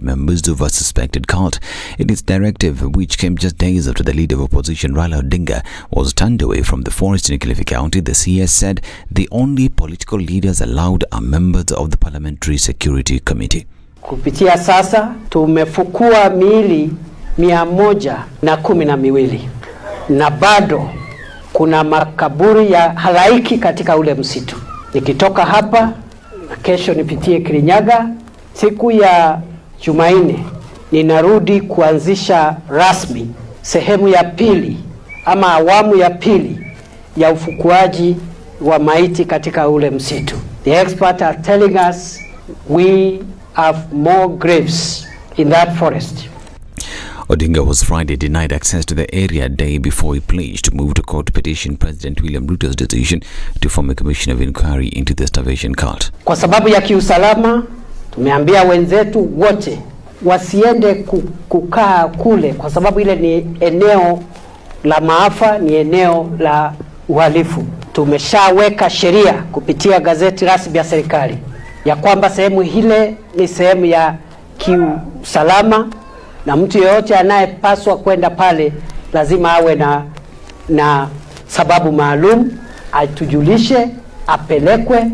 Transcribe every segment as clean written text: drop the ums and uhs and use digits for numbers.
members of a suspected cult. In its directive, which came just days after the leader of opposition Raila Odinga was turned away from the forest in Kilifi County, the CS said the only political leaders allowed are members of the Parliamentary Security Committee. Kupitia sasa tumefukua miili 112 na bado kuna makaburi ya halaiki katika ule msitu. Nikitoka hapa kesho nipitie Kirinyaga, siku ya Jumanne ninarudi kuanzisha rasmi sehemu ya pili ama awamu ya pili ya ufukuaji wa maiti katika ule msitu. The experts are telling us we have more graves in that forest. Odinga was Friday denied access to the area a day before he pledged to move to court to petition President William Ruto's decision to form a commission of inquiry into the starvation cult. Kwa sababu ya kiusalama, tumeambia wenzetu wote wasiende kukaa kule kwa sababu ile ni eneo la maafa, ni eneo la uhalifu. Tumeshaweka sheria kupitia gazeti rasmi ya serikali ya kwamba sehemu ile ni sehemu ya kiusalama na mtu yeyote anayepaswa kwenda pale lazima awe na sababu maalum, atujulishe, apelekwe.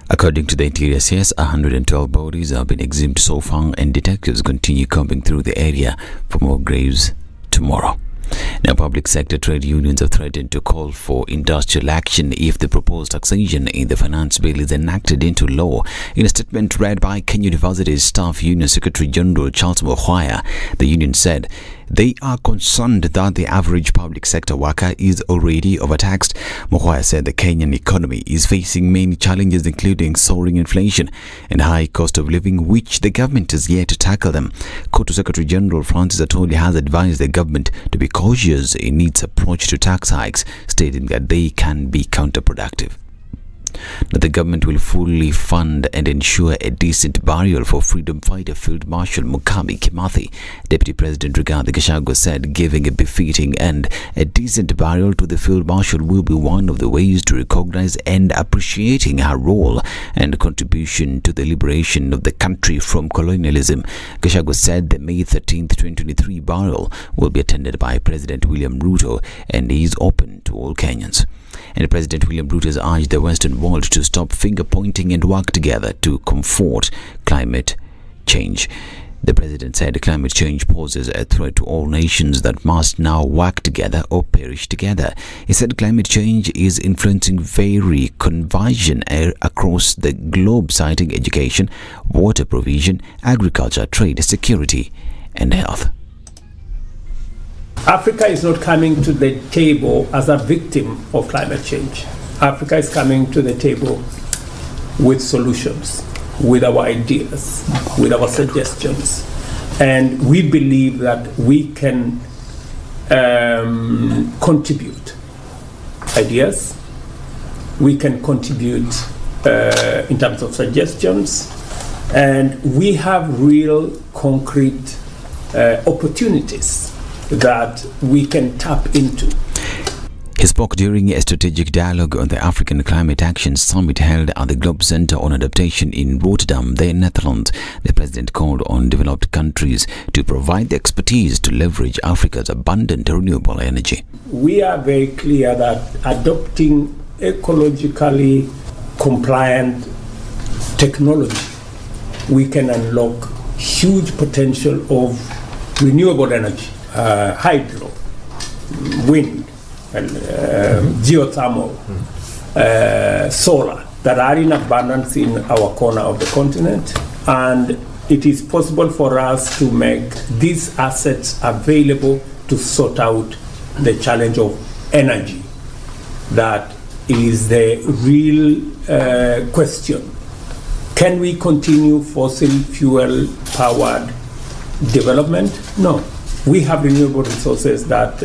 According to the Interior CS, 112 bodies have been exhumed so far and detectives continue combing through the area for more graves tomorrow. Now, public sector trade unions have threatened to call for industrial action if the proposed taxation in the finance bill is enacted into law. In a statement read by Kenya University's Staff Union Secretary General Charles Mokwaya, the union said they are concerned that the average public sector worker is already overtaxed. Mokwaya said the Kenyan economy is facing many challenges, including soaring inflation and high cost of living, which the government is yet to tackle them. Kotu Secretary General Francis Atoli has advised the government to be cautious in its approach to tax hikes, stating that they can be counterproductive. Now, the government will fully fund and ensure a decent burial for freedom fighter Field Marshal Mukabi Kimathi. Deputy President Rigathi Gachagua said giving a befitting and a decent burial to the Field Marshal will be one of the ways to recognize and appreciating her role and contribution to the liberation of the country from colonialism. Gachagua said the May 13, 2023 burial will be attended by President William Ruto and is open to all Kenyans. And President William Ruto has urged the Western world to stop finger-pointing and work together to comfort climate change. The president said climate change poses a threat to all nations that must now work together or perish together. He said climate change is influencing very conversion across the globe, citing education, water provision, agriculture, trade, security, and health. Africa is not coming to the table as a victim of climate change. Africa is coming to the table with solutions, with our ideas, with our suggestions. And we believe that we can contribute ideas, we can contribute in terms of suggestions, and we have real concrete opportunities that we can tap into. He spoke during a strategic dialogue on the African Climate Action Summit held at the Globe Center on Adaptation in Rotterdam, the Netherlands. The president called on developed countries to provide the expertise to leverage Africa's abundant renewable energy. We are very clear that adopting ecologically compliant technology, we can unlock huge potential of renewable energy. Hydro, wind, geothermal, solar that are in abundance in our corner of the continent, and it is possible for us to make these assets available to sort out the challenge of energy. That is the real question. Can we continue fossil fuel powered development? No. We have renewable resources that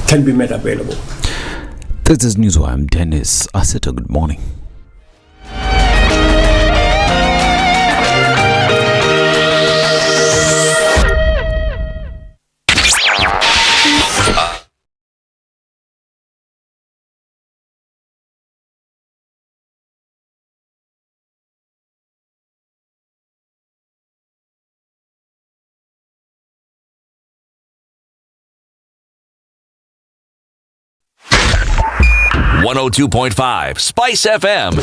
can be made available. This is Newswire. I'm Dennis Asseto. Good morning. 102.5 Spice FM,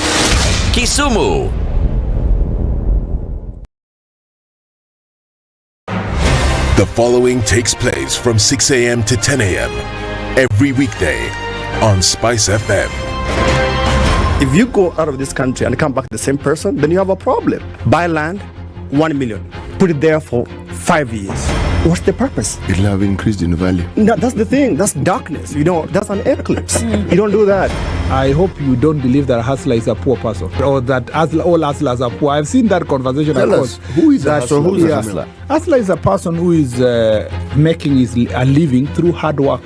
Kisumu. The following takes place from 6 a.m. to 10 a.m. every weekday on Spice FM. If you go out of this country and come back the same person, then you have a problem. Buy land, 1 million. Put it there for 5 years. What's the purpose? It'll have increased in value. No, that's the thing. That's darkness. That's an eclipse. You don't do that. I hope you don't believe that a hustler is a poor person or that all hustlers are poor. I've seen that conversation. Tell us, who is a hustler? Who is a hustler? Hustler is a person who is making a living through hard work.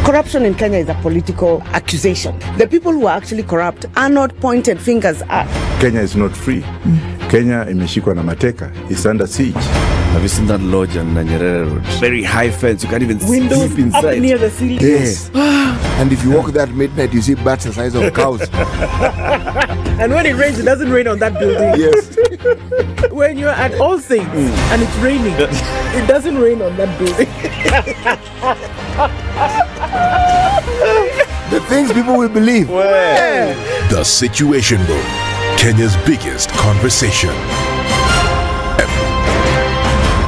Corruption in Kenya is a political accusation. The people who are actually corrupt are not pointed fingers at. Kenya is not free. Kenya imeshikwa na mateka. It's under siege. Have you seen that lodge on Nyeri Road? Very high fence. You can't even windows sleep inside. Up near the ceiling. Yes. And if you walk there at midnight, you see bats the size of cows. And when it rains, it doesn't rain on that building. Yes. When you're at All Saints and it's raining, it doesn't rain on that building. The things people will believe. Well. The Situation Room, Kenya's biggest conversation.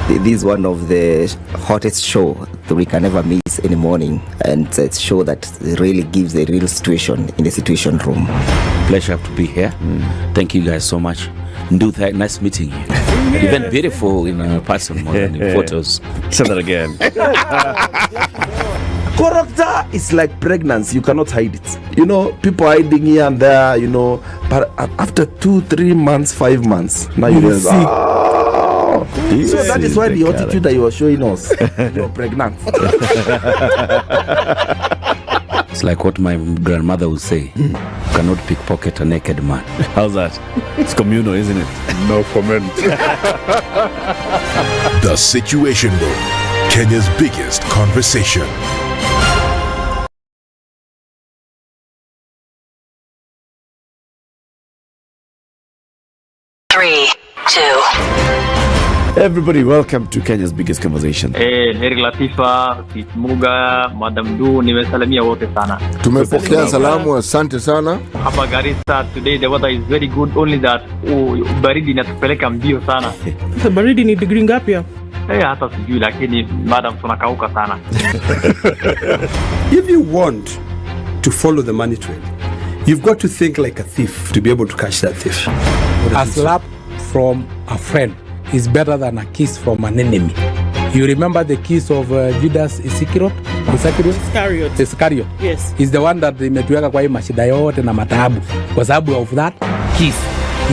This is one of the hottest show that we can ever miss in the morning, and it's a show that really gives a real situation in the Situation Room. Pleasure to be here. Thank you guys so much. Nduthak, nice meeting you. Even beautiful in person more than in photos. Say that again. Character is like pregnancy. You cannot hide it. People hiding here and there, but after 2-3 months, 5 months, now you realize, so that is why the attitude that you were showing us, you're pregnant. It's like what my grandmother would say. You cannot pickpocket a naked man. How's that? It's communal, isn't it? No comment. The Situation Room, Kenya's biggest conversation. Everybody, welcome to Kenya's biggest conversation. Nyeri Latifa, Muga, Madam Du, nimesalamia wote sana. Tumepokea salamu, asante sana. Hapa Garissa today the weather is very good, only that baridi inatupeleka mbio sana. Sasa baridi ni degree ngapi hapa? Hata sijui lakini madam tunakauka sana. If you want to follow the money trail, you've got to think like a thief to be able to catch that thief. A slap from a friend is better than a kiss from an enemy. You remember the kiss of Judas Iscariot? Iscariot. Yes. He's the one that imetuweka kwa hii mashida yote na mataabu kwa sababu of that kiss.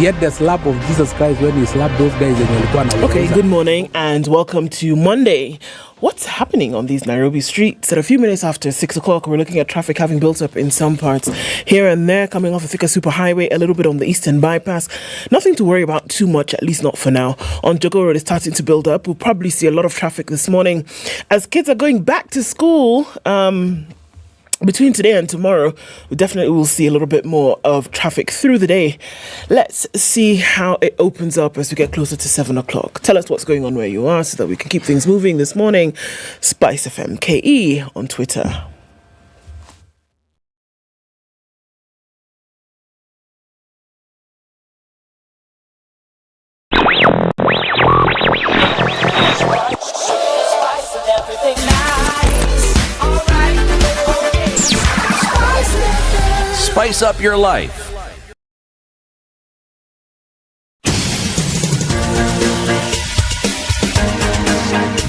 Yet the slap of Jesus Christ when he slapped those guys and walikuwa na. Okay, good morning and welcome to Monday. What's happening on these Nairobi streets? At a few minutes after 6 o'clock, we're looking at traffic having built up in some parts here and there, coming off the Thika Superhighway, a little bit on the Eastern Bypass. Nothing to worry about too much, at least not for now. On Jogo Road, it's starting to build up. We'll probably see a lot of traffic this morning. As kids are going back to school, between today and tomorrow, we definitely will see a little bit more of traffic through the day. Let's see how it opens up as we get closer to 7 o'clock. Tell us what's going on where you are so that we can keep things moving this morning. Spice FM KE on Twitter. Spice up your life.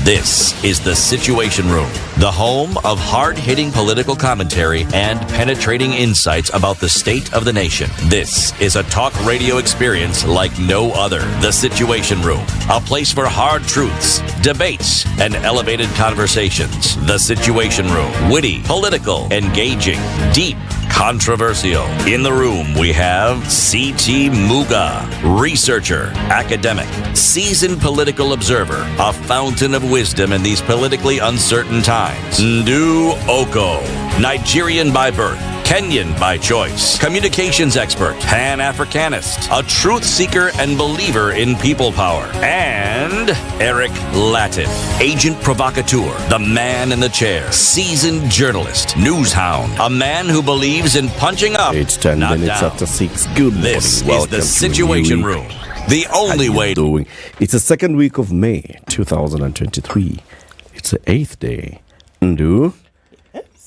This is The Situation Room, the home of hard-hitting political commentary and penetrating insights about the state of the nation. This is a talk radio experience like no other. The Situation Room, a place for hard truths, debates, and elevated conversations. The Situation Room, witty, political, engaging, deep, controversial. In the room, we have C.T. Muga, researcher, academic, seasoned political observer, a fountain of wisdom in these politically uncertain times. Ndu Oko, Nigerian by birth, Kenyan by choice, communications expert, Pan-Africanist, a truth seeker and believer in people power, and Eric Latif, agent provocateur, the man in the chair, seasoned journalist, news hound, a man who believes in punching up. It's 10 not minutes down. after 6. Good morning. This Welcome is the to Situation New Week. Room. The only way doing. It's the second week of May 2023. It's the 8th day. Ndu,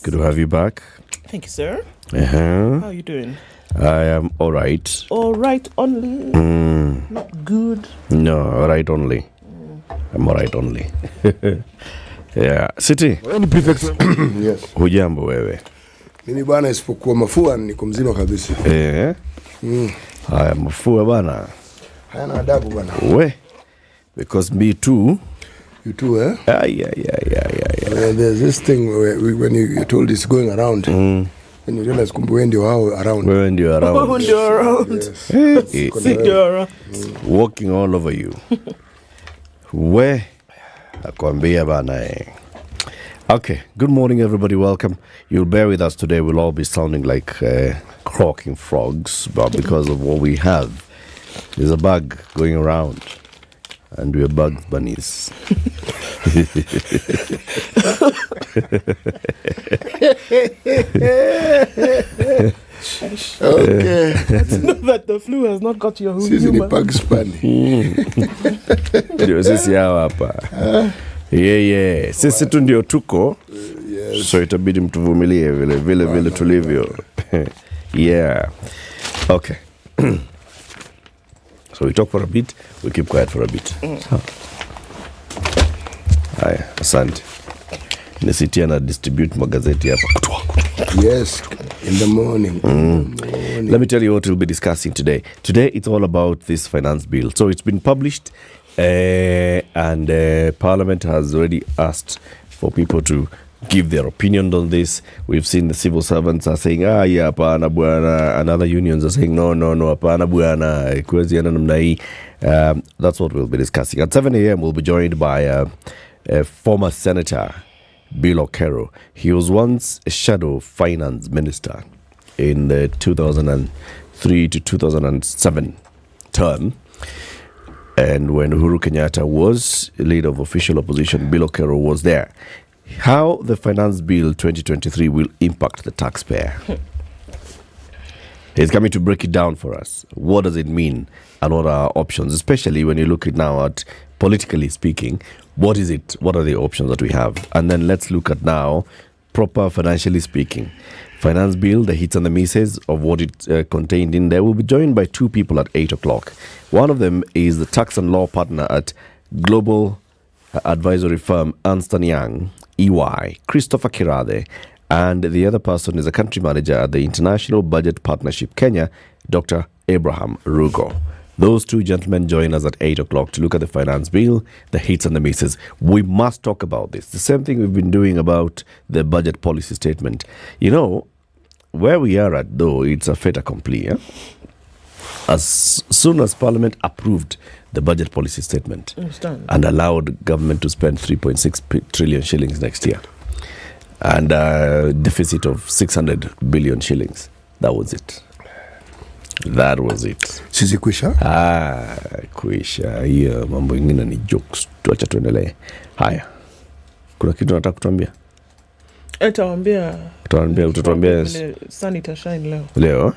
good to have you back. Thank you, sir. Uh-huh. How are you doing? I am all right. All right only. Not good. No, all right only. I'm all right only. Yeah. City. Yes. Hujambo wewe? Mimi bwana, isipokuwa mafua niko mzima kabisa. Haya, mafua bwana. Hayana adabu bwana. We. Because me too. You too, eh? Yeah. There's this thing when you told it's going around. And you realize kumbe wewe ndio hao around. Wewe ndio around. Wewe ndio around. Walking all over you. We. Nakwambia bana eh. Okay, good morning everybody, welcome. You'll bear with us today, we'll all be sounding like croaking frogs, but because of what we have, there's a bug going around, and we're Bugs Bunnies. Okay. Let's know that the flu has not got your Sisi ni humor. Bugs Bunny. Ndio sisi hawa hapa. Yeah. Sisi tu ndio tuko. Yes. So itabidi mtuvumilie vile tulivyo. Yeah. Okay. So we talk for a bit, we keep quiet for a bit. Haya, asante. Nisitia na distribute magazeti hapa. Yes, in the morning. Let me tell you what we'll be discussing today. Today it's all about this finance bill. So it's been published and Parliament has already asked for people to give their opinion on this. We've seen the civil servants are saying, yeah, hapana bwana, and other unions are saying, no, hapana bwana, kwezi yana namna hii. That's what we'll be discussing. At 7 a.m. we'll be joined by a former Senator, Bill Okero. He was once a shadow finance minister in the 2003 to 2007 term. And when Uhuru Kenyatta was leader of official opposition, Bill Okero was there. How the Finance Bill 2023 will impact the taxpayer. He's coming to break it down for us. What does it mean and what are our options? Especially when you look at now at, politically speaking, what is it? What are the options that we have? And then let's look at now, proper financially speaking. Finance Bill, the hits and the misses of what it contained in there. We'll be joined by two people at 8 o'clock. One of them is the tax and law partner at global advisory firm Ernst & Young, EY, Christopher Kirade, and the other person is a country manager at the International Budget Partnership Kenya, Dr. Abraham Rugo. Those two gentlemen join us at 8 o'clock to look at the finance bill, the hits and the misses. We must talk about this. The same thing we've been doing about the budget policy statement. You know, where we are at, though, it's a fait accompli. As soon as Parliament approved the budget policy statement and allowed government to spend 3.6 trillion shillings next year and a deficit of 600 billion shillings, that was it. That was it. Sisi kwisha? Kwisha. Hiyo mambo ingine ni jokes. Tuacha tuendelee. Haya. Kuna kitu nataka kutuambia? Utatuambia sun itashine leo. Leo?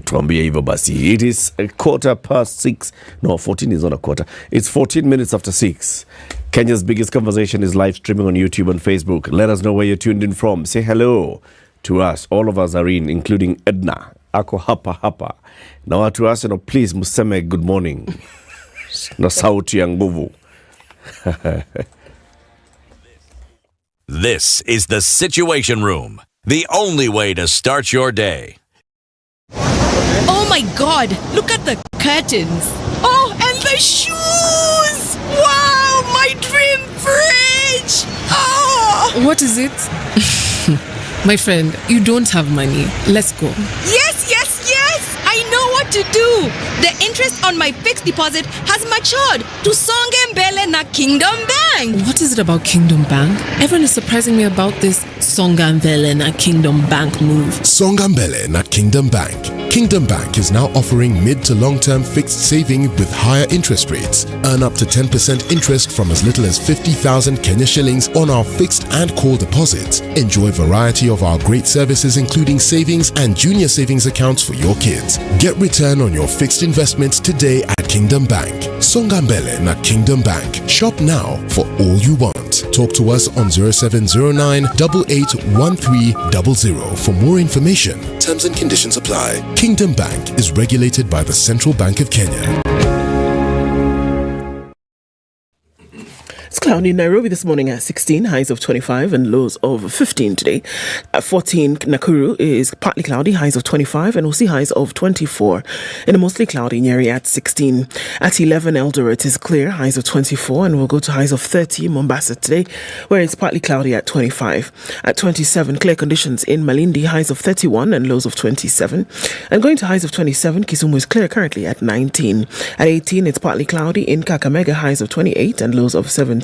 Tuambie hivyo basi. It is 6:15. No, 14 is not a quarter. It's 14 minutes after 6. Kenya's biggest conversation is live streaming on YouTube and Facebook. Let us know where you're tuned in from. Say hello to us. All of us are in, including Ednah. Ako hapa. Na watu Arsenal, please museme good morning. Na sauti ya nguvu. This is the Situation Room, the only way to start your day. Oh my God, look at the curtains. Oh, and the shoes. Wow, my dream fridge. Oh. What is it? My friend, you don't have money. Let's go. Yes. I know what to do. The interest on my fixed deposit has matured to Songe Mbele na Kingdom Bank. Bank. What is it about Kingdom Bank? Everyone is surprising me about this Songambele at Kingdom Bank move. Songambele at Kingdom Bank. Kingdom Bank is now offering mid to long-term fixed saving with higher interest rates. Earn up to 10% interest from as little as 50,000 Kenya shillings on our fixed and call deposits. Enjoy a variety of our great services including savings and junior savings accounts for your kids. Get return on your fixed investments today at Kingdom Bank. Songambele at Kingdom Bank. Shop now for all you want. Talk to us on 0709 881300 for more information. Terms and conditions apply. Kingdom Bank is regulated by the Central Bank of Kenya. It's cloudy in Nairobi this morning at 16, highs of 25 and lows of 15 today. At 14, Nakuru is partly cloudy, highs of 25, and we'll see highs of 24. In a mostly cloudy Nyeri at 16. At 11, Eldoret is clear, highs of 24, and we'll go to highs of 30 in Mombasa today, where it's partly cloudy at 25. At 27, clear conditions in Malindi, highs of 31 and lows of 27. And going to highs of 27, Kisumu is clear currently at 19. At 18, it's partly cloudy in Kakamega, highs of 28 and lows of 17.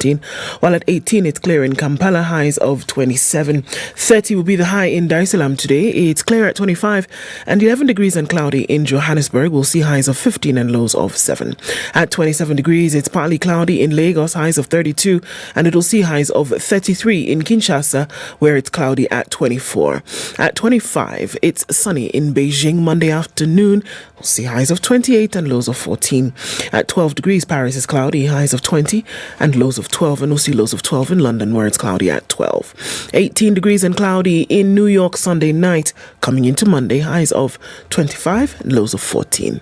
While at 18, it's clear in Kampala, highs of 27. 30 will be the high in Dar es Salaam today. It's clear at 25 and 11 degrees and cloudy in Johannesburg. We'll see highs of 15 and lows of 7. At 27 degrees, it's partly cloudy in Lagos, highs of 32, and it'll see highs of 33 in Kinshasa, where it's cloudy at 24. At 25, it's sunny in Beijing Monday afternoon. We'll see highs of 28 and lows of 14. At 12 degrees, Paris is cloudy, highs of 20 and lows of 12, and we'll see lows of 12 in London, where it's cloudy at 12. 18 degrees and cloudy in New York Sunday night. Coming into Monday, highs of 25 and lows of 14.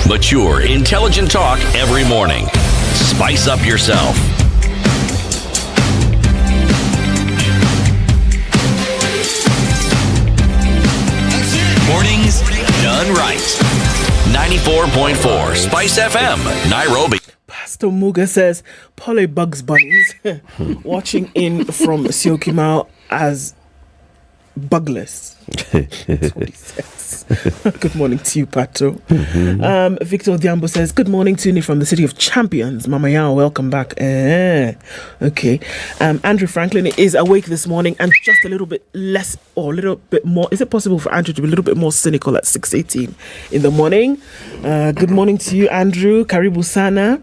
Mature, intelligent talk every morning. Spice up yourself. Mornings done right. 94.4 Spice FM, Nairobi. Pastor Muga says, Polly Bugs Bunnies watching in from Syokimau as bugless. That's what he says. Good morning to you, Pato. Victor Diambo says, good morning to you from the city of champions. Mama Yao, welcome back. Okay. Andrew Franklin is awake this morning and just a little bit less or a little bit more. Is it possible for Andrew to be a little bit more cynical at 6:18 in the morning? Good morning to you, Andrew. Karibu Sana.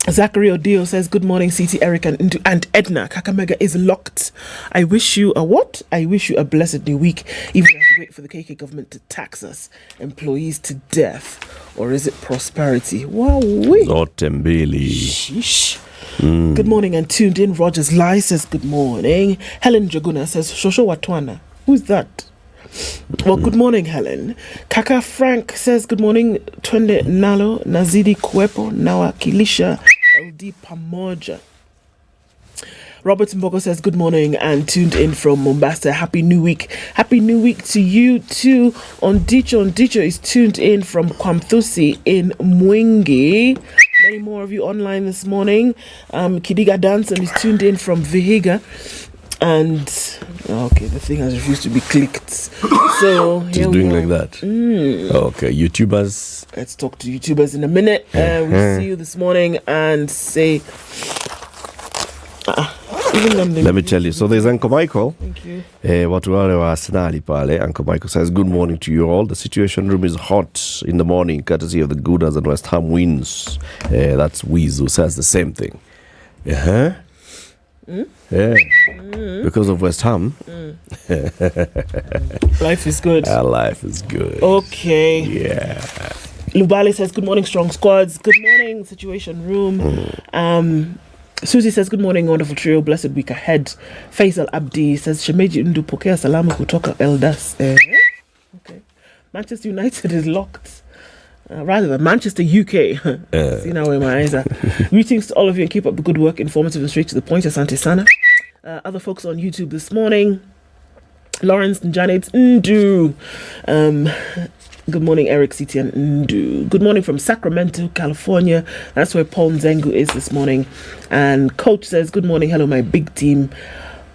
Zachary Odio says, good morning, CT Eric and Ednah. Kakamega is locked. I wish you a what? I wish you a blessed new week, even as we wait for the KK government to tax us employees to death. Or is it prosperity? Wow. Sheesh. Good morning and tuned in. Rogers Lai says, good morning. Helen Jaguna says, Shosho Watwana. Who's that? Well, good morning, Helen. Kaka Frank says, good morning. Twende Nalo, Nazidi Kwepo, Nawa Kilisha, LD Pamoja. Robert Mbogo says, good morning and tuned in from Mombasa. Happy New Week. Happy New Week to you too. Ondicho is tuned in from Kwamthusi in Mwingi. Many more of you online this morning. Kidiga Danson is tuned in from Vihiga. And okay, the thing has refused to be clicked. So it's doing like that. Okay, YouTubers. Let's talk to YouTubers in a minute. We'll see you this morning and say. Let me tell you. So there's Uncle Michael. Thank you. Watu wale wa Arsenali pale. Uncle Michael says, good morning to you all. The Situation Room is hot in the morning, courtesy of the Gooders and West Ham wins. That's Weezu says the same thing. Yeah. Because of West Ham. Life is good. Life is good. Okay. Yeah. Lubali says, good morning, strong squads. Good morning, Situation Room. Susie says, good morning, wonderful trio. Blessed week ahead. Faisal Abdi says, Shemeji Ndu pokea salamu kutoka Eldas. Okay. Manchester United is locked. Rather than Manchester UK. See now where my eyes are. Greetings to all of you and keep up the good work. Informative and straight to the point. Asante Sana. Other folks on YouTube this morning. Lawrence and Janet Ndu. Good morning, Eric Sitian Ndu. Good morning from Sacramento, California. That's where Paul Nzengu is this morning. And Coach says, good morning. Hello, my big team.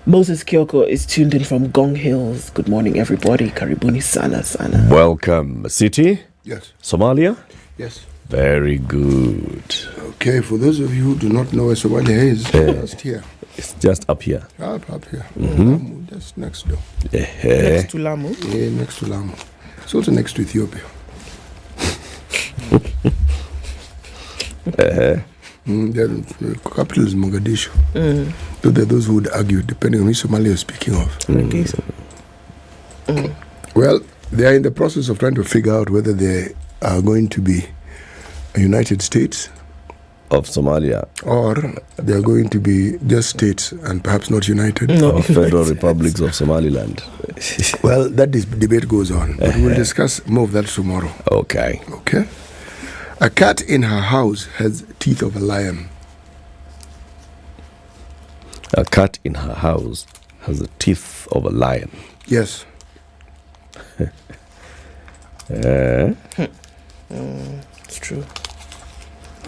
Moses Kyoko is tuned in from Gong Hills. Good morning, everybody. Karibuni sana sana. Welcome. City? Yes. Somalia? Yes. Very good. Okay, for those of you who do not know where Somalia is, just here. It's just up here. Up here. Mm-hmm. Just next door. Next to Lamu? Yeah, next to Lamu. It's also next to Ethiopia. The capital is Mogadishu. So there are those who would argue, depending on which Somalia you're speaking of. Well, they are in the process of trying to figure out whether they are going to be a United States of Somalia, or they are going to be just states and perhaps not united. Or federal republics of Somaliland. Well, that debate goes on, but we'll discuss more of that tomorrow. Okay. Okay. A cat in her house has teeth of a lion. A cat in her house has the teeth of a lion. Yes. It's true.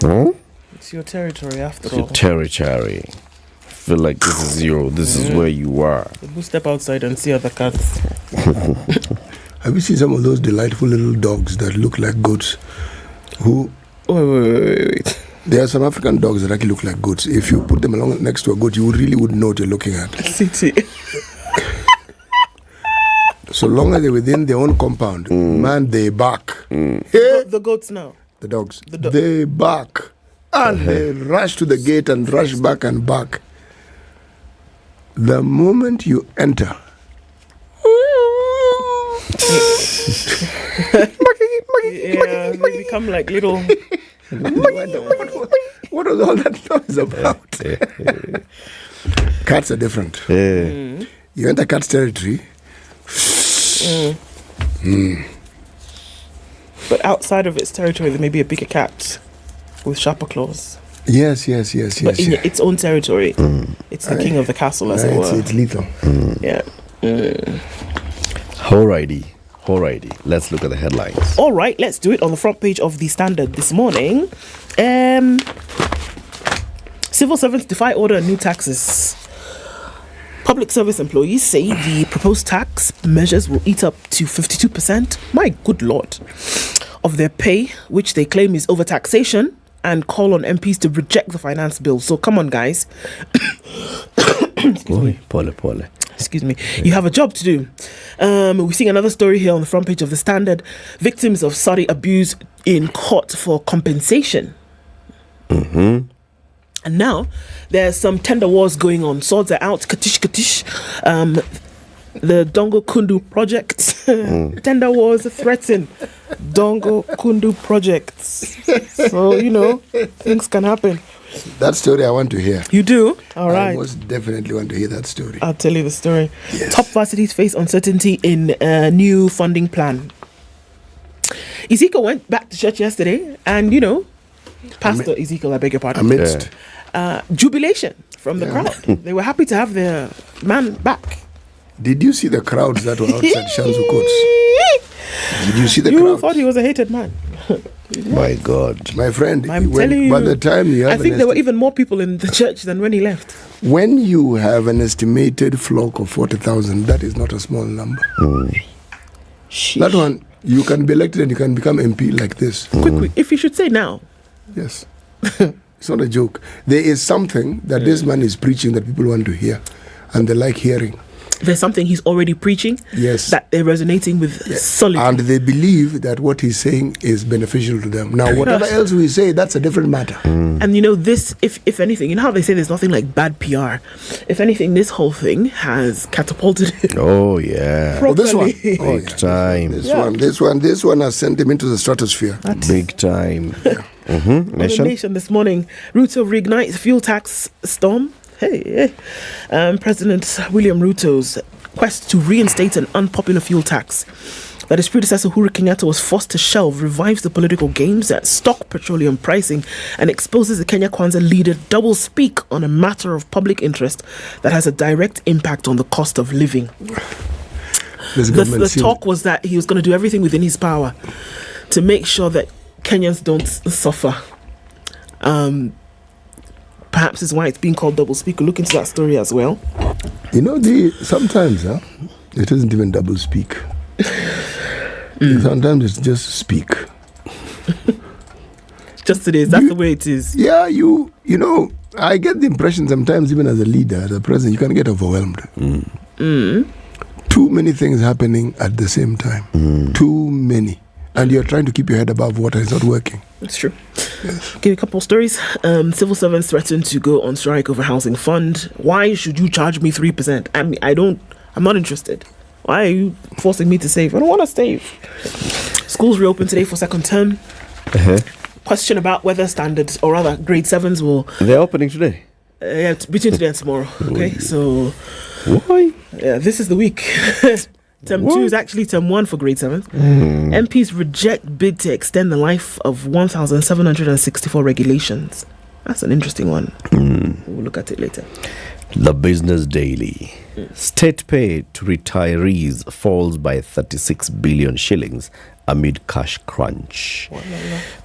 Huh? It's your territory after It's all. your territory. I feel like this is where you are. We'll step outside and see other cats. Have you seen some of those delightful little dogs that look like goats? Wait. There are some African dogs that actually look like goats. If you put them along next to a goat, you really would know what you're looking at. So long as they're within their own compound, man, they bark. The goats now. The dogs. They bark. And they rush to the gate and rush back and back. The moment you enter, yeah, they become like little. What was all that noise about? Cats are different. You enter cat's territory. But outside of its territory, there may be a bigger cat with sharper claws. Yes. But in its own territory, it's the king of the castle, as it were. It's lethal. Yeah. Alrighty. Let's look at the headlines. All right, let's do it on the front page of the Standard this morning. Civil servants defy order on new taxes. Public service employees say the proposed tax measures will eat up to 52%, my good lord, of their pay, which they claim is overtaxation, and call on MPs to reject the finance bill. So come on, guys. Excuse me. You have a job to do. We're seeing another story here on the front page of the Standard. Victims of Saudi abuse in court for compensation. And now there's some tender wars going on. Swords are out. Katish. The Dongo Kundu project. Tender wars threaten Dongo Kundu projects. So, things can happen. That story I want to hear. You do? All right. I most definitely want to hear that story. I'll tell you the story. Yes. Top varsities face uncertainty in a new funding plan. Ezekiel went back to church yesterday and, Pastor Ezekiel, I beg your pardon. Amidst. Jubilation from the crowd. They were happy to have their man back. Did you see the crowds that were outside Shanzu Courts? Did you see the crowd? You thought he was a hated man. My God. My friend, I'm telling you, by the time you have I think there were even more people in the church than when he left. When you have an estimated flock of 40,000, that is not a small number. That one, you can be elected and you can become MP like this. Quick, if you should say now. Yes. It's not a joke. There is something that this man is preaching that people want to hear and they like hearing. There's something he's already preaching that they're resonating with solidly. And they believe that what he's saying is beneficial to them. Now, whatever else we say, that's a different matter. And this, if anything, how they say there's nothing like bad PR. If anything, this whole thing has catapulted him. Oh, yeah. Oh, this one. Big time. This one has sent him into the stratosphere. Big time. Nation this morning, Ruto reignites fuel tax storm. President William Ruto's quest to reinstate an unpopular fuel tax that his predecessor Uhuru Kenyatta was forced to shelve revives the political games that stock petroleum pricing and exposes the Kenya Kwanza leader double speak on a matter of public interest that has a direct impact on the cost of living. The talk was that he was going to do everything within his power to make sure that Kenyans don't suffer. Perhaps is why it's being called double speak. Look into that story as well. You know, sometimes it isn't even double speak. Sometimes it's just speak. Just it is. That's the way it is. Yeah, you know, I get the impression sometimes, even as a leader, as a president, you can get overwhelmed. Too many things happening at the same time. Too many. And you're trying to keep your head above water. It's not working. That's true. Yes. Give you a couple of stories. Civil servants threatened to go on strike over housing fund. Why should you charge me 3%? I'm not interested. Why are you forcing me to save? I don't want to save. Schools reopen today for second term. Question about whether standards, or rather grade 7s will... They're opening today? Yeah, between today and tomorrow. Okay, so... Why? Yeah, this is the week. Term 2 is actually term 1 for grade 7s. MPs reject bid to extend the life of 1,764 regulations. That's an interesting one. We'll look at it later. The Business Daily. State pay to retirees falls by 36 billion shillings amid cash crunch.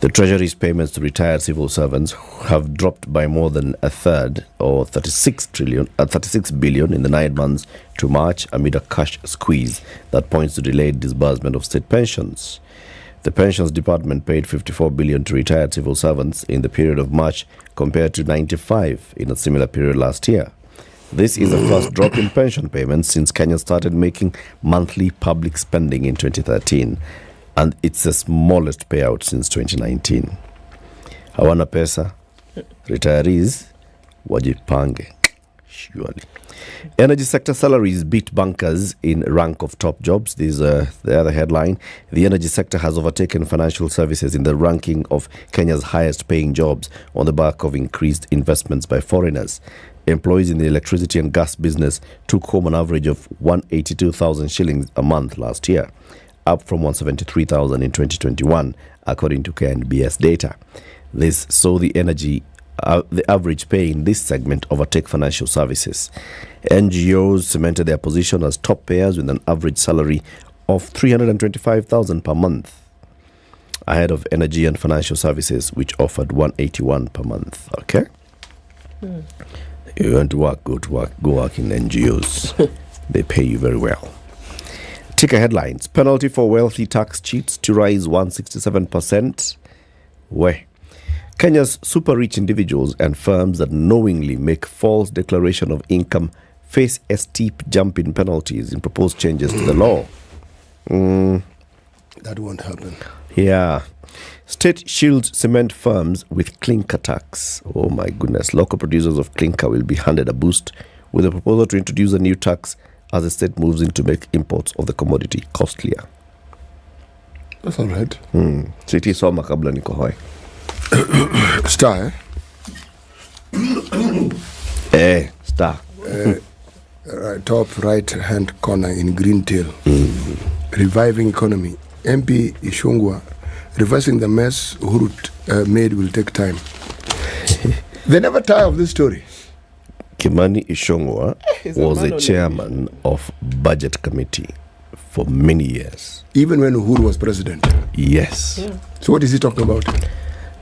The Treasury's payments to retired civil servants have dropped by more than a third, or 36 billion in the 9 months to March, amid a cash squeeze that points to delayed disbursement of state pensions. The Pensions Department paid 54 billion to retired civil servants in the period of March, compared to 95 in a similar period last year. This is the first drop in pension payments since Kenya started making monthly public spending in 2013, and it's the smallest payout since 2019. Hawana pesa, retirees wajipange, surely. Energy sector salaries beat bankers in rank of top jobs. This is the other headline. The energy sector has overtaken financial services in the ranking of Kenya's highest paying jobs on the back of increased investments by foreigners. Employees in the electricity and gas business took home an average of 182,000 shillings a month last year, up from 173,000 in 2021, according to KNBS data. This saw the average pay in this segment overtake financial services. NGOs cemented their position as top payers with an average salary of 325,000 per month, ahead of energy and financial services, which offered 181 per month. Okay? You want to work, go work in NGOs. They pay you very well. Ticker headlines. Penalty for wealthy tax cheats to rise 167%. Where? Kenya's super rich individuals and firms that knowingly make false declaration of income face a steep jump in penalties in proposed changes to the law. That won't happen. Yeah. State shields cement firms with clinker tax. Oh my goodness. Local producers of clinker will be handed a boost with a proposal to introduce a new tax as the state moves in to make imports of the commodity costlier. That's all right. City soma kabla niko hoi. Star, Star. Top right hand corner in green tail. Reviving economy. MP Ishungwa, reversing the mess Uhuru made will take time. They never tire of this story. Kimani Ichung'wah was a chairman of budget committee for many years. Even when Uhuru was president? Yes. Yeah. So what is he talking about?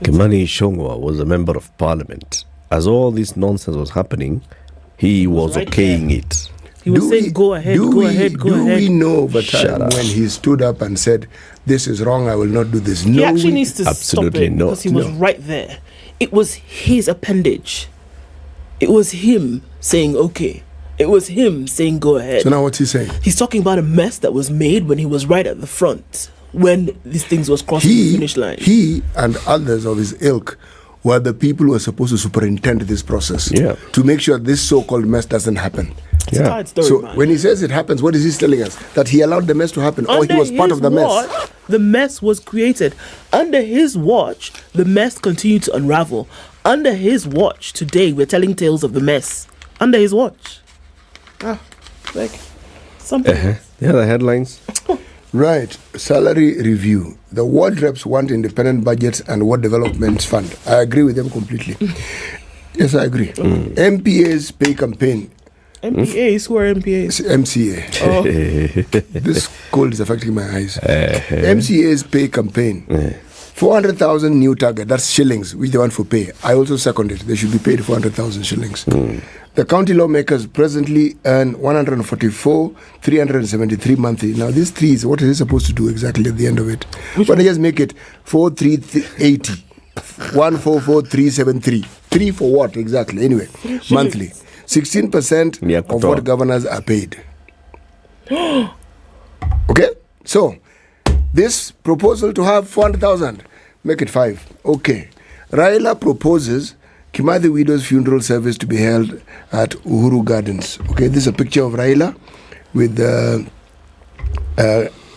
Kimani Ichung'wah was a member of parliament. As all this nonsense was happening, he was okaying it. He was saying, go ahead. Do we know over time when he stood up and said, this is wrong, I will not do this? He actually needs to absolutely stop it because he was right there. It was his appendage. It was him saying, okay. It was him saying, go ahead. So now what's he saying? He's talking about a mess that was made when he was right at the front, when these things was crossing the finish line. He and others of his ilk were the people who were supposed to superintend this process to make sure this so-called mess doesn't happen. It's a tired story, so man. When he says it happens, what is he telling us? That he allowed the mess to happen, or he was part of the mess? The mess was created. Under his watch, the mess continued to unravel. Under his watch, today, we're telling tales of the mess. Under his watch. Like something. Yeah, the headlines. Right. Salary review. The ward reps want independent budgets and ward development fund. I agree with them completely. Yes, I agree. MPA's pay campaign MPAs? Who are MPAs? It's MCA. Oh. This cold is affecting my eyes. MCA's pay campaign. 400,000 new target, that's shillings, which they want for pay. I also second it. They should be paid 400,000 shillings. The county lawmakers presently earn 144,373 monthly. Now, these threes, what is it supposed to do exactly at the end of it? But they just make it 4,380. 144,373. 3 for what exactly? Anyway, monthly. 16% of what governors are paid. Okay? So, this proposal to have 400,000, make it 5. Okay. Raila proposes Kimathi widow's funeral service to be held at Uhuru Gardens. Okay, this is a picture of Raila with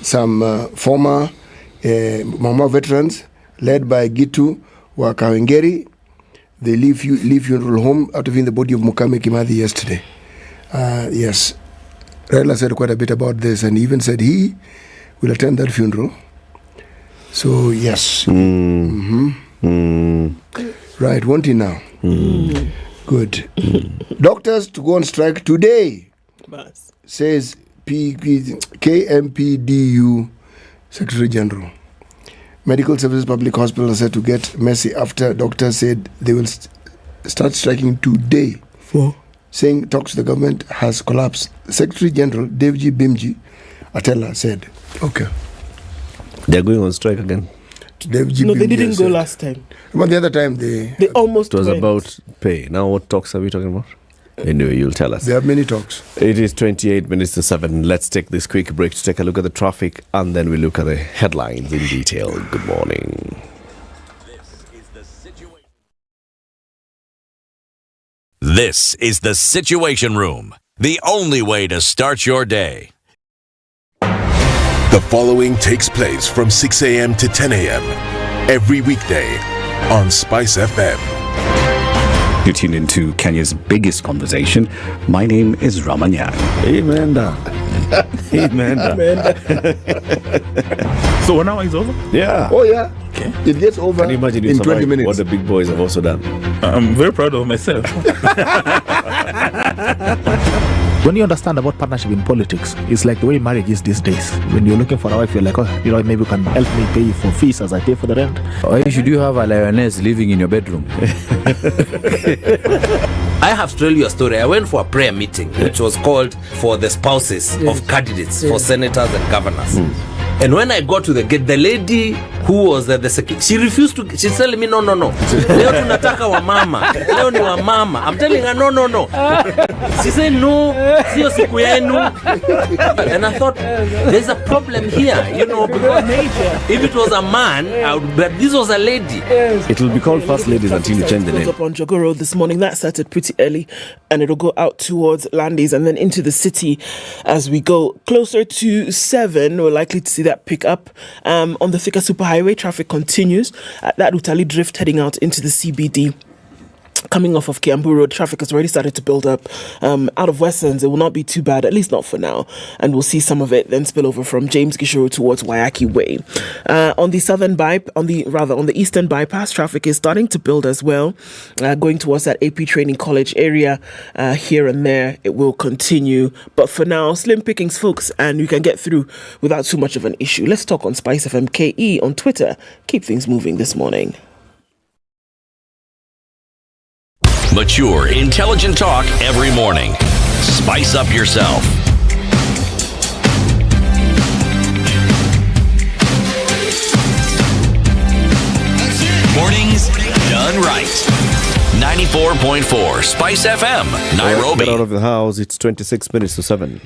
some former Mama veterans led by Gitu Wakawengeri. They leave funeral home out of in the body of Mukame Kimathi yesterday. Yes, Raila said quite a bit about this, and he even said he will attend that funeral. So yes. Right, won't he now? Good. Doctors to go on strike today, says KMPDU Secretary General. Medical Services Public Hospital are said to get messy after doctors said they will start striking today. Saying talks to the government has collapsed. Secretary General Devji Bimji Atela said, okay. They're going on strike again. No, they didn't go last time. But the other time they almost It was went. about pay. Now what talks are we talking about? Anyway, you'll tell us. There are many talks. It is 28 minutes to 7. Let's take this quick break to take a look at the traffic, and then we look at the headlines in detail. Good morning. This is the Situation Room, the only way to start your day. The following takes place from 6 a.m. to 10 a.m. every weekday on Spice FM. You tune into Kenya's biggest conversation. My name is Ramanyan. Amen. Amen. So 1 hour is over? Yeah. Oh yeah. Okay. It gets over Can you imagine in 20 minutes. what the big boys have also done? I'm very proud of myself. When you understand about partnership in politics, it's like the way marriage is these days. When you're looking for a wife, you're like, oh, maybe you can help me pay for fees as I pay for the rent. Or should you have a lioness living in your bedroom? I have to tell you a story. I went for a prayer meeting, which was called for the spouses of candidates for senators and governors. And when I got to the gate, the lady who was the secretary, she refused to. She's telling me, no. Leo tunataka wa mama. Leo ni wa mama. I'm telling her, no. She said, no, sio siku yenu. And I thought, there's a problem here, because if it was a man, but this was a lady. It will be called First Ladies until you change the name. Up on Jogo Road this morning. That started pretty early, and it'll go out towards Landis and then into the city as we go closer to 7. We're likely to see that pick up. On the Thika Superhighway, traffic continues at that Utali Drift heading out into the CBD. Coming off of Kiambu Road, traffic has already started to build up. Out of Westlands, it will not be too bad, at least not for now. And we'll see some of it then spill over from James Gishu Road towards Wayaki Way. On the eastern bypass, traffic is starting to build as well. Going towards that AP Training College area here and there, it will continue. But for now, slim pickings, folks, and you can get through without too much of an issue. Let's talk on Spice FM KE on Twitter. Keep things moving this morning. Mature, intelligent talk every morning. Spice up yourself. Mornings done right. 94.4 Spice FM, Nairobi. Get out of the house. It's 26 minutes to 7.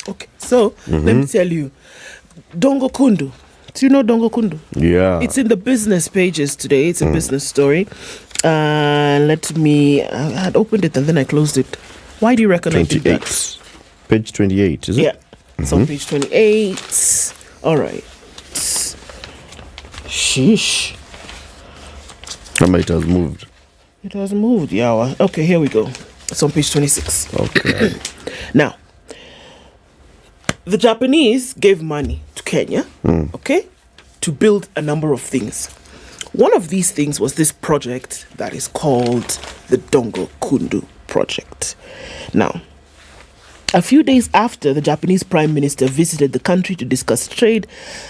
Okay, so let me tell you, Dongo Kundu. Do you know Dongo Kundu? Yeah. It's in the business pages today. It's a business story. I had opened it and then I closed it. Why do you reckon I did that? Page 28, is it? Yeah. It's on page 28. All right. Sheesh. It has moved. It has moved, yeah. Okay, here we go. It's on page 26. Okay. Now, the Japanese gave money to Kenya, okay, to build a number of things. One of these things was this project that is called the Dongo Kundu project. Now, a few days after the Japanese Prime Minister visited the country to discuss trade,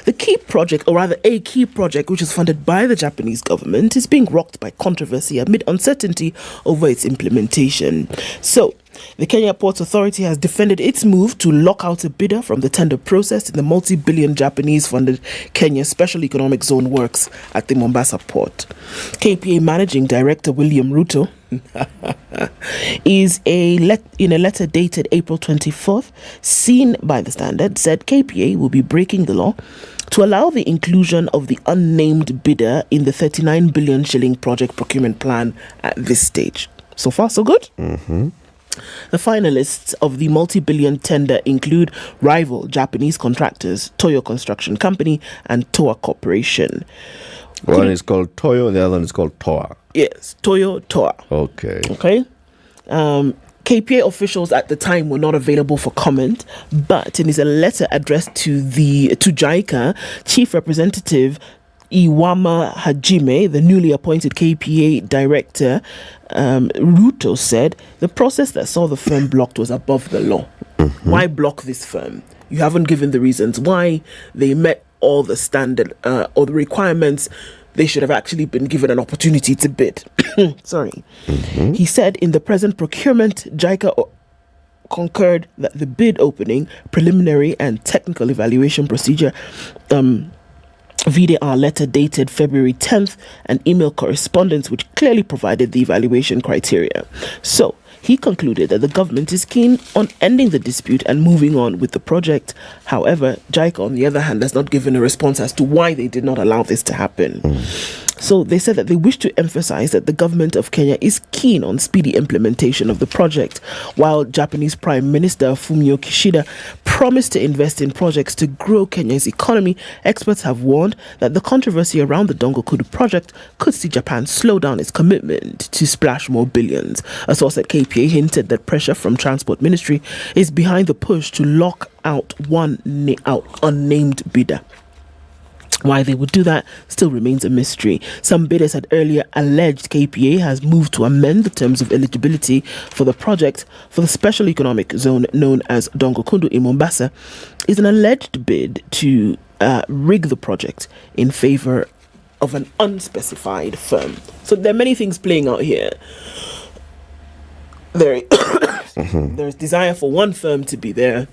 the key project, or rather a key project which is funded by the Japanese government, is being rocked by controversy amid uncertainty over its implementation. So, the Kenya Ports Authority has defended its move to lock out a bidder from the tender process in the multi-billion Japanese-funded Kenya Special Economic Zone works at the Mombasa port. KPA Managing Director William Ruto is in a letter dated April 24th, seen by the Standard, said KPA will be breaking the law to allow the inclusion of the unnamed bidder in the 39 billion shilling project procurement plan at this stage. So far, so good? Mm-hmm. The finalists of the multi-billion tender include rival Japanese contractors, Toyo Construction Company and Toa Corporation. One is called Toyo, the other one is called Toa. Yes, Toyo, Toa. Okay. KPA officials at the time were not available for comment, but in his letter addressed to JICA, Chief Representative Iwama Hajime, the newly appointed KPA director, Ruto said the process that saw the firm blocked was above the law. Mm-hmm. Why block this firm? You haven't given the reasons why. They met all the standard or the requirements. They should have actually been given an opportunity to bid. Sorry. Mm-hmm. He said in the present procurement, JICA concurred that the bid opening, preliminary and technical evaluation procedure, VDR letter dated February 10th and email correspondence which clearly provided the evaluation criteria. So, he concluded that the government is keen on ending the dispute and moving on with the project. However, JICA, on the other hand, has not given a response as to why they did not allow this to happen. So they said that they wish to emphasize that the government of Kenya is keen on speedy implementation of the project, while Japanese Prime Minister Fumio Kishida promised to invest in projects to grow Kenya's economy. Experts have warned that the controversy around the Dongokudu project could see Japan slow down its commitment to splash more billions. A source at KPA hinted that pressure from Transport Ministry is behind the push to lock out one unnamed bidder. Why they would do that still remains a mystery. Some bidders had earlier alleged KPA has moved to amend the terms of eligibility for the project for the special economic zone known as Dongokundu in Mombasa is an alleged bid to rig the project in favor of an unspecified firm. So there are many things playing out here. There's desire for one firm to be there.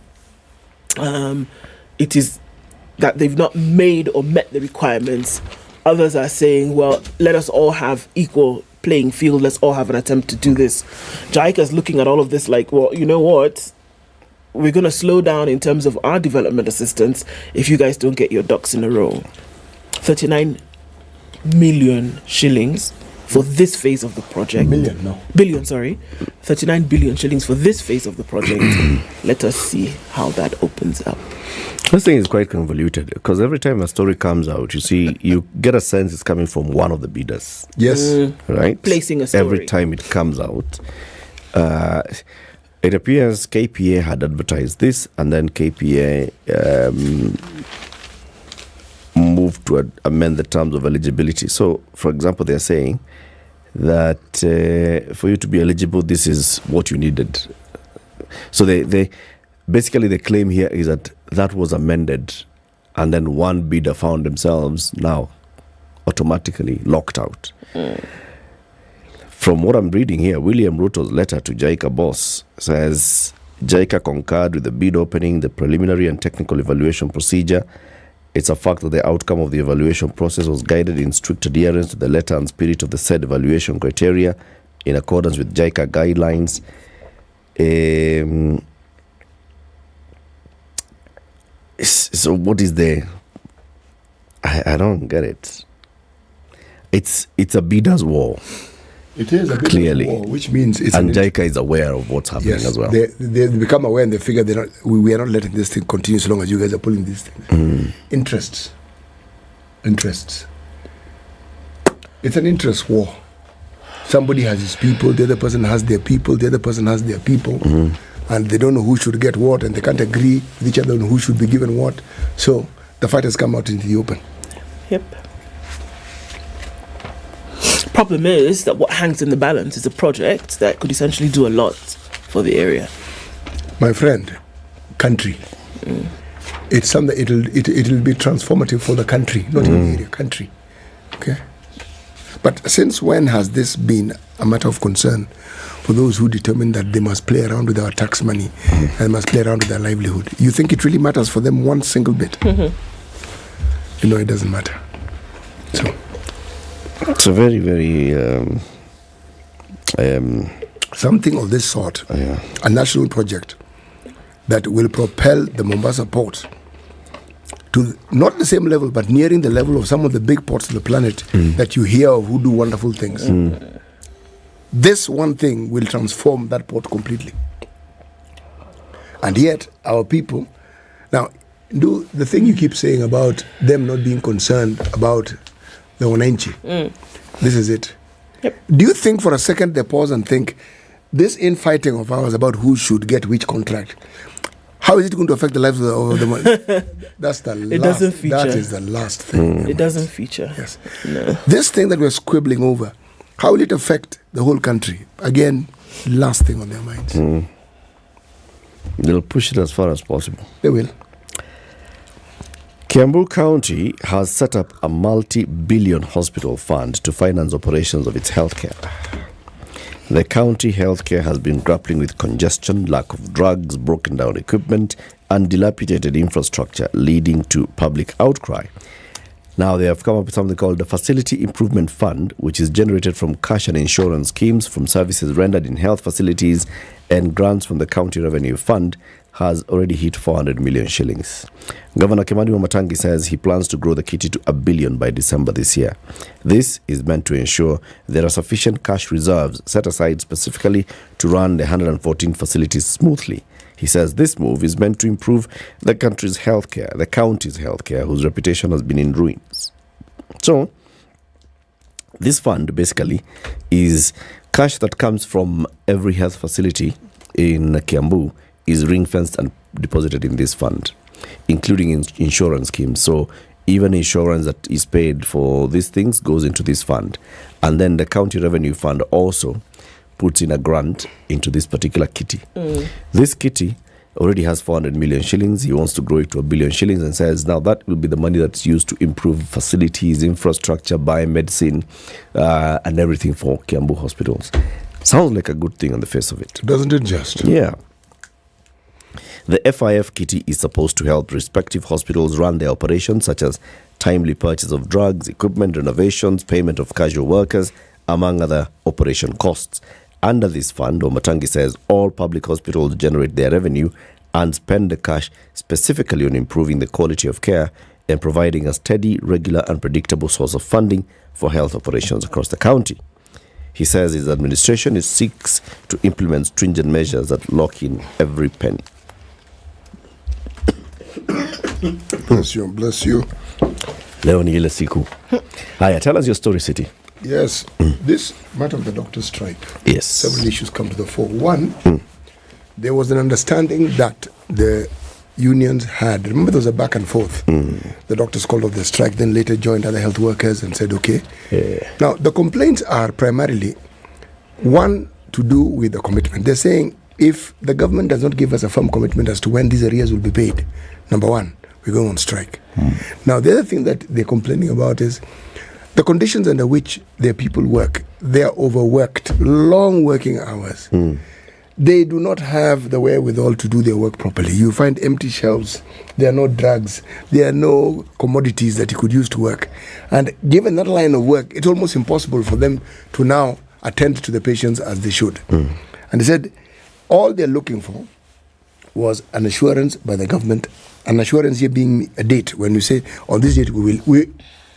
It is that they've not made or met the requirements. Others are saying, well, let us all have equal playing field. Let's all have an attempt to do this. JICA is looking at all of this like, well, you know what? We're going to slow down in terms of our development assistance if you guys don't get your ducks in a row. 39 million shillings for this phase of the project. Billion, sorry. 39 billion shillings for this phase of the project. Let us see how that opens up. This thing is quite convoluted because every time a story comes out, you get a sense it's coming from one of the bidders. Yes. Right? Placing a story. Every time it comes out. It appears KPA had advertised this and then KPA moved to amend the terms of eligibility. So, for example, they're saying that for you to be eligible, this is what you needed. So they basically the claim here is that was amended and then one bidder found themselves now automatically locked out. From what I'm reading here, William Ruto's letter to JICA boss says JICA concurred with the bid opening, the preliminary and technical evaluation procedure. It's a fact that the outcome of the evaluation process was guided in strict adherence to the letter and spirit of the said evaluation criteria in accordance with JICA guidelines. So what is the... I don't get it. It's a bidder's war. It is a bidder's war, which means it's... And JICA is aware of what's happening as well. They become aware and they figure we are not letting this thing continue so long as you guys are pulling these things. Interests. It's an interest war. Somebody has his people, the other person has their people, the other person has their people. And they don't know who should get what, and they can't agree with each other on who should be given what. So the fight has come out into the open. Yep. problem is that what hangs in the balance is a project that could essentially do a lot for the area. My friend, country. It's something. It'll be transformative for the country, not in the area. Country. Okay. But since when has this been a matter of concern for those who determine that they must play around with our tax money and must play around with their livelihood? You think it really matters for them one single bit? You know, it doesn't matter. So it's a very, very something of this sort, a national project that will propel the Mombasa port to not the same level, but nearing the level of some of the big ports of the planet that you hear of who do wonderful things. This one thing will transform that port completely. And yet, our people, now, do the thing you keep saying about them not being concerned about the Wananchi. This is it. Yep. Do you think for a second they pause and think, this infighting of ours about who should get which contract, how is it going to affect the lives of the money? That's the last. It doesn't feature. That is the last thing. It doesn't feature. Yes. No. This thing that we're squibbling over, how will it affect the whole country? Again, last thing on their minds. They'll push it as far as possible. They will. Kiambu County has set up a multi-billion hospital fund to finance operations of its healthcare. The county healthcare has been grappling with congestion, lack of drugs, broken down equipment, and dilapidated infrastructure, leading to public outcry. Now they have come up with something called the Facility Improvement Fund, which is generated from cash and insurance schemes from services rendered in health facilities, and grants from the County Revenue Fund has already hit 400 million shillings. Governor Kimani Wamatangi says he plans to grow the kitty to $1 billion by December this year. This is meant to ensure there are sufficient cash reserves set aside specifically to run the 114 facilities smoothly. He says this move is meant to improve the country's healthcare, the county's healthcare, whose reputation has been in ruins. So, this fund basically is cash that comes from every health facility in Kiambu is ring-fenced and deposited in this fund, including insurance schemes. So even insurance that is paid for these things goes into this fund. And then the County Revenue Fund also puts in a grant into this particular kitty. This kitty already has 400 million shillings. He wants to grow it to $1 billion shillings and says now that will be the money that's used to improve facilities, infrastructure, biomedicine, and everything for Kiambu hospitals. Sounds like a good thing on the face of it. Doesn't it just? Yeah. The FIF kitty is supposed to help respective hospitals run their operations, such as timely purchase of drugs, equipment renovations, payment of casual workers, among other operation costs. Under this fund, Wamatangi says all public hospitals generate their revenue and spend the cash specifically on improving the quality of care and providing a steady, regular and predictable source of funding for health operations across the county. He says his administration seeks to implement stringent measures that lock in every penny. Bless you, bless you. Leo ni ile siku. Haya, tell us your story, City. Yes, this matter of the doctor strike. Yes. Several issues come to the fore. One, there was an understanding that the unions had. Remember, there was a back and forth. The doctors called off the strike, then later joined other health workers and said, okay. Yeah. Now, the complaints are primarily, one, to do with the commitment. They're saying, if the government does not give us a firm commitment as to when these arrears will be paid, number one, we're going on strike. Now, the other thing that they're complaining about is the conditions under which their people work. They are overworked, long working hours. They do not have the wherewithal to do their work properly. You find empty shelves. There are no drugs. There are no commodities that you could use to work. And given that line of work, it's almost impossible for them to now attend to the patients as they should. And they said, all they're looking for was an assurance by the government, an assurance here being a date. When you say, on this date we will,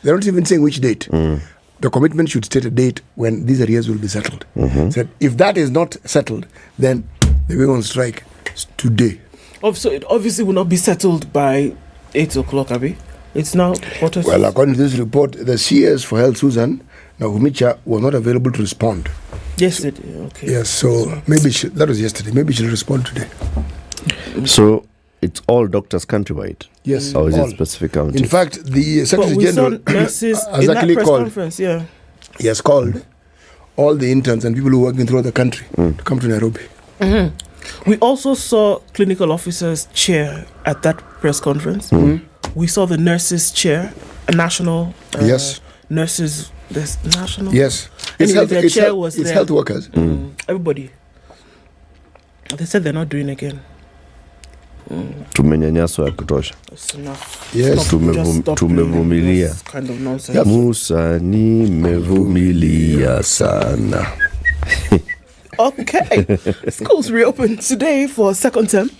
they're not even saying which date. The commitment should state a date when these arrears will be settled. So if that is not settled, then they will on strike today. So it obviously will not be settled by 8 o'clock, Abby. It's now quarter. Well, according to this report, the CS for Health, Susan Nahumicha, was not available to respond. Yesterday, okay. Yes, so maybe that was yesterday. Maybe she'll respond today. So it's all doctors countrywide? Yes. Or is all. it specific county? In fact, the Secretary General nurses has in actually that press called. Conference, yeah. He has called all the interns and people who are working throughout the country to come to Nairobi. We also saw clinical officers chair at that press conference. We saw the nurses chair, a national nurses. This national. Yes, Anyway, their chair was it's there. health workers. Everybody. They said they're not doing again. Tumenyanyaswa ya kutosha. That's enough. Yes. Tumevumilia. This kind of nonsense. Musa nimevumilia sana. Okay. Schools reopened today for second term.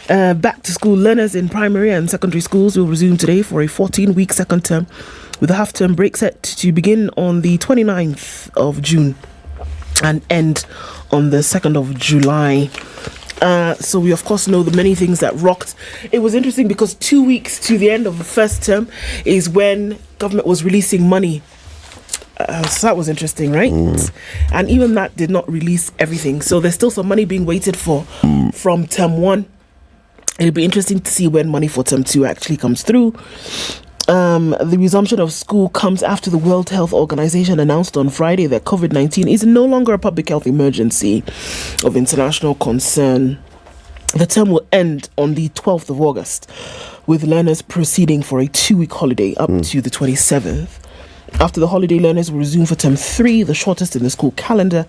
Back to school learners in primary and secondary schools will resume today for a 14-week second term, with a half-term break set to begin on the 29th of June and end on the 2nd of July. So we of course know the many things that rocked. It was interesting because 2 weeks to the end of the first term is when government was releasing money. So that was interesting, right? And even that did not release everything. So there's still some money being waited for from term 1. It'll be interesting to see when money for term 2 actually comes through. The resumption of school comes after the World Health Organization announced on Friday that COVID-19 is no longer a public health emergency of international concern. The term will end on the 12th of August, with learners proceeding for a 2-week holiday up to the 27th. After the holiday, learners will resume for term 3, the shortest in the school calendar,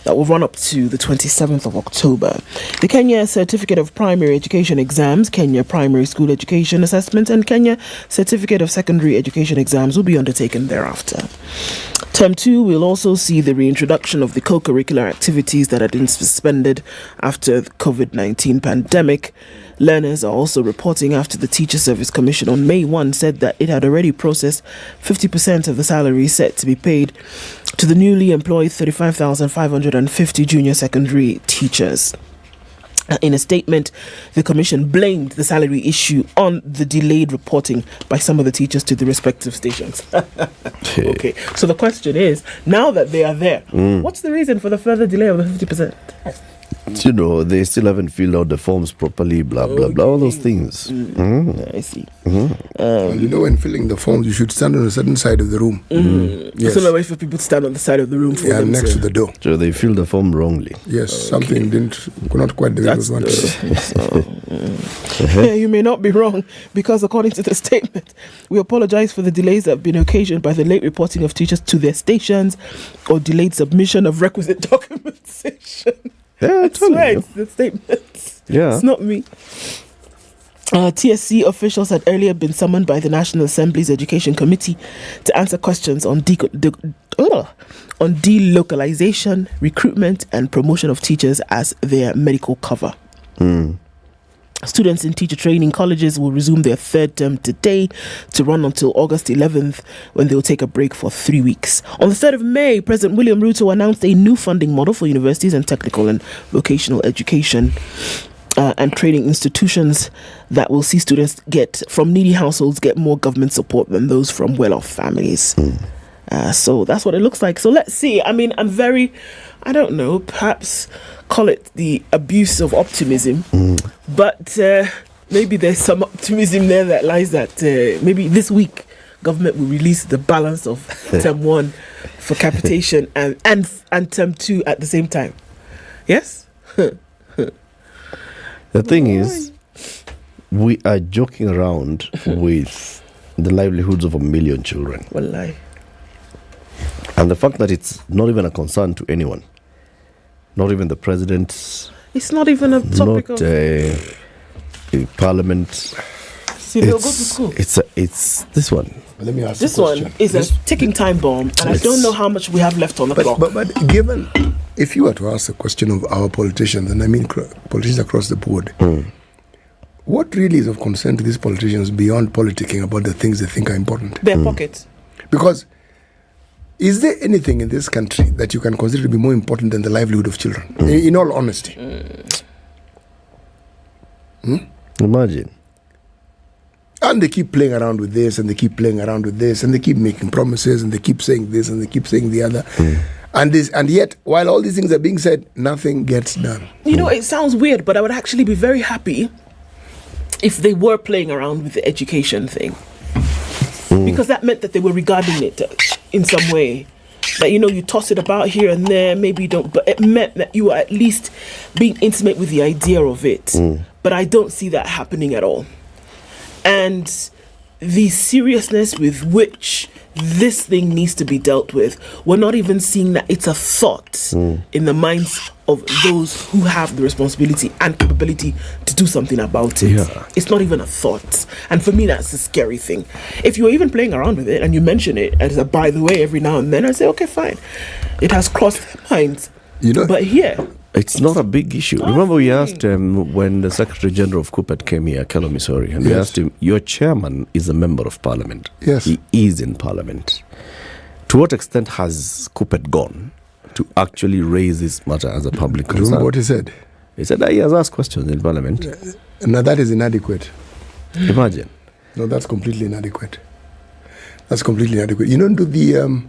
that will run up to the 27th of October. The Kenya Certificate of Primary Education exams, Kenya Primary School Education Assessment, and Kenya Certificate of Secondary Education exams will be undertaken thereafter. Term 2 will also see the reintroduction of the co-curricular activities that had been suspended after the COVID-19 pandemic. Learners are also reporting after the Teacher Service Commission on May 1 said that it had already processed 50% of the salary set to be paid to the newly employed 35,550 junior secondary teachers. In a statement, the Commission blamed the salary issue on the delayed reporting by some of the teachers to the respective stations. Okay, so the question is, now that they are there, what's the reason for the further delay of the 50%? You know, they still haven't filled out the forms properly, blah, blah, blah, all those things. I see. Well, you know, when filling the forms, you should stand on a certain side of the room. Yes. So no way for people to stand on the side of the room for them next to the door. So they filled the form wrongly. Yes, something could not quite the way it was wanted. Yeah, you may not be wrong, because according to the statement, we apologize for the delays that have been occasioned by the late reporting of teachers to their stations or delayed submission of requisite documentation. Yeah, that's right. It's the statement. Yeah. It's not me. TSC officials had earlier been summoned by the National Assembly's Education Committee to answer questions on delocalization, recruitment, and promotion of teachers as their medical cover. Students in teacher training colleges will resume their third term today to run until August 11th, when they will take a break for 3 weeks. On the 3rd of May, President William Ruto announced a new funding model for universities and technical and vocational education and training institutions that will see students from needy households get more government support than those from well-off families. So that's what it looks like. So let's see. I mean, I don't know, perhaps call it the abuse of optimism, but maybe there's some optimism there that lies that maybe this week government will release the balance of term 1 for capitation and term 2 at the same time. Yes? The thing is, we are joking around with the livelihoods of 1 million children. Wallahi. And the fact that it's not even a concern to anyone, not even the president, it's not even a topic not of parliament. See, they'll go to school. It's this one. Let me ask this a question. One is a ticking time bomb, and I don't know how much we have left on the clock. But given, if you were to ask the question of our politicians, and I mean politicians across the board, what really is of concern to these politicians beyond politicking about the things they think are important? Their pockets. Because is there anything in this country that you can consider to be more important than the livelihood of children? In all honesty. Imagine. And they keep playing around with this, and they keep playing around with this, and they keep making promises, and they keep saying this, and they keep saying the other. And yet, while all these things are being said, nothing gets done. You know, it sounds weird, but I would actually be very happy if they were playing around with the education thing. Because that meant that they were regarding it in some way that, you toss it about here and there, maybe you don't, but it meant that you were at least being intimate with the idea of it. But I don't see that happening at all. And the seriousness with which this thing needs to be dealt with, we're not even seeing that it's a thought in the minds of those who have the responsibility and capability to do something about it. It's not even a thought. And for me, that's a scary thing. If you're even playing around with it and you mention it as a by the way every now and then, I say, okay, fine. It has crossed their minds. But here, it's not a big issue. Remember, we asked when the Secretary General of KUPPET came here, Kello Missouri, and we asked him, your chairman is a member of parliament. Yes. He is in parliament. To what extent has KUPPET gone to actually raise this matter as a public concern? Remember what he said? He said that he has asked questions in parliament. Now that is inadequate. Imagine. No, that's completely inadequate. That's completely inadequate. To the...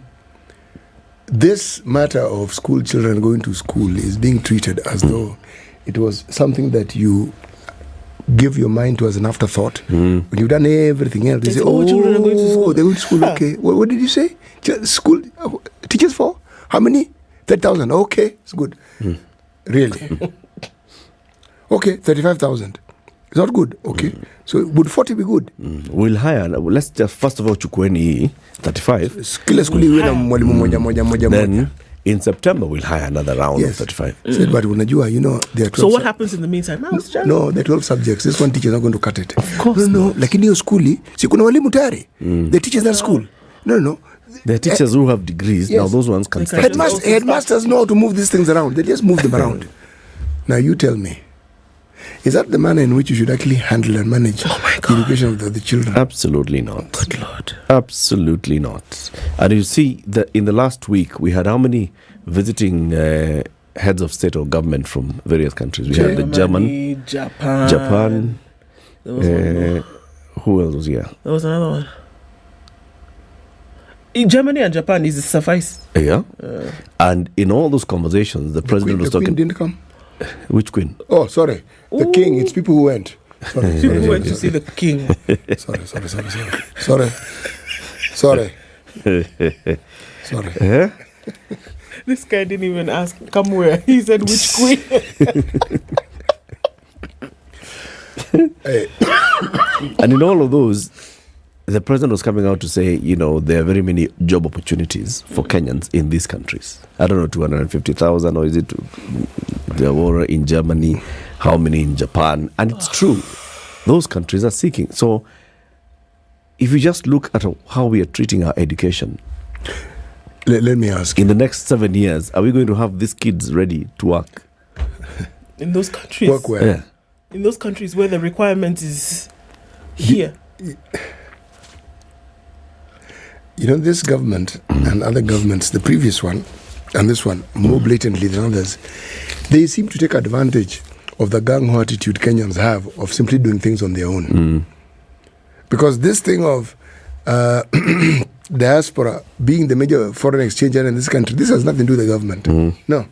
this matter of school children going to school is being treated as though it was something that you give your mind to as an afterthought. When you've done everything else, they say, children are going to school. They're going to school, okay. What did you say? School, teachers for? How many? 30,000, okay, it's good. Really? Okay, 35,000. It's not good, okay. So would 40 be good? We'll hire, let's just first of all chukweni 35. Then in September we'll hire another round of 35. But unajua, there are 12 so what happens in the meantime? No, there are 12 subjects. This one teacher is not going to cut it. Of course. No, like in your school, si kuna walimu tayari. The teachers at school. No. The teachers who have degrees, now those ones can start. Headmasters know how to move these things around. They just move them around. Now you tell me, is that the manner in which you should actually handle and manage the education of the children? Absolutely not. Good Lord. Absolutely not. And you see, in the last week, we had how many visiting heads of state or government from various countries? We had the German, Japan. There was one more. Who else was here? There was another one. In Germany and Japan, is it suffice? Yeah. And in all those conversations, the president was talking. The Queen didn't come. Which Queen? Oh, sorry. The King. It's people who went. Sorry. People who went to see the King. Sorry. This guy didn't even ask, come where? He said, which Queen? And in all of those, the president was coming out to say, there are very many job opportunities for Kenyans in these countries. I don't know, 250,000, or is it there were in Germany, how many in Japan? And it's true. Those countries are seeking. So if you just look at how we are treating our education, let me ask. In the next 7 years, are we going to have these kids ready to work? In those countries? Work where? Yeah. In those countries where the requirement is here. This government and other governments, the previous one and this one, more blatantly than others, they seem to take advantage of the gung-ho attitude Kenyans have of simply doing things on their own. Because this thing of diaspora being the major foreign exchange in this country, this has nothing to do with the government. No,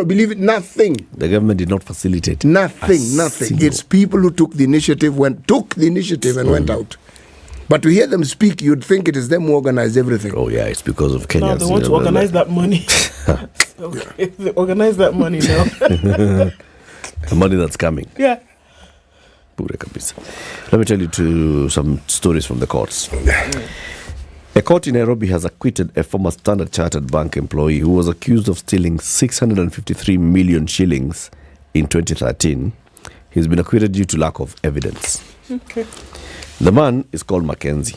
believe it, nothing. The government did not facilitate. Nothing. It's people who took the initiative and went out. But to hear them speak, you'd think it is them who organize everything. Oh, yeah, it's because of Kenyans. Now they want to organize that money. Okay, they organize that money now. The money that's coming. Yeah. Let me tell you some stories from the courts. A court in Nairobi has acquitted a former Standard Chartered Bank employee who was accused of stealing 653 million shillings in 2013. He's been acquitted due to lack of evidence. Okay. The man is called Mackenzie.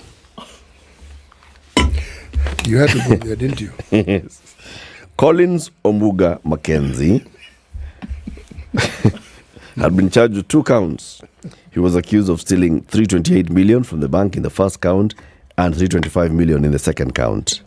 You had to go there, didn't you? Yes. Collins Omuga Mackenzie had been charged with 2 counts. He was accused of stealing 328 million from the bank in the first count and 325 million in the second count.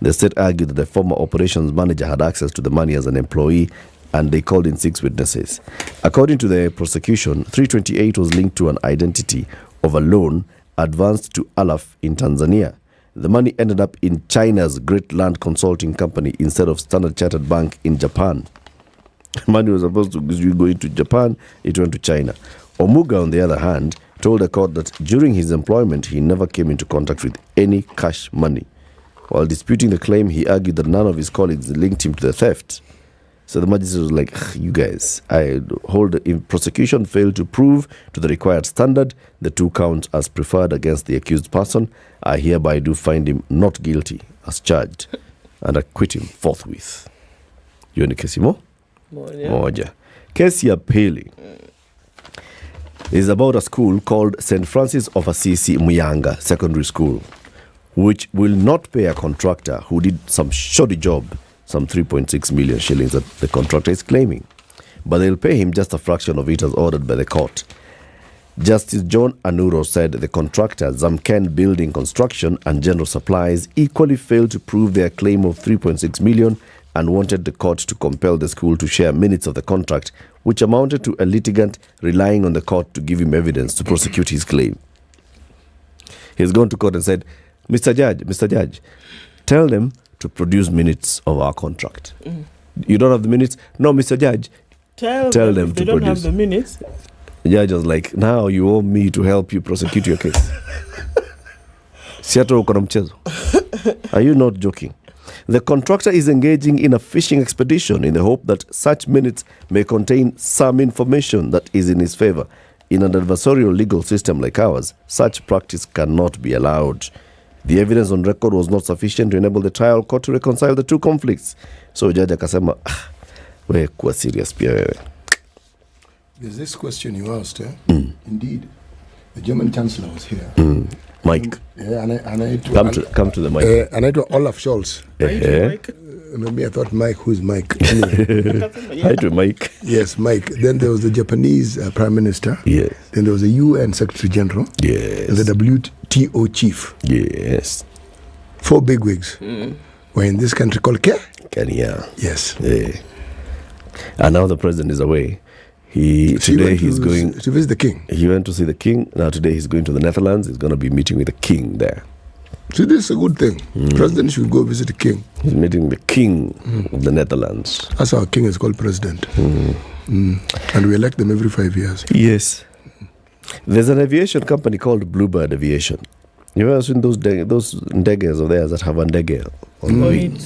The state argued that the former operations manager had access to the money as an employee, and they called in 6 witnesses. According to the prosecution, 328 was linked to an identity of a loan advanced to Alaf in Tanzania. The money ended up in China's Great Land Consulting Company instead of Standard Chartered Bank in Japan. Money was supposed to be going to Japan, it went to China. Omuga, on the other hand, told the court that during his employment, he never came into contact with any cash money. While disputing the claim, he argued that none of his colleagues linked him to the theft. So the magistrate was like, you guys, if prosecution failed to prove to the required standard the 2 counts as preferred against the accused person, I hereby do find him not guilty as charged and acquit him forthwith. Hiyo ni kesi moja. Kesi ya pili is about a school called St. Francis of Assisi Muyanga Secondary School, which will not pay a contractor who did some shoddy job some 3.6 million shillings that the contractor is claiming. But they'll pay him just a fraction of it as ordered by the court. Justice John Anuro said the contractor, Zamken Building Construction and General Supplies, equally failed to prove their claim of 3.6 million and wanted the court to compel the school to share minutes of the contract, which amounted to a litigant relying on the court to give him evidence to prosecute his claim. He's gone to court and said, Mr. Judge, tell them to produce minutes of our contract. You don't have the minutes? No, Mr. Judge. Tell them to produce. They don't have the minutes. The judge was like, now you owe me to help you prosecute your case. Are you not joking? The contractor is engaging in a fishing expedition in the hope that such minutes may contain some information that is in his favor. In an adversarial legal system like ours, such practice cannot be allowed. The evidence on record was not sufficient to enable the trial court to reconcile the 2 conflicts. So judge akasema, wewe kuwa serious pia wewe. There's this question you asked, Indeed, the German Chancellor was here. Mike. Come to the mic. Anaitwa Olaf Scholz. Maybe I thought Mike, who's Mike? Hi to Mike. Yes, Mike. Then there was the Japanese Prime Minister. Yes. Then there was the UN Secretary General. Yes. And the WTO Chief. Yes. 4 bigwigs were in this country called Kenya. Yes. Yeah. And now the president is away. Today he's going to visit the king. He went to see the king. Now today he's going to the Netherlands. He's going to be meeting with the king there. See, this is a good thing. President should go visit the king. He's meeting the king of the Netherlands. That's our king is called president. And we elect them every 5 years. Yes. There's an aviation company called Bluebird Aviation. You ever seen those ndeges of theirs that have a ndege on the wing?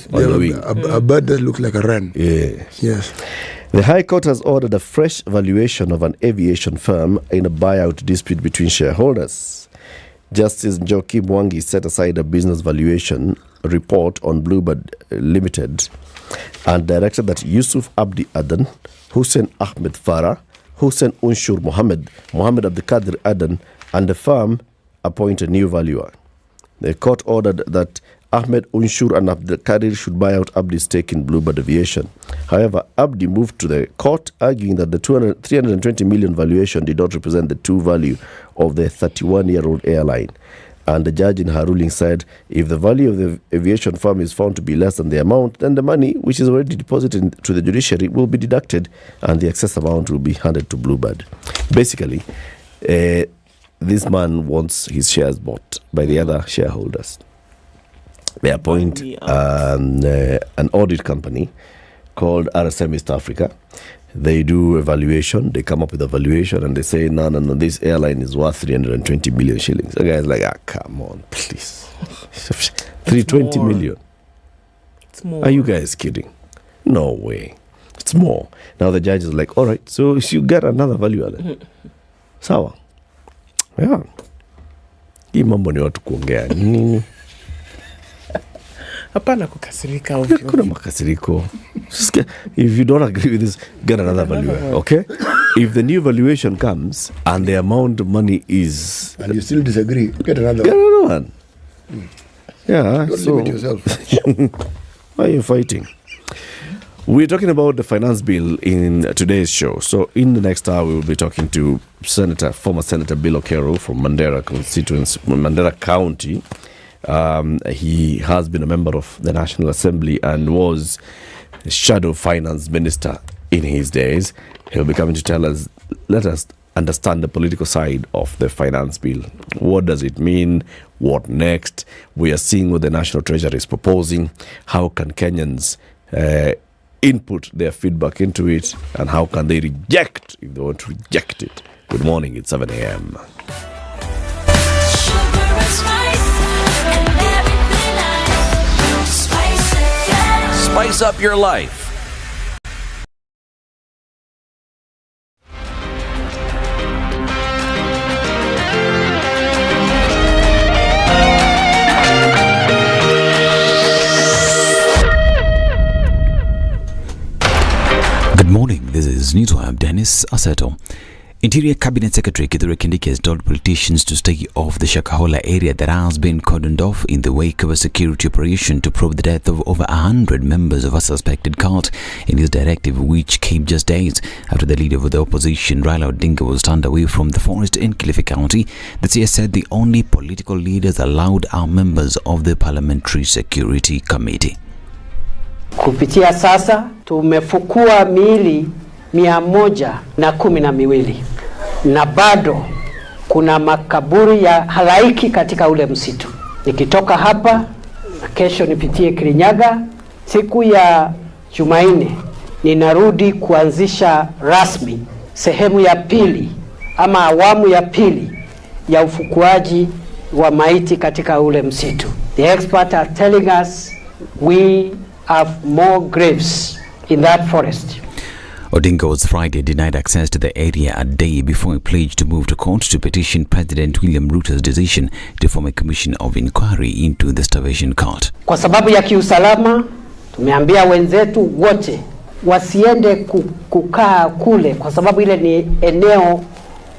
A bird that looks like a wren. Yes. The High Court has ordered a fresh valuation of an aviation firm in a buyout dispute between shareholders. Justice Njoki Mwangi set aside a business valuation report on Bluebird Limited and directed that Yusuf Abdi Adan, Hussein Ahmed Farah, Hussein Unshur Mohammed Abdikadir Adan, and the firm appoint a new valuer. The court ordered that Ahmed Unshur and Abdikadir should buy out Abdi's stake in Bluebird Aviation. However, Abdi moved to the court, arguing that the 320 million valuation did not represent the true value of the 31-year-old airline. And the judge in her ruling said, if the value of the aviation firm is found to be less than the amount, then the money, which is already deposited to the judiciary, will be deducted and the excess amount will be handed to Bluebird. Basically, this man wants his shares bought by the other shareholders. They appoint an audit company called RSM East Africa. They do evaluation. They come up with a valuation and they say, no, this airline is worth 320 million shillings. The guy's like, come on, please. 320 million. It's more. Are you guys kidding? No way. It's more. Now the judge is like, all right, so you get another valuer then. Sawa. Yeah. Hii mambo ni watu kuongea nini? Hapana kukasirika ovyo. Kuna makasiriko. If you don't agree with this, get another valuer, okay? If the new valuation comes and the amount of money is... And you still disagree, get another one. Yeah, don't limit yourself. Why are you fighting? We're talking about the finance bill in today's show. So in the next hour, we will be talking to former Senator Bill Okero from Mandera constituency, Mandera County. He has been a member of the National Assembly and was shadow finance minister in his days. He'll be coming to let us understand the political side of the finance bill. What does it mean? What next? We are seeing what the National Treasury is proposing. How can Kenyans input their feedback into it? And how can they reject, if they want to reject it? Good morning, it's 7 a.m. spice up your life. Good morning, this is Newswire. Dennis Aseto. Interior Cabinet Secretary Kithure Kindiki has told politicians to stay off the Shakahola area that has been cordoned off in the wake of a security operation to probe the death of over 100 members of a suspected cult. In his directive, which came just days after the leader of the opposition, Raila Odinga, was turned away from the forest in Kilifi County, the CS said the only political leaders allowed are members of the Parliamentary Security Committee. Kupitia sasa tumefukua miili 112 na bado kuna makaburi ya halaiki katika ule msitu. Nikitoka hapa na kesho nipitie Kirinyaga, siku ya Jumanne ninarudi kuanzisha rasmi sehemu ya pili ama awamu ya pili ya ufukuaji wa maiti katika ule msitu. The experts are telling us we have more graves in that forest. Odinga was Friday denied access to the area a day before he pledged to move to court to petition President William Ruto's decision to form a commission of inquiry into the starvation cult. Kwa sababu ya kiusalama, tumeambia wenzetu wote wasiende kukaa kule kwa sababu ile ni eneo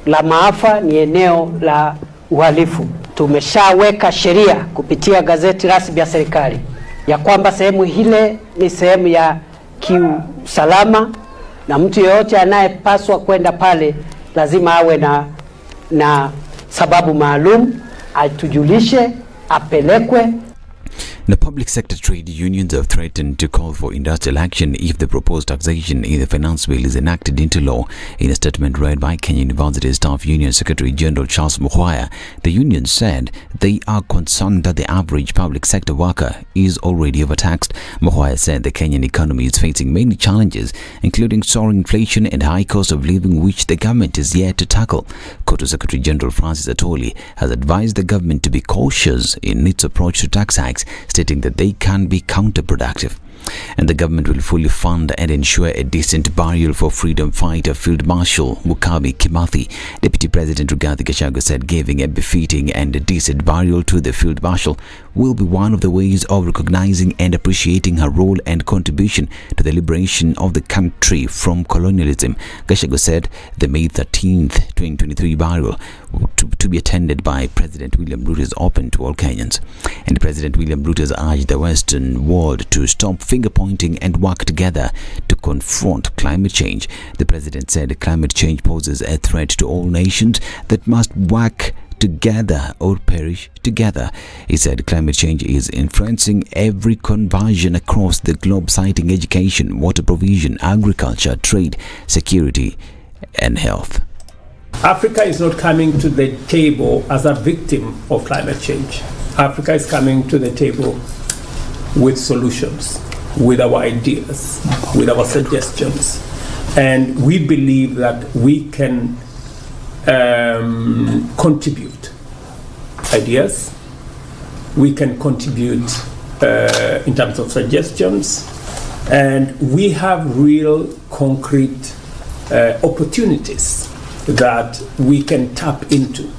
la maafa, ni eneo la uhalifu. Tumeshaweka sheria kupitia gazeti rasmi ya serikali ya kwamba sehemu ile ni sehemu ya kiusalama na mtu yeyote anayepaswa kwenda pale lazima awe na sababu maalum, atujulishe, apelekwe. The public sector trade unions have threatened to call for industrial action if the proposed taxation in the finance bill is enacted into law. In a statement read by Kenya University Staff Union Secretary General Charles Mukhwaya, the union said they are concerned that the average public sector worker is already overtaxed. Mukhwaya said the Kenyan economy is facing many challenges, including soaring inflation and high cost of living, which the government is yet to tackle. Koto Secretary General Francis Atoli has advised the government to be cautious in its approach to tax hikes, stating that they can be counterproductive. And the government will fully fund and ensure a decent burial for freedom fighter Field Marshal Mukami Kimathi. Deputy President Rigathi Gachagua said giving a befitting and a decent burial to the Field Marshal will be one of the ways of recognizing and appreciating her role and contribution to the liberation of the country from colonialism. Gachagua said the May 13th, 2023 burial to be attended by President William Ruto is open to all Kenyans. And President William Ruto has urged the Western world to stop finger-pointing and work together to confront climate change. The president said climate change poses a threat to all nations that must work together or perish together. He said climate change is influencing every conversion across the globe, citing education, water provision, agriculture, trade, security, and health. Africa is not coming to the table as a victim of climate change. Africa is coming to the table with solutions, with our ideas, with our suggestions. And we believe that we can contribute ideas, we can contribute in terms of suggestions, and we have real concrete opportunities that we can tap into.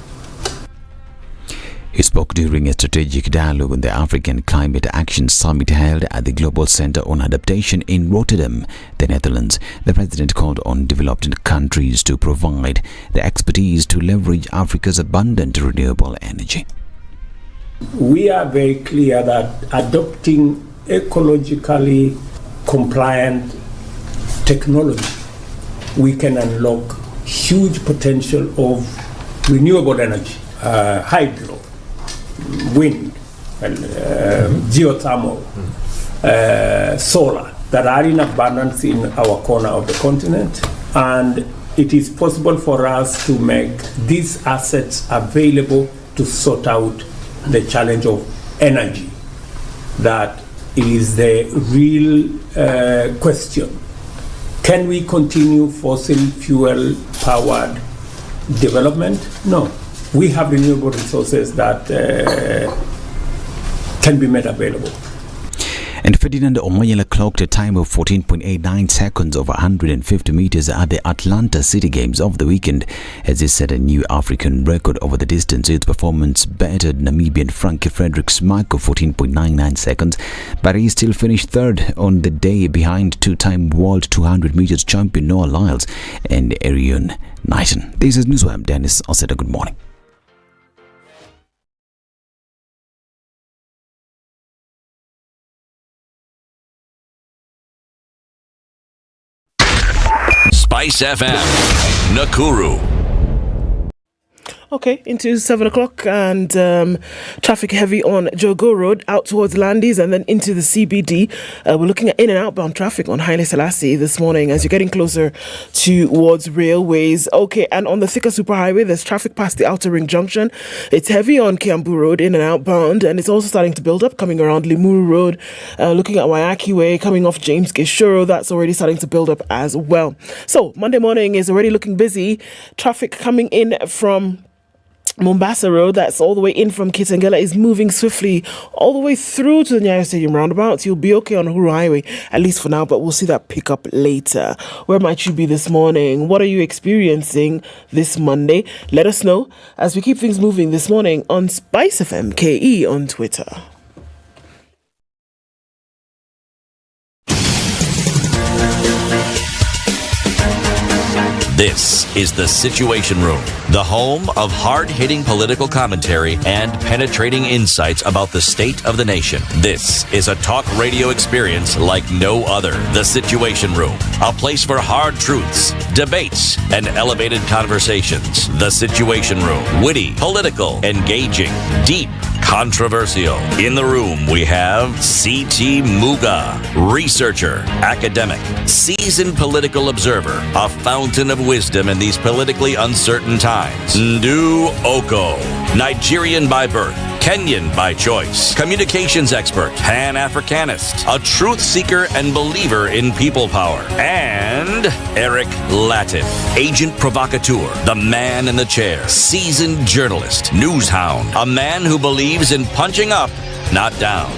He spoke during a strategic dialogue on the African Climate Action Summit held at the Global Center on Adaptation in Rotterdam, the Netherlands. The president called on developed countries to provide the expertise to leverage Africa's abundant renewable energy. We are very clear that adopting ecologically compliant technology, we can unlock huge potential of renewable energy, hydro, wind, and geothermal, solar, that are in abundance in our corner of the continent. And it is possible for us to make these assets available to sort out the challenge of energy. That is the real question. Can we continue fossil fuel powered development? No. We have renewable resources that can be made available. And Ferdinand Omanyala clocked a time of 14.89 seconds over 150 meters at the Atlanta City Games of the weekend as he set a new African record over the distance. His performance bettered Namibian Frankie Fredericks' mark of 14.99 seconds, but he still finished third on the day behind two-time world 200 meters champion Noah Lyles and Arion Knighton. This is Newswire. Dennis Oseta, good morning. Spice FM, Nakuru. Okay, into 7 o'clock and traffic heavy on Jogo Road out towards Landis and then into the CBD. We're looking at in and outbound traffic on Haile Selassie this morning as you're getting closer towards railways. Okay, and on the Thika Superhighway, there's traffic past the Outer Ring Junction. It's heavy on Kiambu Road in and outbound, and it's also starting to build up coming around Limuru Road. Looking at Wayaki Way, coming off James Gishuro, that's already starting to build up as well. So Monday morning is already looking busy. Traffic coming in from Mombasa Road, that's all the way in from Kitengela, is moving swiftly all the way through to the Nyeri Stadium roundabout. You'll be okay on Uhuru Highway, at least for now, but we'll see that pick up later. Where might you be this morning? What are you experiencing this Monday? Let us know as we keep things moving this morning on Spice FM KE on Twitter. This is The Situation Room, the home of hard-hitting political commentary and penetrating insights about the state of the nation. This is a talk radio experience like no other. The Situation Room, a place for hard truths, debates, and elevated conversations. The Situation Room, witty, political, engaging, deep, controversial. In the room, we have C.T. Muga, researcher, academic, seasoned political observer, a fountain of wisdom in these politically uncertain times. Ndu Oko, Nigerian by birth, Kenyan by choice, communications expert, Pan-Africanist, a truth seeker and believer in people power, and Eric Latif, agent provocateur, the man in the chair, seasoned journalist, news hound, a man who believes in punching up, not down.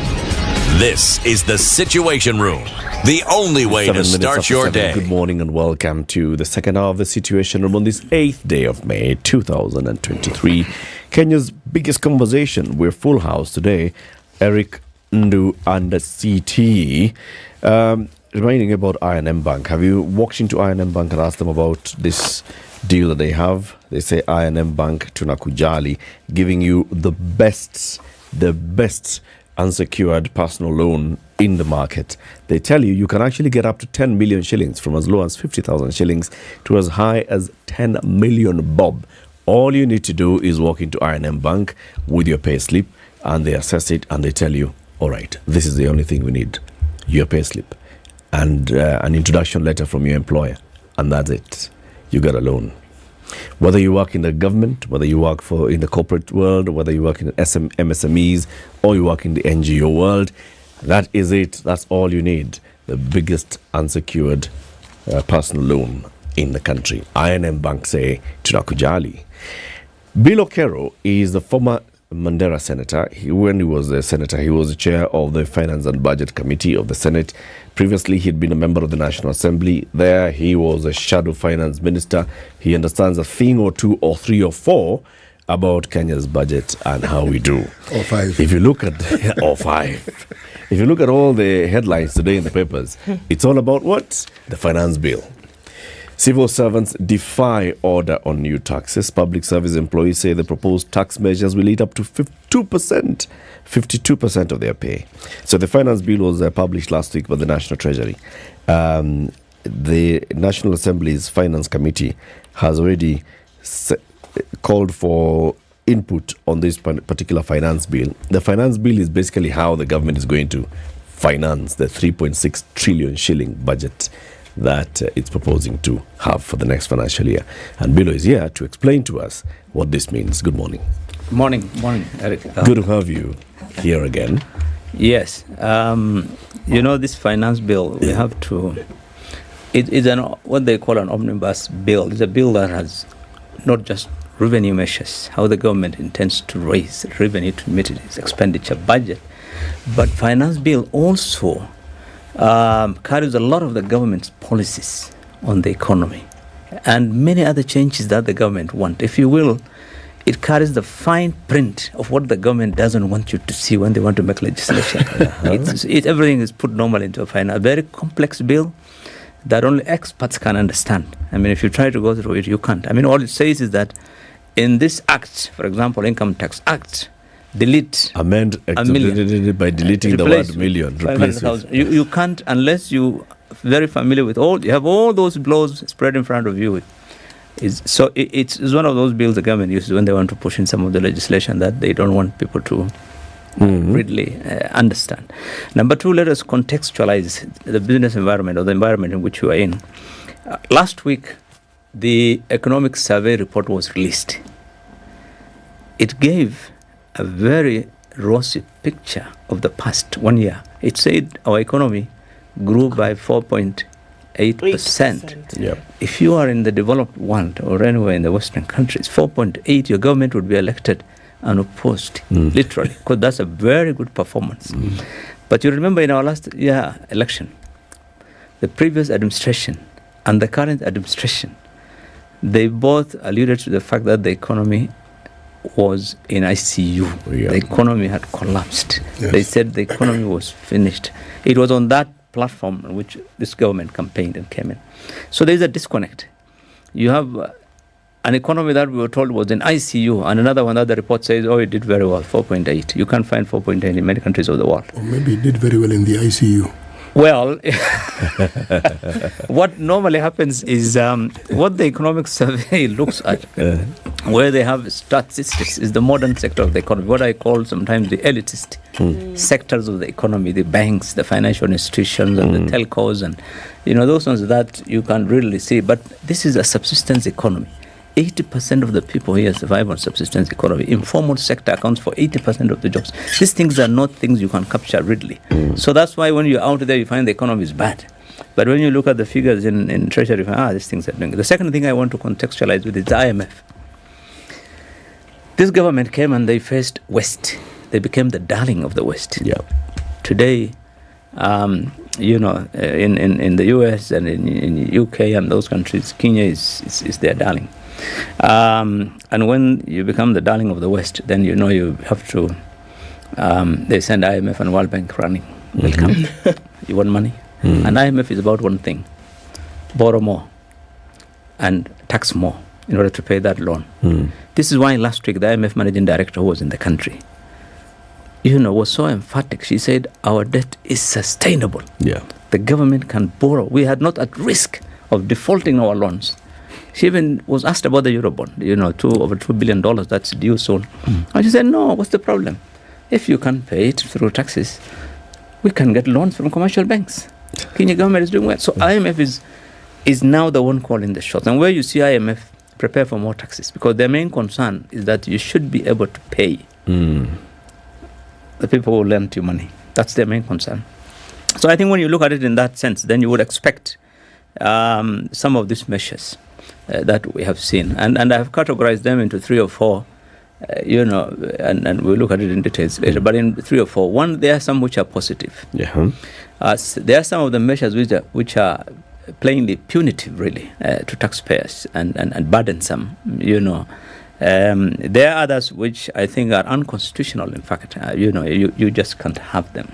This is The Situation Room, the only way to start your day. Good morning and welcome to the second hour of The Situation Room on this 8th day of May 2023. Kenya's biggest conversation. We're full house today. Eric, Ndu and CT. Reminding about I&M Bank. Have you walked into I&M Bank and asked them about this deal that they have? They say I&M Bank Tunakujali, giving you the best unsecured personal loan in the market. They tell you you can actually get up to 10 million shillings from as low as 50,000 shillings to as high as 10 million bob. All you need to do is walk into I&M Bank with your pay slip and they assess it and they tell you, all right, this is the only thing we need, your pay slip and an introduction letter from your employer, and that's it. You got a loan. Whether you work in the government, whether you work in the corporate world, whether you work in MSMEs, or you work in the NGO world, that is it. That's all you need. The biggest unsecured personal loan in the country. I&M Bank say Tunakujali. Bill Okero is the former Mandera senator. When he was a senator, he was the chair of the Finance and Budget Committee of the Senate. Previously, he'd been a member of the National Assembly. There, he was a shadow finance minister. He understands a thing or two or three or four about Kenya's budget and how we do. Or five. If you look at or five. If you look at all the headlines today in the papers, it's all about what? The finance bill. Civil servants defy order on new taxes. Public service employees say the proposed tax measures will eat up to 52% of their pay. So the finance bill was published last week by the National Treasury. The National Assembly's Finance Committee has already called for input on this particular finance bill. The finance bill is basically how the government is going to finance the 3.6 trillion shilling budget that it's proposing to have for the next financial year. And Bilo is here to explain to us what this means. Good morning. Morning, Eric. Good to have you here again. Yes. This finance bill, we have to... It's what they call an omnibus bill. It's a bill that has not just revenue measures, how the government intends to raise revenue to meet its expenditure budget, But finance bill also carries a lot of the government's policies on the economy and many other changes that the government want. If you will, it carries the fine print of what the government doesn't want you to see when they want to make legislation. Everything is put normally into a very complex bill that only experts can understand. I mean, if you try to go through it, you can't. I mean, all it says is that in this act, for example, Income Tax Act, amend a million by deleting the word million. Replace with. You can't unless you very familiar with you have all those laws spread in front of you. It's one of those bills the government uses when they want to push in some of the legislation that they don't want people to readily understand. Number two, let us contextualize the business environment or the environment in which you are in. Last week, the economic survey report was released. It gave a very rosy picture of the past 1 year. It said our economy grew by 4.8%. Yep. If you are in the developed world or anywhere in the Western countries, 4.8, your government would be elected unopposed, literally, because that's a very good performance. But you remember in our last year election, the previous administration and the current administration, they both alluded to the fact that the economy was in ICU. The economy had collapsed. Yes. They said the economy was finished. It was on that platform on which this government campaigned and came in. So there is a disconnect. You have an economy that we were told was in ICU, and another one that the report says, it did very well, 4.8. You can't find 4.8 in many countries of the world. Or maybe it did very well in the ICU. Well, what normally happens is what the economic survey looks at, where they have statistics, is the modern sector of the economy, what I call sometimes the elitist sectors of the economy, the banks, the financial institutions, and the telcos, and those ones that you can really see. But this is a subsistence economy. 80% of the people here survive on subsistence economy. Informal sector accounts for 80% of the jobs. These things are not things you can capture readily. So that's why when you're out there, you find the economy is bad. But when you look at the figures in Treasury, you find, these things are doing. The second thing I want to contextualize with is the IMF. This government came and they faced West. They became the darling of the West. Yeah. Today, in the US and in UK and those countries, Kenya is their darling. And when you become the darling of the West, then you have to, they send IMF and World Bank running. Welcome. You want money? And IMF is about one thing: borrow more and tax more in order to pay that loan. This is why last week the IMF managing director, who was in the country, was so emphatic. She said, our debt is sustainable. Yeah. The government can borrow. We are not at risk of defaulting our loans. She even was asked about the Eurobond, over $2 billion that's due soon. And she said, no, what's the problem? If you can pay it through taxes, we can get loans from commercial banks. Kenya government is doing well. So IMF is now the one calling the shots. And where you see IMF prepare for more taxes, because their main concern is that you should be able to pay the people who lent you money. That's their main concern. So I think when you look at it in that sense, then you would expect some of these measures that we have seen. And I have categorized them into 3 or 4, and we'll look at it in details later. But in 3 or 4, one, there are some which are positive. Yeah. There are some of the measures which are plainly punitive, really, to taxpayers and burdensome, There are others which I think are unconstitutional, in fact. You just can't have them,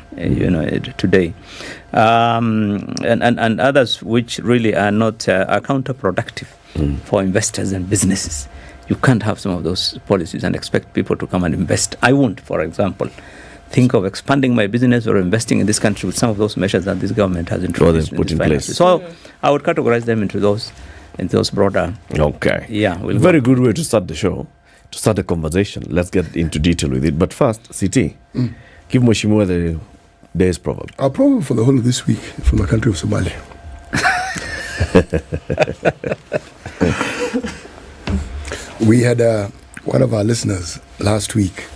today. And others which really are not are counterproductive for investors and businesses. You can't have some of those policies and expect people to come and invest. I won't, for example, think of expanding my business or investing in this country with some of those measures that this government has introduced. Put in place. So I would categorize them into those broader. Okay. Yeah. Very good way to start the show, to start the conversation. Let's get into detail with it. But first, CT, give Mheshimiwa the day's proverb. Our proverb for the whole of this week from the country of Somalia. We had one of our listeners last week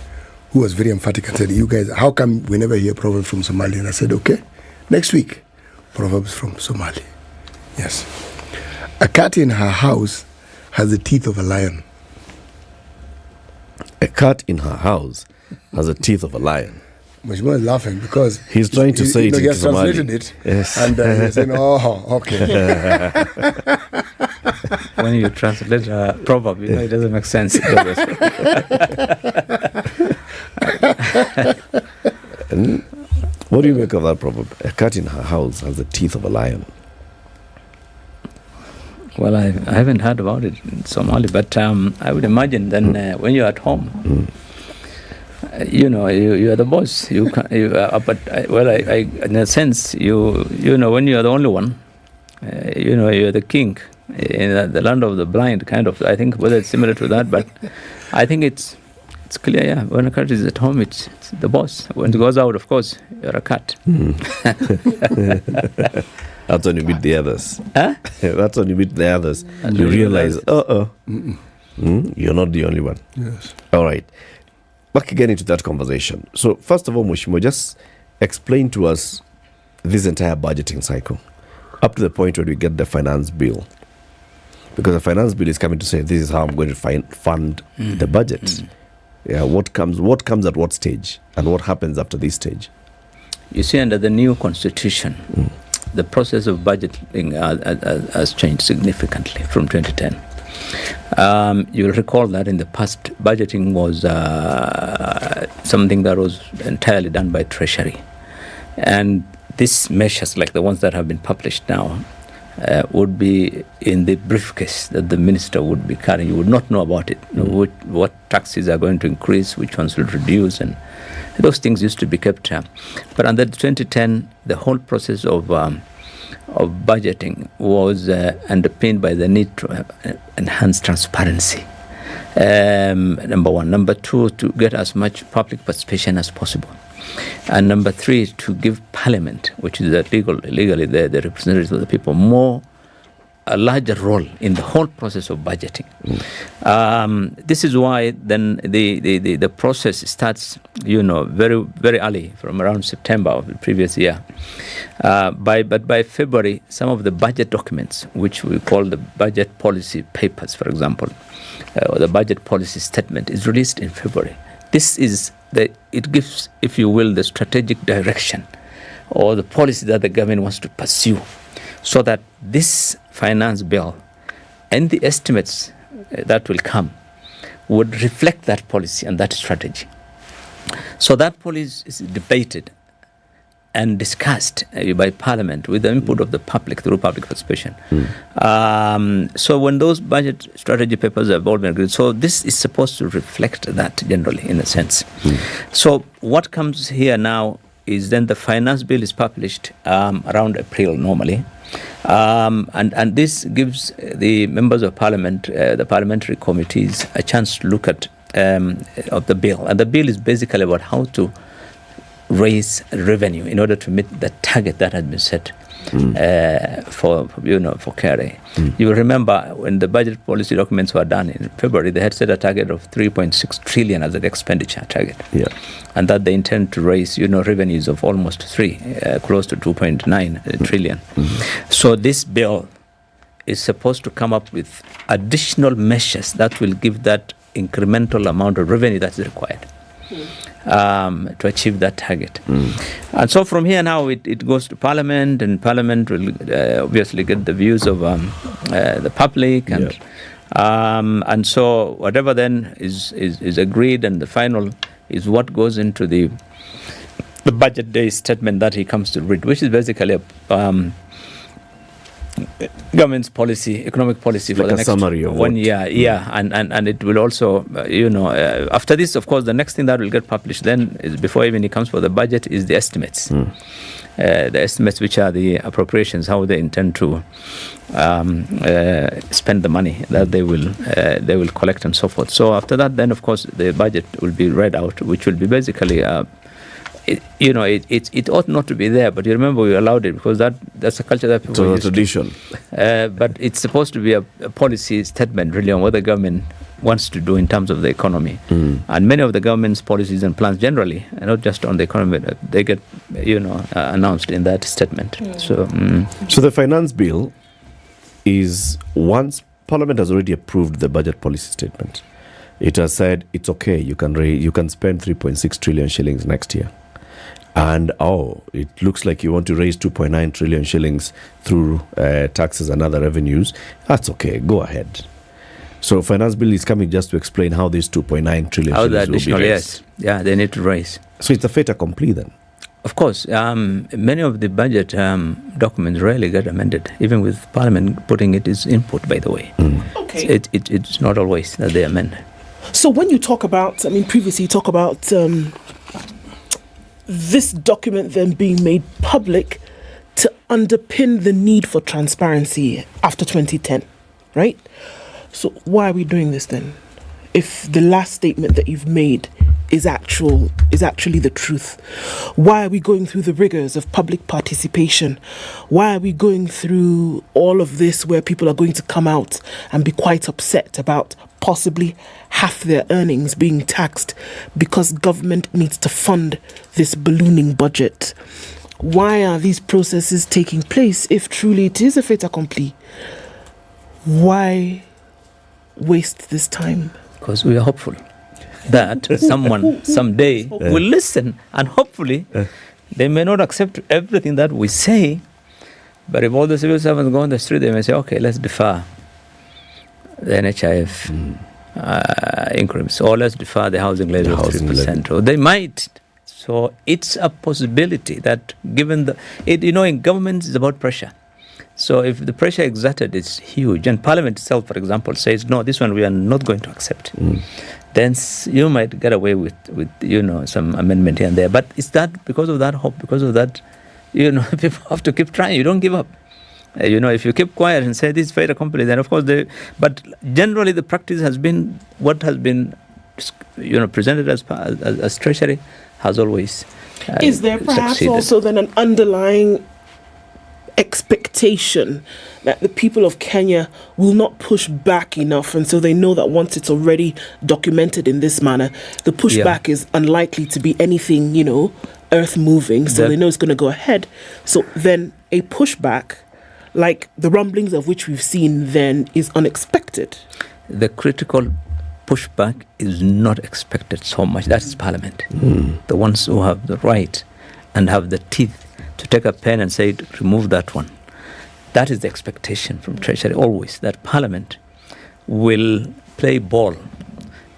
who was very emphatic and said, you guys, how come we never hear proverbs from Somalia? And I said, okay, next week, proverbs from Somalia. Yes. A cat in her house has the teeth of a lion. A cat in her house has the teeth of a lion. Mheshimiwa is laughing because he's trying to say it he in has Somali. translated it. Yes. And he's saying, oh, okay. When you translate a proverb, you know, it doesn't make sense. And what do you make of that proverb? A cat in her house has the teeth of a lion. Well, I haven't heard about it in Somali, but I would imagine then when you're at home, you know, you are the boss. But in a sense, you know, when you are the only one, you know, you're the king in the land of the blind, kind of. I think whether it's similar to that, but I think it's clear. Yeah, when a cat is at home, it's the boss. When it goes out, of course, you're a cat. That's when you meet the others. Huh? That's when you meet the others. And you you realize, you're not the only one. Yes. All right. Back again into that conversation. So, first of all, Mheshimiwa, just explain to us this entire budgeting cycle up to the point where we get the finance bill. Because the finance bill is coming to say, this is how I'm going to fund the budget. Yeah, what comes at what stage and what happens after this stage? You see, under the new constitution, the process of budgeting has changed significantly from 2010. You'll recall that in the past, budgeting was something that was entirely done by Treasury. And these measures, like the ones that have been published now, would be in the briefcase that the minister would be carrying. You would not know about it. You know, what taxes are going to increase, which ones will reduce, and those things used to be kept. But under 2010, the whole process of budgeting was underpinned by the need to enhance transparency. Number one. Number two, to get as much public participation as possible. And number three, to give Parliament, which is legally the representatives of the people, a larger role in the whole process of budgeting. This is why then the process starts, you know, very, very early, from around September of the previous year. But by February, some of the budget documents, which we call the budget policy papers, for example, or the budget policy statement, is released in February. This is it gives, if you will, the strategic direction or the policy that the government wants to pursue, so that this finance bill and the estimates that will come would reflect that policy and that strategy. So that policy is debated and discussed by Parliament with the input of the public through public participation. So when those budget strategy papers have all been agreed, so this is supposed to reflect that generally, in a sense. So what comes here now is then the finance bill is published around April normally. And this gives the members of Parliament, the parliamentary committees, a chance to look at of the bill. And the bill is basically about how to raise revenue in order to meet the target that has been set for KRA. You will remember when the budget policy documents were done in February, they had set a target of 3.6 trillion as an expenditure target. Yeah. And that they intend to raise, revenues of almost close to 2.9 trillion. So this bill is supposed to come up with additional measures that will give that incremental amount of revenue that's required to achieve that target. And so from here now it goes to Parliament, and Parliament will obviously get the views of the public, and so whatever then is agreed, and the final is what goes into the budget day statement that he comes to read, which is basically a government's policy, economic policy for like the next summary of 1 year. And it will also, after this, of course, the next thing that will get published then is, before even it comes for the budget, is the estimates. The estimates, which are the appropriations, how they intend to spend the money that they will collect and so forth. So after that, then of course the budget will be read out, which will be basically it ought not to be there, but you remember we allowed it because that's a culture that people so tradition. But it's supposed to be a policy statement really on what the government wants to do in terms of the economy. And many of the government's policies and plans generally, and not just on the economy, they get announced in that statement. So the finance bill is, once Parliament has already approved the budget policy statement, it has said it's okay, you can spend 3.6 trillion shillings next year. And it looks like you want to raise 2.9 trillion shillings through taxes and other revenues. That's okay. Go ahead. So finance bill is coming just to explain how these 2.9 trillion shillings will be raised. Yes. Yeah, they need to raise. So it's a fait accompli then? Of course. Many of the budget documents rarely get amended, even with Parliament putting its input, by the way. Okay. It's not always that they amend. So when you talk about, previously you talk about this document then being made public to underpin the need for transparency after 2010, right? So why are we doing this then? If the last statement that you've made is actually the truth, why are we going through the rigors of public participation? Why are we going through all of this where people are going to come out and be quite upset about possibly half their earnings being taxed because government needs to fund this ballooning budget? Why are these processes taking place if truly it is a fait accompli? Why waste this time? Because we are hopeful that someone someday will listen, and hopefully they may not accept everything that we say, but if all the civil servants go on the street, they may say, okay, let's defer the NHIF increments, or let's defer the housing levy of 3%, or they might. So it's a possibility that given in government it's about pressure. So if the pressure exerted is huge, and Parliament itself, for example, says, no, this one we are not going to accept, then you might get away with some amendment here and there. But is that because of that hope, because of that, people have to keep trying. You don't give up. If you keep quiet and say this is fait accompli, then of course but generally the practice has been what has been, presented as Treasury has always Is there perhaps succeeded. Also then an underlying expectation that the people of Kenya will not push back enough, and so they know that once it's already documented in this manner, the pushback is unlikely to be anything, earth moving, so they know it's going to go ahead. So then a pushback, like the rumblings of which we've seen then, is unexpected. The critical pushback is not expected so much. That is Parliament. The ones who have the right and have the teeth to take a pen and say, remove that one. That is the expectation from Treasury always, that Parliament will play ball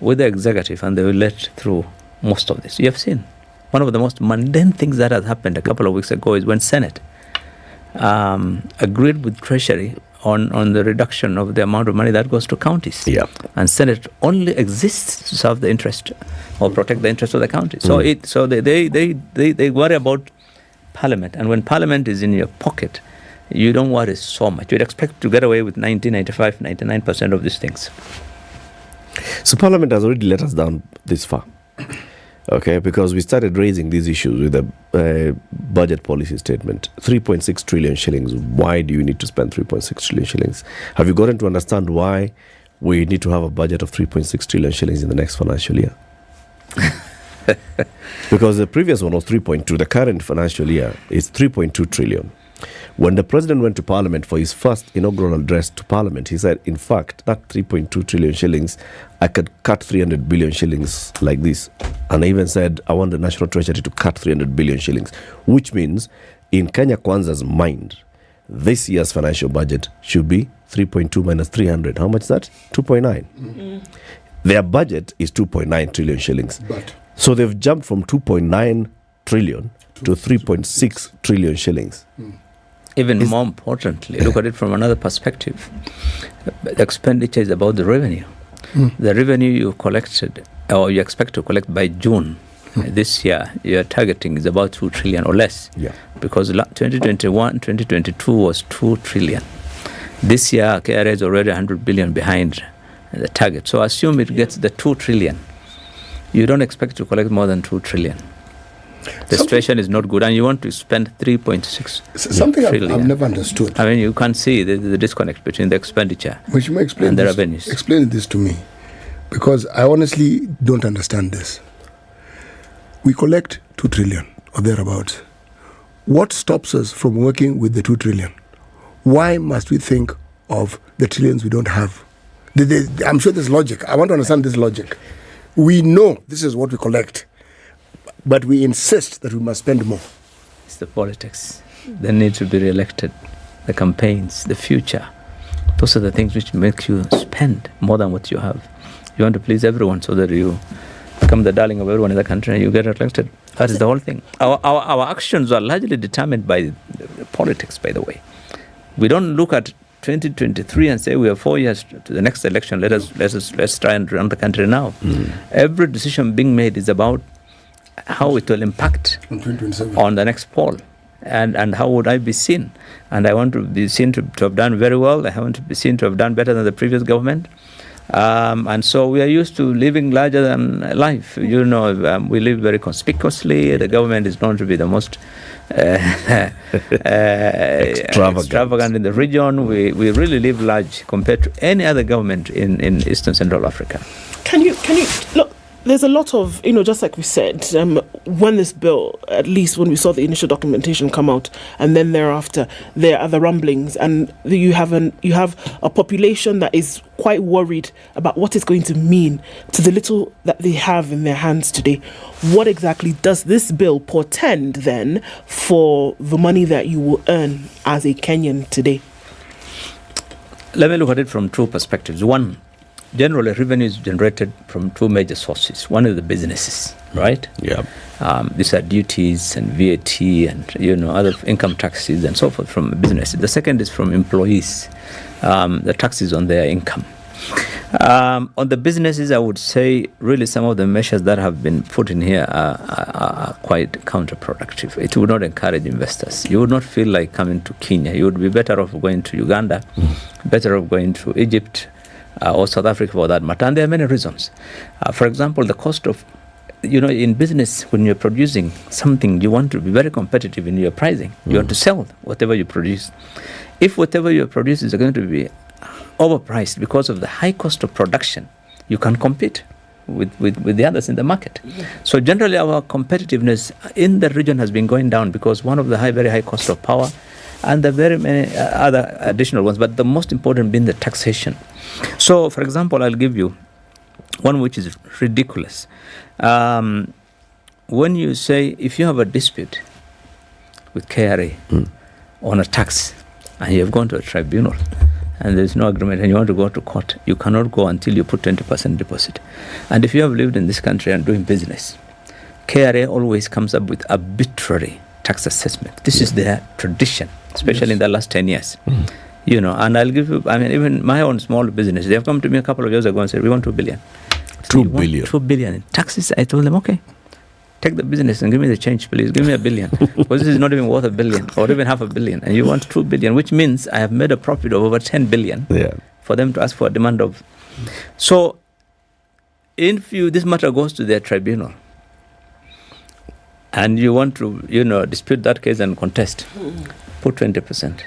with the executive and they will let through most of this. You have seen one of the most mundane things that has happened a couple of weeks ago is when Senate agreed with Treasury on the reduction of the amount of money that goes to counties. And Senate only exists to serve the interest or protect the interest of the county. So they worry about Parliament, and when Parliament is in your pocket, you don't worry so much. You'd expect to get away with 99% of these things. So Parliament has already let us down this far. Okay, because we started raising these issues with the budget policy statement. 3.6 trillion shillings. Why do you need to spend 3.6 trillion shillings? Have you gotten to understand why we need to have a budget of 3.6 trillion shillings in the next financial year? Because the previous one was 3.2. The current financial year is 3.2 trillion. When the president went to Parliament for his first inaugural address to Parliament, he said, in fact, that 3.2 trillion shillings, I could cut 300 billion shillings like this. And I even said, I want the National Treasury to cut 300 billion shillings, which means in Kenya Kwanza's mind, this year's financial budget should be 3.2 minus 300. How much is that? 2.9. Their budget is 2.9 trillion shillings. So they've jumped from 2.9 trillion to 3.6 trillion shillings. Even more importantly, look at it from another perspective. The expenditure is about the revenue. The revenue you collected, or you expect to collect by June this year, your targeting is about 2 trillion or less. Because 2021, 2022 was 2 trillion. This year, KRA is already 100 billion behind the target. So assume it gets the 2 trillion. You don't expect to collect more than 2 trillion. The situation is not good, and you want to spend 3.6 something trillion. I've never understood. I mean, you can see the disconnect between the expenditure Which may explain and the this, revenues. Explain this to me, because I honestly don't understand this. We collect 2 trillion or thereabouts. What stops us from working with the 2 trillion? Why must we think of the trillions we don't have? I'm sure there's logic. I want to understand this logic. We know this is what we collect. but we insist that we must spend more. It's the politics. They need to be re-elected. The campaigns, the future. Those are the things which make you spend more than what you have. You want to please everyone so that you become the darling of everyone in the country and you get elected. That is the whole thing. Our actions are largely determined by the politics, by the way. We don't look at 2023 and say we have 4 years to the next election. Let's try and run the country now. Every decision being made is about how it will impact on the next poll. And how would I be seen? And I want to be seen to have done very well. I want to be seen to have done better than the previous government. And so we are used to living larger than life. We live very conspicuously. The government is known to be the most extravagant in the region. We really live large compared to any other government in Eastern Central Africa. Can you look? There's a lot of, just like we said, when this bill, at least when we saw the initial documentation come out, and then thereafter there are the rumblings, and you have a population that is quite worried about what it's going to mean to the little that they have in their hands today. What exactly does this bill portend then for the money that you will earn as a Kenyan today? Let me look at it from two perspectives. One, generally, revenue is generated from two major sources. One is the businesses, right? Yeah. These are duties and VAT and other income taxes and so forth from businesses. The second is from employees, the taxes on their income. On the businesses, I would say really some of the measures that have been put in here are quite counterproductive. It would not encourage investors. You would not feel like coming to Kenya. You would be better off going to Uganda, better off going to Egypt, or South Africa for that matter. And there are many reasons. For example, the cost of, in business, when you're producing something, you want to be very competitive in your pricing. You want to sell whatever you produce. If whatever you produce is going to be overpriced because of the high cost of production, you can compete with the others in the market. So generally, our competitiveness in the region has been going down because one of the very high cost of power and the very many other additional ones, but the most important being the taxation. So, for example, I'll give you one which is ridiculous. When you say, if you have a dispute with KRA on a tax, and you have gone to a tribunal, and there's no agreement, and you want to go to court, you cannot go until you put 20% deposit. And if you have lived in this country and doing business, KRA always comes up with arbitrary tax assessment. This is their tradition, especially in the last 10 years. And I'll give you, even my own small business, they have come to me a couple of years ago and said, we want 2 billion. 2 billion? 2 billion in taxes. I told them, okay, take the business and give me the change, please. Give me 1 billion. Because this is not even worth 1 billion or even half a billion. And you want 2 billion, which means I have made a profit of over 10 billion for them to ask for a demand of. So, if this matter goes to their tribunal, and you want to, dispute that case and contest, put 20%.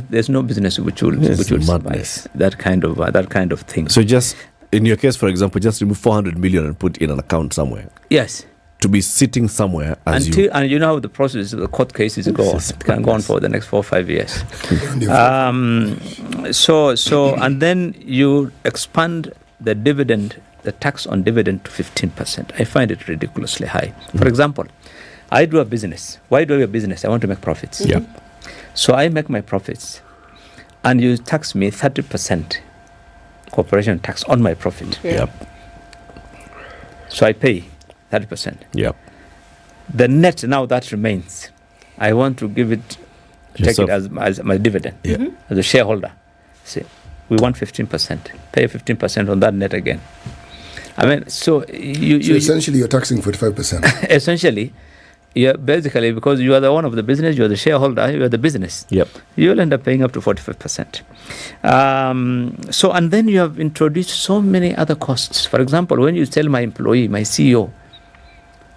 There's no business which will survive that kind of thing. So just in your case, for example, just remove 400 million and put in an account somewhere. Yes. To be sitting somewhere and you know how the process of the court cases go on. It can go on for the next 4 or 5 years. So and then you expand the dividend, the tax on dividend to 15%. I find it ridiculously high. For example, I do a business. Why do I do a business? I want to make profits. Yeah. So I make my profits, and you tax me 30% corporation tax on my profit. Yep. So I pay 30%. Yep. The net now that remains, I want to give it, take it as my dividend as a shareholder. See, we want 15%. Pay 15% on that net again. So essentially you're taxing 45%. Essentially. Yeah, basically, because you are the owner of the business, you are the shareholder, you are the business. Yep. You'll end up paying up to 45%. And then you have introduced so many other costs. For example, when you tell my employee, my CEO,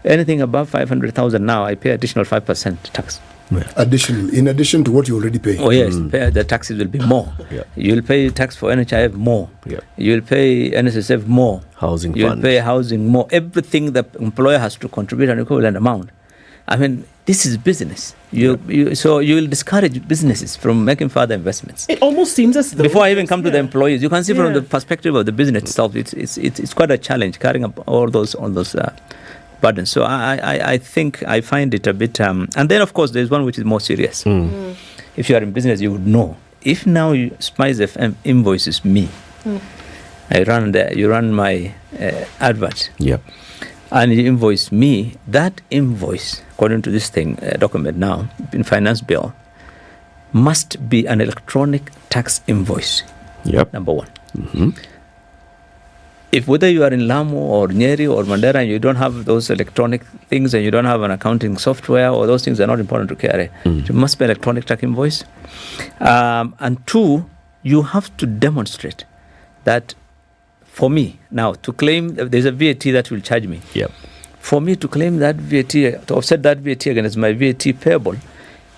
anything above 500,000 now, I pay additional 5% tax. In addition to what you already pay. Oh yes, the taxes will be more. You'll pay tax for NHIF more. You'll pay NSSF more. You'll pay housing more. Everything the employer has to contribute an equivalent amount. This is business. So you will discourage businesses from making further investments. It almost seems as though before I even come to the employees, you can see from the perspective of the business itself, it's quite a challenge carrying up all those burden. So I think I find it a bit... and then, of course, there's one which is more serious. If you are in business, you would know. If now Spice FM invoices me, you run my advert, and you invoice me, that invoice, according to this document now, in finance bill, must be an electronic tax invoice. Number one. If whether you are in Lamu or Nyeri or Mandera and you don't have those electronic things and you don't have an accounting software, or those things are not important to KRA, it must be electronic tax invoice. And two, you have to demonstrate that for me now to claim there's a VAT that will charge me. For me to claim that VAT, to offset that VAT against my VAT payable,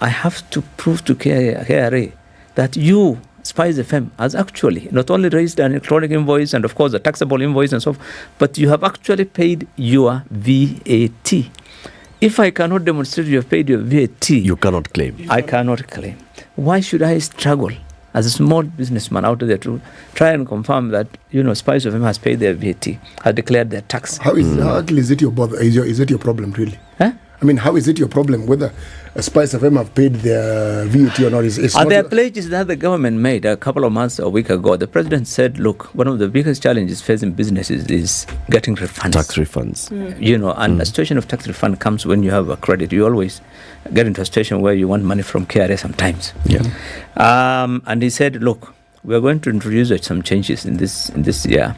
I have to prove to KRA that you, Spice FM, has actually not only raised an electronic invoice and of course a taxable invoice and so forth, but you have actually paid your VAT. If I cannot demonstrate you have paid your VAT, you cannot claim. I cannot claim. Why should I struggle as a small businessman out there to try and confirm that Spice FM has paid their VAT, has declared their tax? How is it your bother? Is it your problem really? I mean, how is it your problem whether Spice FM have paid their VAT or not? There are pledges that the government made a couple of months, a week ago. The president said, look, one of the biggest challenges facing businesses is getting refunds. Tax refunds. And a situation of tax refund comes when you have a credit. You always get into a situation where you want money from KRA sometimes. And he said, look, we're going to introduce some changes in this year.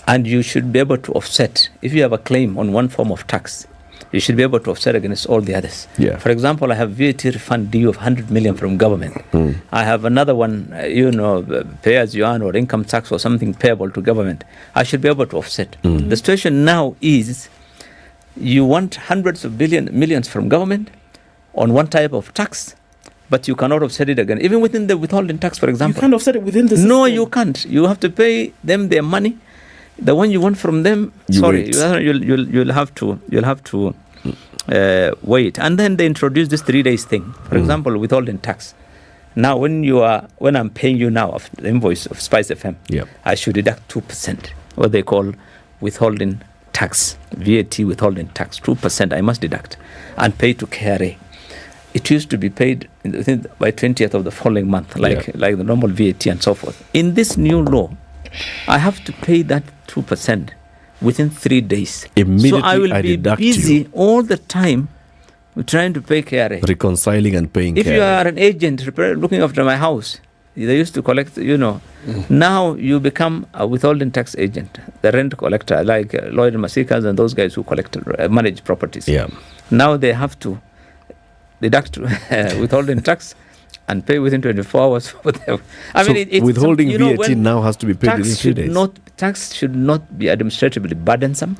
And you should be able to offset. If you have a claim on one form of tax, you should be able to offset against all the others. For example, I have VAT refund due of 100 million from government. I have another one, pay as you earn or income tax or something payable to government. I should be able to offset. The situation now is you want hundreds of millions from government on one type of tax, but you cannot offset it again. Even within the withholding tax, for example. You can't offset it within the system. No, you can't. You have to pay them their money. The one you want from them, you'll have to wait. And then they introduce this 3 days thing. For example, withholding tax. Now, when I'm paying you now of the invoice of Spice FM, I should deduct 2%, what they call withholding tax, VAT withholding tax, 2% I must deduct and pay to KRA. It used to be paid by 20th of the following month, like the normal VAT and so forth. In this new law, I have to pay that 2% within 3 days. Immediately, so I will be busy all the time trying to pay KRA. Reconciling and paying If KRA. you are an agent looking after my house, they used to collect, Now you become a withholding tax agent, the rent collector, like Lloyd Masikas and those guys who manage properties. Now they have to deduct withholding tax and pay within 24 hours for them. Withholding VAT now has to be paid within 3 days. Tax should not be administratively burdensome,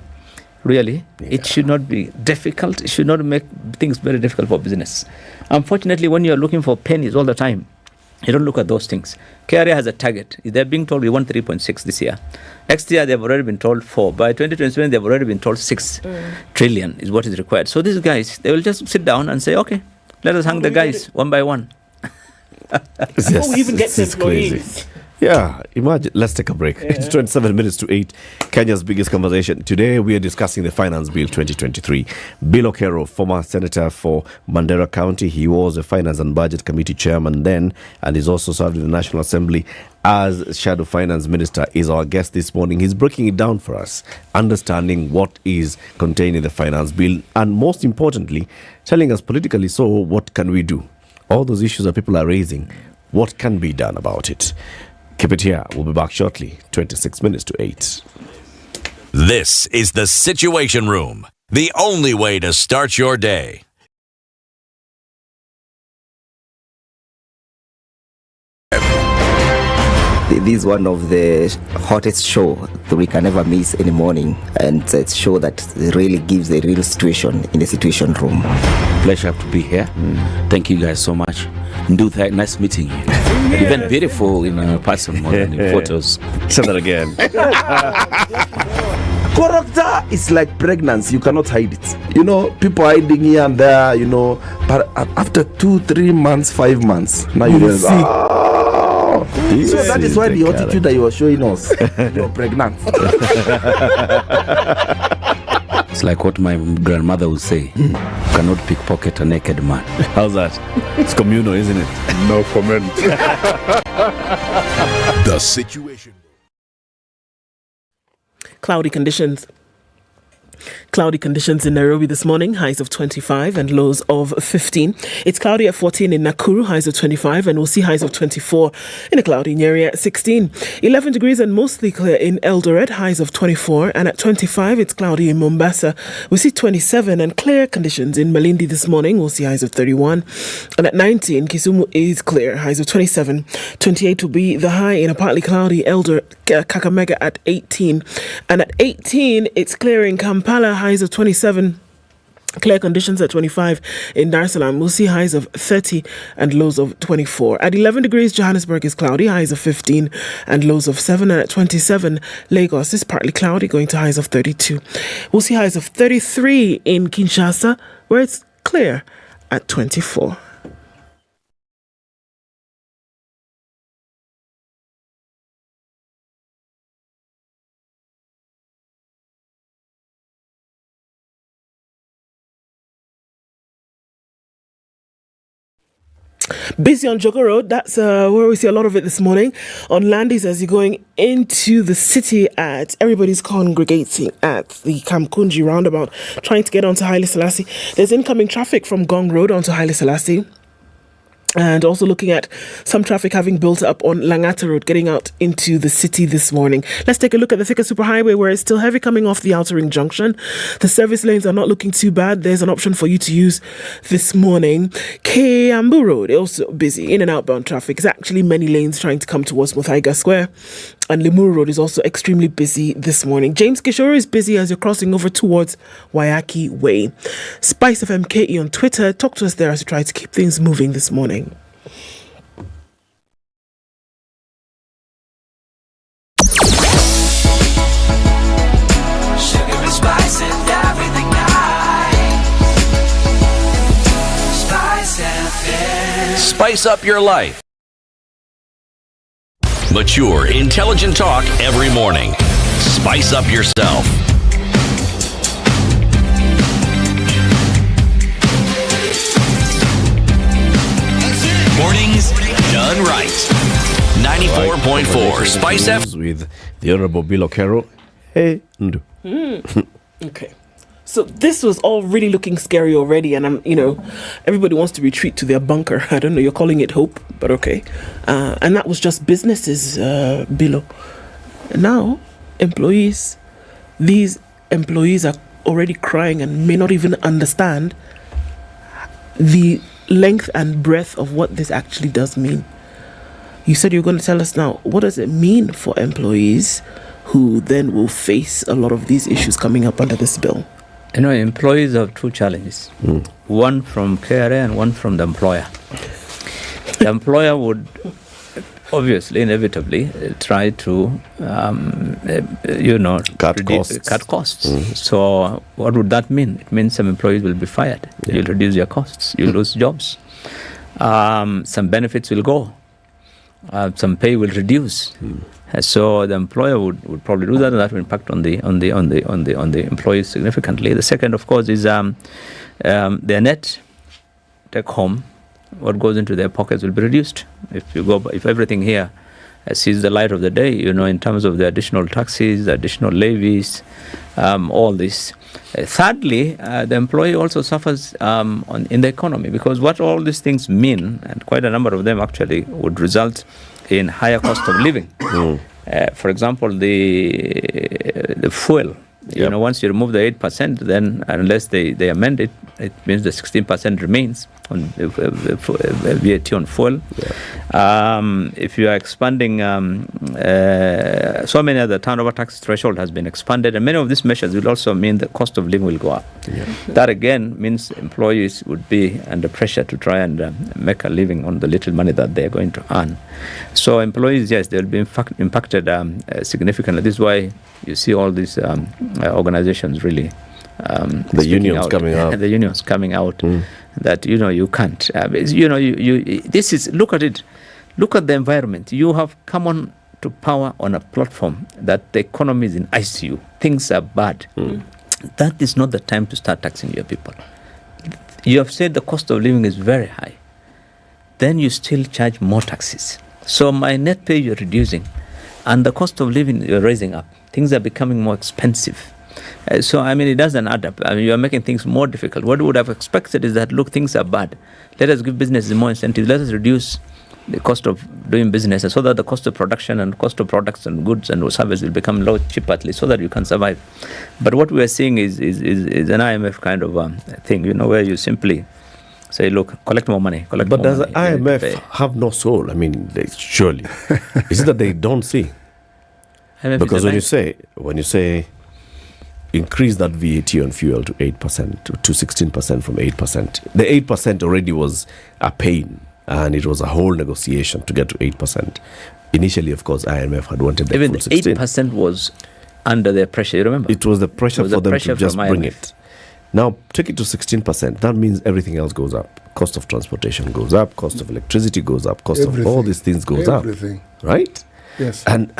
really. It should not be difficult. It should not make things very difficult for business. Unfortunately, when you are looking for pennies all the time, you don't look at those things. KRA has a target. They're being told we want 3.6 this year. Next year, they've already been told 4. By 2027, they've already been told 6 trillion is what is required. So these guys, they will just sit down and say, okay, let us hang the guys one by one. Before we even get to employees. Crazy. Yeah, imagine. Let's take a break. It's 27 minutes to 8. Kenya's biggest conversation. Today, we are discussing the Finance Bill 2023. Bill Okero, former senator for Mandera County. He was a Finance and Budget Committee chairman then, and he's also served in the National Assembly as Shadow Finance Minister, is our guest this morning. He's breaking it down for us, understanding what is contained in the Finance Bill, and most importantly, telling us politically, so what can we do? All those issues that people are raising, what can be done about it? Keep it here. We'll be back shortly. 26 minutes to 8. This is the Situation Room, the only way to start your day. This is one of the hottest show that we can ever miss in the morning, and it's a show that really gives a real situation in the Situation Room. Pleasure to be here. Thank you guys so much. Nduthak, nice meeting you. You've been beautiful in person more than in photos. Say that again. Character is like pregnancy. You cannot hide it. People hiding here and there, but after 2-3 months, 5 months, now you realize, so that is why the attitude that you were showing us, you're pregnant. It's like what my grandmother would say. You cannot pickpocket a naked man. How's that? It's communal, isn't it? No comment. The situation. Cloudy conditions. Cloudy conditions in Nairobi this morning, highs of 25 and lows of 15. It's cloudy at 14 in Nakuru, highs of 25, and we'll see highs of 24 in a cloudy Nyeri at 16. 11 degrees and mostly clear in Eldoret, highs of 24, and at 25 it's cloudy in Mombasa. We'll see 27 and clear conditions in Malindi this morning. We'll see highs of 31. And at 19, Kisumu is clear, highs of 27. 28 will be the high in a partly cloudy Eldoret, Kakamega at 18. And at 18, it's clear in Kampala, highs of 27. Clear conditions at 25 in Dar es Salaam. We'll see highs of 30 and lows of 24. At 11 degrees, Johannesburg is cloudy, highs of 15 and lows of 7. And at 27, Lagos is partly cloudy, going to highs of 32. We'll see highs of 33 in Kinshasa, where it's clear at 24. Busy on Jogo Road, that's where we see a lot of it this morning. On Landis, as you're going into the city, everybody's congregating at the Kamkunji roundabout, trying to get onto Haile Selassie. There's incoming traffic from Gong Road onto Haile Selassie. And also looking at some traffic having built up on Langata Road, getting out into the city this morning. Let's take a look at the Thika Superhighway, where it's still heavy coming off the Outer Ring Junction. The service lanes are not looking too bad. There's an option for you to use this morning. Kiambu Road, also busy. In and outbound traffic. It's actually many lanes trying to come towards Muthaiga Square. And Limuru Road is also extremely busy this morning. James Kishore is busy as you're crossing over towards Wayaki Way. Spice of MKE on Twitter. Talk to us there as we try to keep things moving this morning. Spice up your life. Mature, intelligent talk every morning. Spice up yourself. Mornings done right. 94.4 Spice F. With the Honorable Bill Okero. Hey, Ndu. Okay. So this was all really looking scary already, and everybody wants to retreat to their bunker. I don't know, you're calling it hope, but okay. And that was just businesses below. Now, these employees are already crying and may not even understand the length and breadth of what this actually does mean. You said you were going to tell us now, what does it mean for employees who then will face a lot of these issues coming up under this bill? Employees have two challenges. One from KRA and one from the employer. The employer would obviously, inevitably, try to, cut costs. So what would that mean? It means some employees will be fired. Yeah. You'll reduce your costs. You'll lose jobs. Some benefits will go. Some pay will reduce. So the employer would probably do that, and that will impact on the employees significantly. The second, of course, is their net take home. What goes into their pockets will be reduced. If everything here sees the light of the day, in terms of the additional taxes, the additional levies, all this. Thirdly, the employee also suffers in the economy, because what all these things mean, and quite a number of them actually, would result in higher cost of living. For example, the fuel. Once you remove the 8%, then unless they amend it, it means the 16% remains on VAT on fuel. If you are expanding, so many other turnover tax threshold has been expanded, and many of these measures will also mean the cost of living will go up. That again means employees would be under pressure to try and make a living on the little money that they are going to earn. So employees, yes, they will be impacted significantly. This is why you see all these organizations really the unions coming out. The unions coming out that you can't. This is, look at it. Look at the environment. You have come on to power on a platform that the economy is in ICU. Things are bad. that is not the time to start taxing your people. You have said the cost of living is very high. Then you still charge more taxes. So my net pay you're reducing, and the cost of living you're raising up. Things are becoming more expensive. So, I mean, it doesn't add up. I mean, you are making things more difficult. What we would have expected is that, look, things are bad. Let us give businesses more incentives. Let us reduce the cost of doing business, so that the cost of production and cost of products and goods and services will become low, cheap at least, so that you can survive. But what we are seeing is an IMF kind of thing, where you simply say, look, collect more money. But does the IMF have no soul? I mean, surely. Is it that they don't see? IMF because when you say increase that VAT on fuel to 8%, to 16% from 8%, the 8% already was a pain, and it was a whole negotiation to get to 8%. Initially, of course, IMF had wanted the even full 16. 8% was under their pressure, you remember? It was the pressure for them to just bring it. Now, take it to 16%. That means everything else goes up. Cost of transportation goes up, cost of electricity goes up, cost of all these things goes up. Right? Yes. And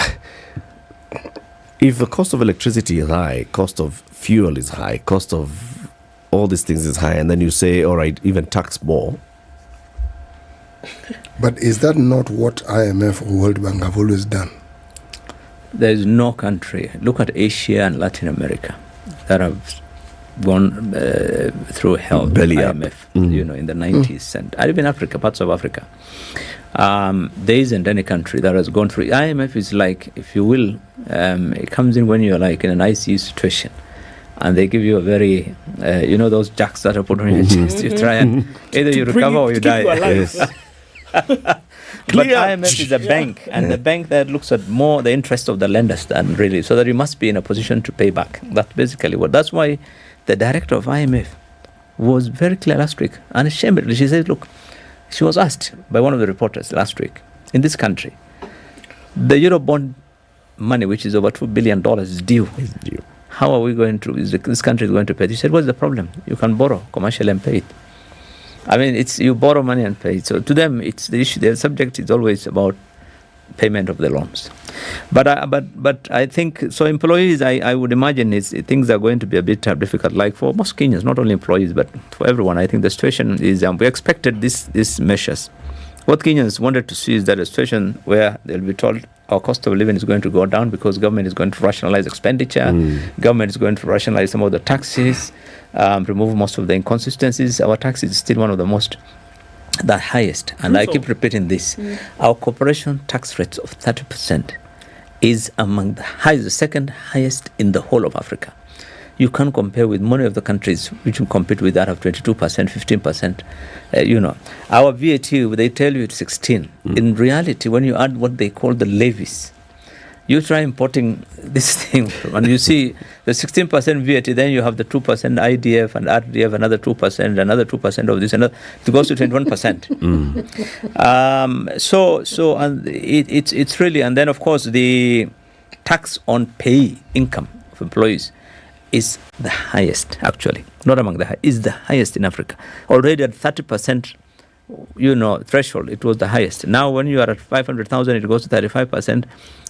if the cost of electricity is high, cost of fuel is high, cost of all these things is high, and then you say, all right, even tax more. But is that not what IMF or World Bank have always done? There is no country, look at Asia and Latin America, that have gone through hell. Belly IMF, in the 90s, and even Africa, parts of Africa. There isn't any country that has gone through. IMF is like, if you will, it comes in when you're like in an ICU situation, and they give you a very, those jacks that are put on your chest. You try and either you recover or you die. But IMF is a bank, and the bank that looks at more the interest of the lenders than really, so that you must be in a position to pay back. That's basically what. That's why the director of IMF was very clear last week, unashamedly. She said, look, she was asked by one of the reporters last week, in this country, the Eurobond money, which is over $2 billion, is due. How are we going to, this country is going to pay it? She said, what's the problem? You can borrow commercially and pay it. I mean, it's you borrow money and pay it. So to them, it's the issue. Their subject is always about payment of the loans. But I think, so employees, I would imagine things are going to be a bit difficult, like for most Kenyans, not only employees, but for everyone. I think the situation is, we expected these measures. What Kenyans wanted to see is that a situation where they'll be told our cost of living is going to go down because government is going to rationalize expenditure, government is going to rationalize some of the taxes, remove most of the inconsistencies. Our tax is still one of the highest, and I keep repeating this. Our corporation tax rate of 30% is among the highest, the second highest in the whole of Africa. You can't compare with many of the countries which you compete with that have 22%, 15%. Our VAT, they tell you it's 16. In reality, when you add what they call the levies, you try importing this thing, and you see the 16% VAT, then you have the 2% IDF and RDF, another 2%, another 2% of this, and it goes to 21%. And it's really, and then of course the tax on pay income of employees is the highest, actually, not among the high, is the highest in Africa. Already at 30%, threshold, it was the highest. Now when you are at 500,000, it goes to 35%.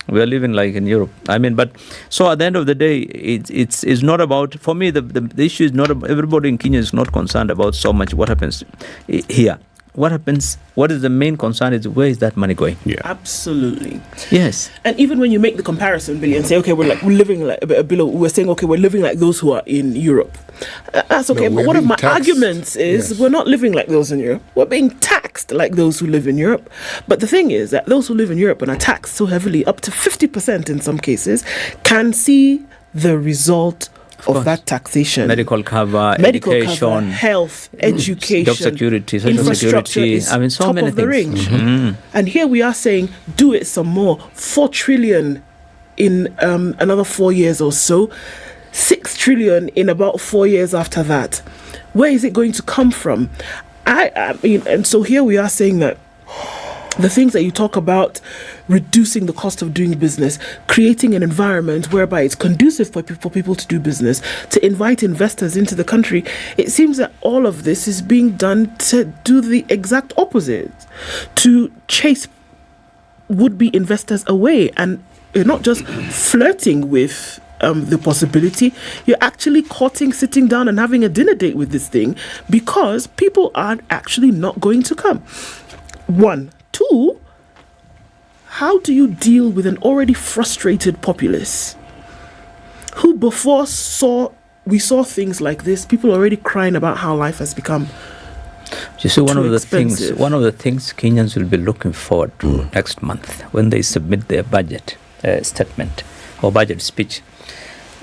We are living like in Europe. I mean, but so at the end of the day, it's not about, for me, the issue is not about, everybody in Kenya is not concerned about so much what happens here. What happens, what is the main concern is where is that money going? Yeah. Absolutely. Yes. And even when you make the comparison, Billy, and say, okay, we're living like below, we're saying, okay, we're living like those who are in Europe. That's okay. But one of my arguments is we're not living like those in Europe. We're being taxed like those who live in Europe. But the thing is that those who live in Europe and are taxed so heavily, up to 50% in some cases, can see the result of that taxation. Medical cover, education, health, education, job security, social security. I mean, so top many of the things. range. And here we are saying, do it some more. 4 trillion in another 4 years or so. 6 trillion in about 4 years after that. Where is it going to come from? I mean, and so here we are saying that the things that you talk about, reducing the cost of doing business, creating an environment whereby it's conducive for people to do business, to invite investors into the country, it seems that all of this is being done to do the exact opposite, to chase would-be investors away. And you're not just flirting with the possibility, you're actually courting sitting down and having a dinner date with this thing, because people are actually not going to come. 1. 2, how do you deal with an already frustrated populace who before we saw things like this, people already crying about how life has become You see, one of the expensive. things Kenyans will be looking forward to next month when they submit their budget statement or budget speech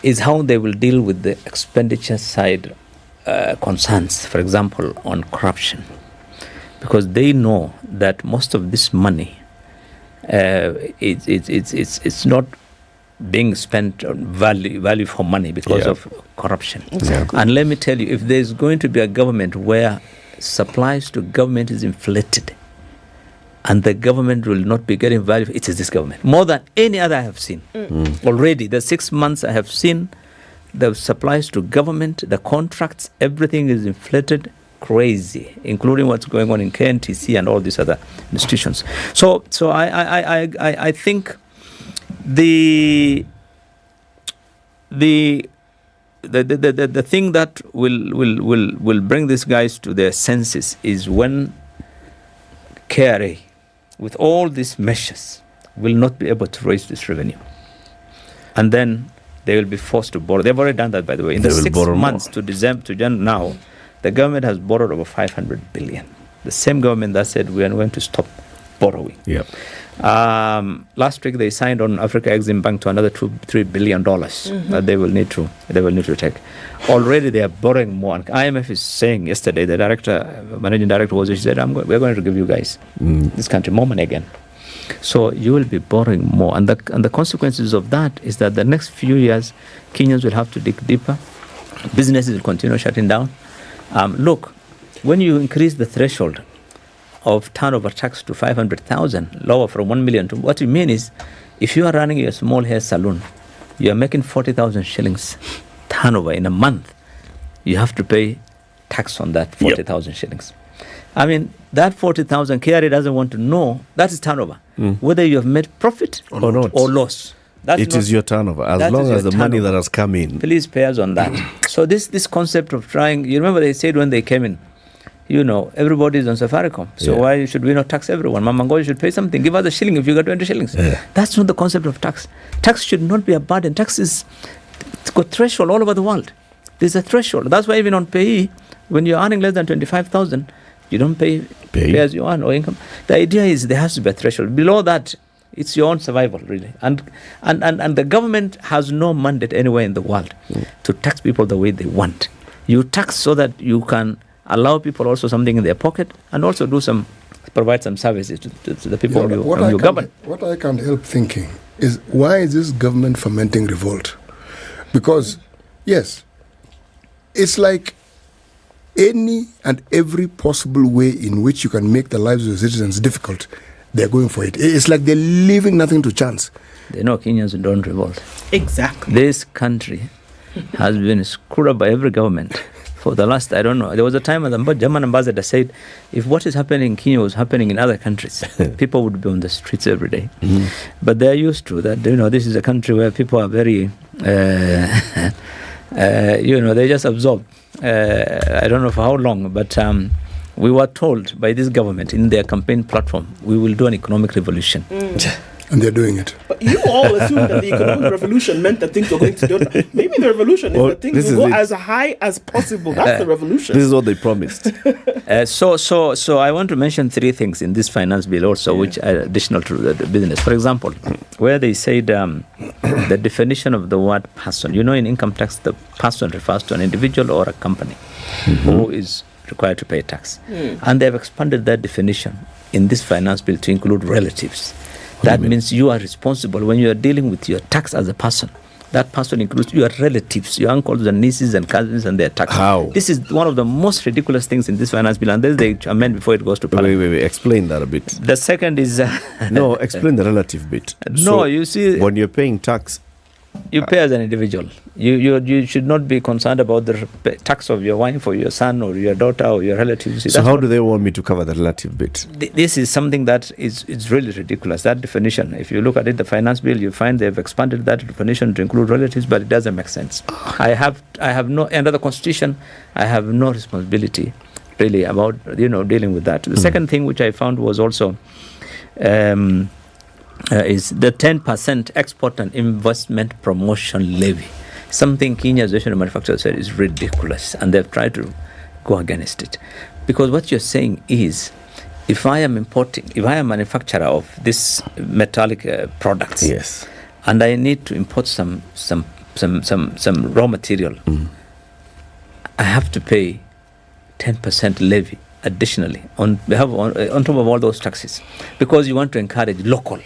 is how they will deal with the expenditure side concerns, for example, on corruption, because they know that most of this money it's not being spent on value for money because of corruption. Exactly. And let me tell you, if there's going to be a government where supplies to government is inflated and the government will not be getting value, it is this government, more than any other I have seen. Already the 6 months I have seen the supplies to government, the contracts, everything is inflated crazy, including what's going on in KNTC and all these other institutions. So I think the thing that will bring these guys to their senses is when KRA, with all these measures, will not be able to raise this revenue, and then they will be forced to borrow. They've already done that, by the way. In the 6 months to December to January now, the government has borrowed over 500 billion. The same government that said we are going to stop borrowing. Yep. Last week they signed on Africa Exim Bank to another $3 billion that they will need to take. Already they are borrowing more. And IMF is saying yesterday, the managing director was, she said, we're going to give you guys this country more money again. So you will be borrowing more, and the consequences of that is that the next few years Kenyans will have to dig deeper. Businesses will continue shutting down. Look, when you increase the threshold of turnover tax to 500,000, lower from 1 million to, what you mean is, if you are running a small hair salon, you are making 40,000 shillings turnover in a month, you have to pay tax on that 40,000 shillings. I mean, that 40,000, KRA doesn't want to know, that is turnover, whether you have made profit or not, or loss. It is your turnover, as long as the money that has come in. Please pay us on that. So this concept of trying, you remember they said when they came in, everybody is on Safaricom. So why should we not tax everyone? Mamango, you should pay something. Give us a shilling if you got 20 shillings. That's not the concept of tax. Tax should not be a burden. Tax is, it's got threshold all over the world. There's a threshold. That's why even on payee, when you're earning less than 25,000, you don't pay as you earn or income. The idea is there has to be a threshold. Below that, it's your own survival, really. And the government has no mandate anywhere in the world to tax people the way they want. You tax so that you can allow people also something in their pocket and also provide some services to the people you govern. What I can't help thinking is, why is this government fomenting revolt? Because, yes, it's like any and every possible way in which you can make the lives of the citizens difficult, they're going for it. It's like they're leaving nothing to chance. They know Kenyans don't revolt. Exactly. This country has been screwed up by every government for the last, I don't know. There was a time when the German ambassador said, if what is happening in Kenya was happening in other countries, people would be on the streets every day. But they're used to that. This is a country where people are very, they just absorb. I don't know for how long, but we were told by this government in their campaign platform, we will do an economic revolution. And they're doing it. But you all assumed that the economic revolution meant that things were going to do. Maybe the revolution is that things will go as high as possible. That's the revolution. This is what they promised. So I want to mention 3 things in this finance bill also, which are additional to the business. For example, where they said the definition of the word person. In income tax, the person refers to an individual or a company who is required to pay tax. And they have expanded that definition in this finance bill to include relatives. That means you are responsible when you are dealing with your tax as a person. That person includes your relatives, your uncles and nieces and cousins and their tax. How? This is one of the most ridiculous things in this finance bill, and this they amend before it goes to Parliament. Wait. Explain that a bit. The second is... No, explain the relative bit. No, you see... When you're paying tax, You pay as an individual. You should not be concerned about the tax of your wife or your son or your daughter or your relatives. So how do they want me to cover the relative bit? This is something that is really ridiculous. That definition, if you look at it, the finance bill, you find they've expanded that definition to include relatives, but it doesn't make sense. I have no, under the Constitution, I have no responsibility really about dealing with that. The second thing which I found was also is the 10% export and investment promotion levy. Something Kenya Association of Manufacturers said is ridiculous, and they've tried to go against it. Because what you're saying is, if I am a manufacturer of this metallic products, yes, and I need to import some raw material, I have to pay 10% levy additionally on top of all those taxes, because you want to encourage local.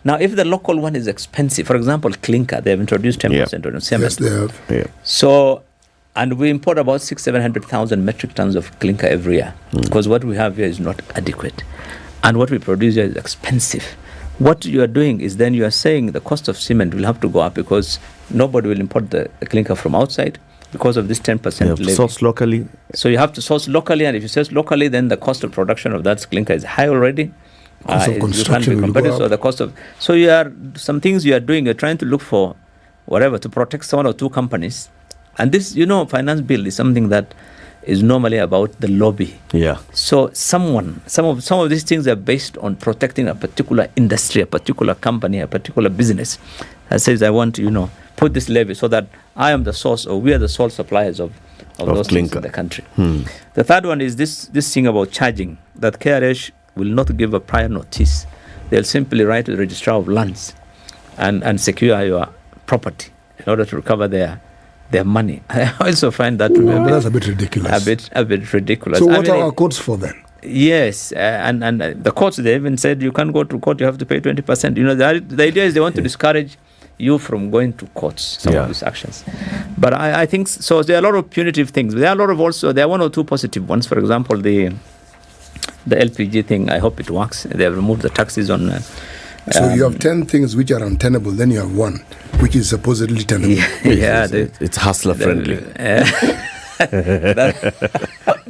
Now, if the local one is expensive, for example, clinker, they have introduced 10% on cement. Yes, they have. Yeah. So, and we import about 600,000-700,000 metric tons of clinker every year, because what we have here is not adequate, and what we produce here is expensive. What you are doing is then you are saying the cost of cement will have to go up because nobody will import the clinker from outside because of this 10% levy. Source locally. So you have to source locally, and if you source locally, then the cost of production of that clinker is high already. Cost of construction will go up. So the cost of some things you are doing. You're trying to look for whatever to protect one or two companies, and this finance bill is something that is normally about the lobby. Yeah. So some of these things are based on protecting a particular industry, a particular company, a particular business that says I want to put this levy so that I am the source, or we are the sole suppliers of those things in the country. The third one is this thing about charging, that KRH will not give a prior notice. They'll simply write to the registrar of lands and secure your property in order to recover their money. I also find that that's a bit ridiculous. A bit ridiculous. So what are our courts for then? Yes, and the courts, they even said you can't go to court, you have to pay 20%. The idea is they want to discourage you from going to courts, some of these actions. But I think, so there are a lot of punitive things. There are one or two positive ones. For example, the LPG thing, I hope it works. They have removed the taxes on... so you have 10 things which are untenable, then you have one, which is supposedly tenable. It's hustler friendly.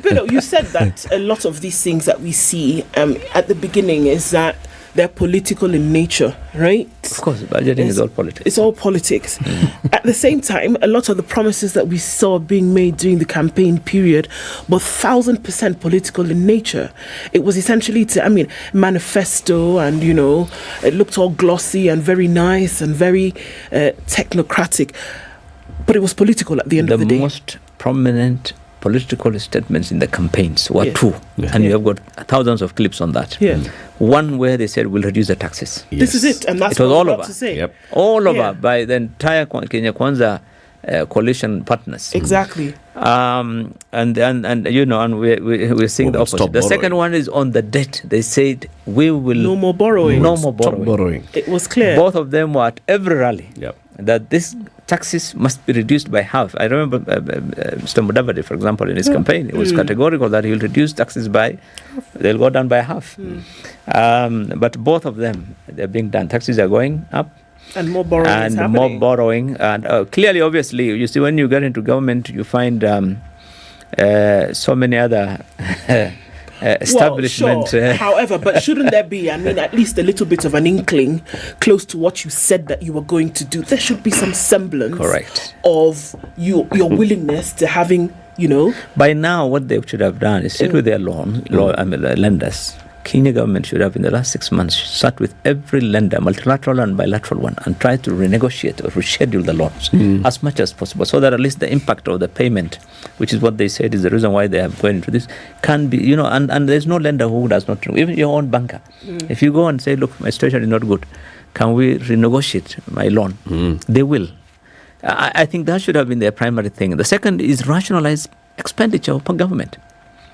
But you said that a lot of these things that we see at the beginning is that they're political in nature, right? Of course, budgeting is all politics. It's all politics. At the same time, a lot of the promises that we saw being made during the campaign period were 1,000% political in nature. It was essentially manifesto, and it looked all glossy and very nice and very technocratic, but it was political at the end of the day. The most prominent political statements in the campaigns were two, and you have got thousands of clips on that. One where they said we'll reduce the taxes. This is it, and that's what all I was over. about to say. All over by the entire Kenya Kwanza coalition partners. Exactly. And we're seeing the opposite. The second one is on the debt. They said we will no more borrowing. Stop borrowing. It was clear. Both of them were at every rally that this taxes must be reduced by half. I remember Mr. Mudavadi, for example, in his campaign, it was categorical that he will reduce taxes they'll go down by half. But both of them, they're being done. Taxes are going up. And more borrowing is happening. More borrowing. And clearly, obviously, you see, when you get into government, you find so many other establishment. Well, sure. However, but shouldn't there be, at least a little bit of an inkling close to what you said that you were going to do? There should be some semblance of your willingness to having, By now, what they should have done is sit with their lenders. Kenya government should have, in the last 6 months, sat with every lender, multilateral and bilateral one, and tried to renegotiate or reschedule the loans as much as possible, so that at least the impact of the payment, which is what they said is the reason why they have gone into this, can be, and there's no lender who does not, even your own banker. If you go and say, look, my situation is not good, can we renegotiate my loan? They will. I think that should have been their primary thing. The second is rationalize expenditure per government.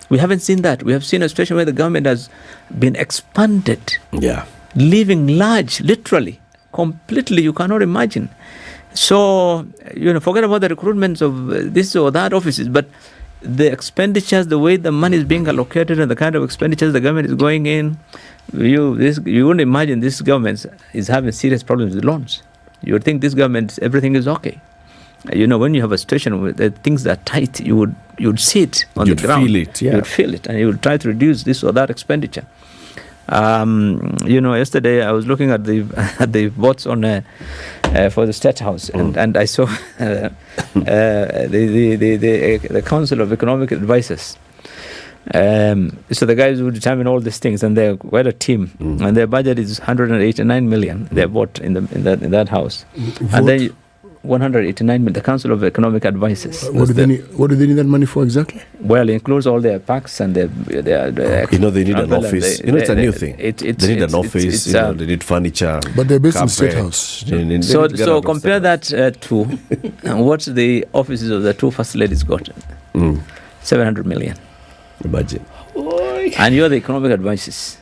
We haven't seen that. We have seen a situation where the government has been expanded, leaving large, literally, completely, you cannot imagine. So, forget about the recruitments of this or that offices, but the expenditures, the way the money is being allocated and the kind of expenditures the government is going in, you wouldn't imagine this government is having serious problems with loans. You would think this government, everything is okay. You know, when you have a situation where the things are tight, you would see it on the ground. Feel it, yeah. You would feel it, and you would try to reduce this or that expenditure. You know, yesterday I was looking at the votes on for the State House, and I saw the Council of Economic Advisors. So the guys who determine all these things, and they're quite a team, and their budget is 189 million. They vote in that house, and then 189 million. The Council of Economic Advisors. What do they need that money for exactly? Well, it includes all their packs and their you know, they need an office. It's a new thing. They need an office. They need furniture. But they're based in State House. So compare that to what the offices of the two first ladies got. 700 million. Imagine. And you're the economic advisors.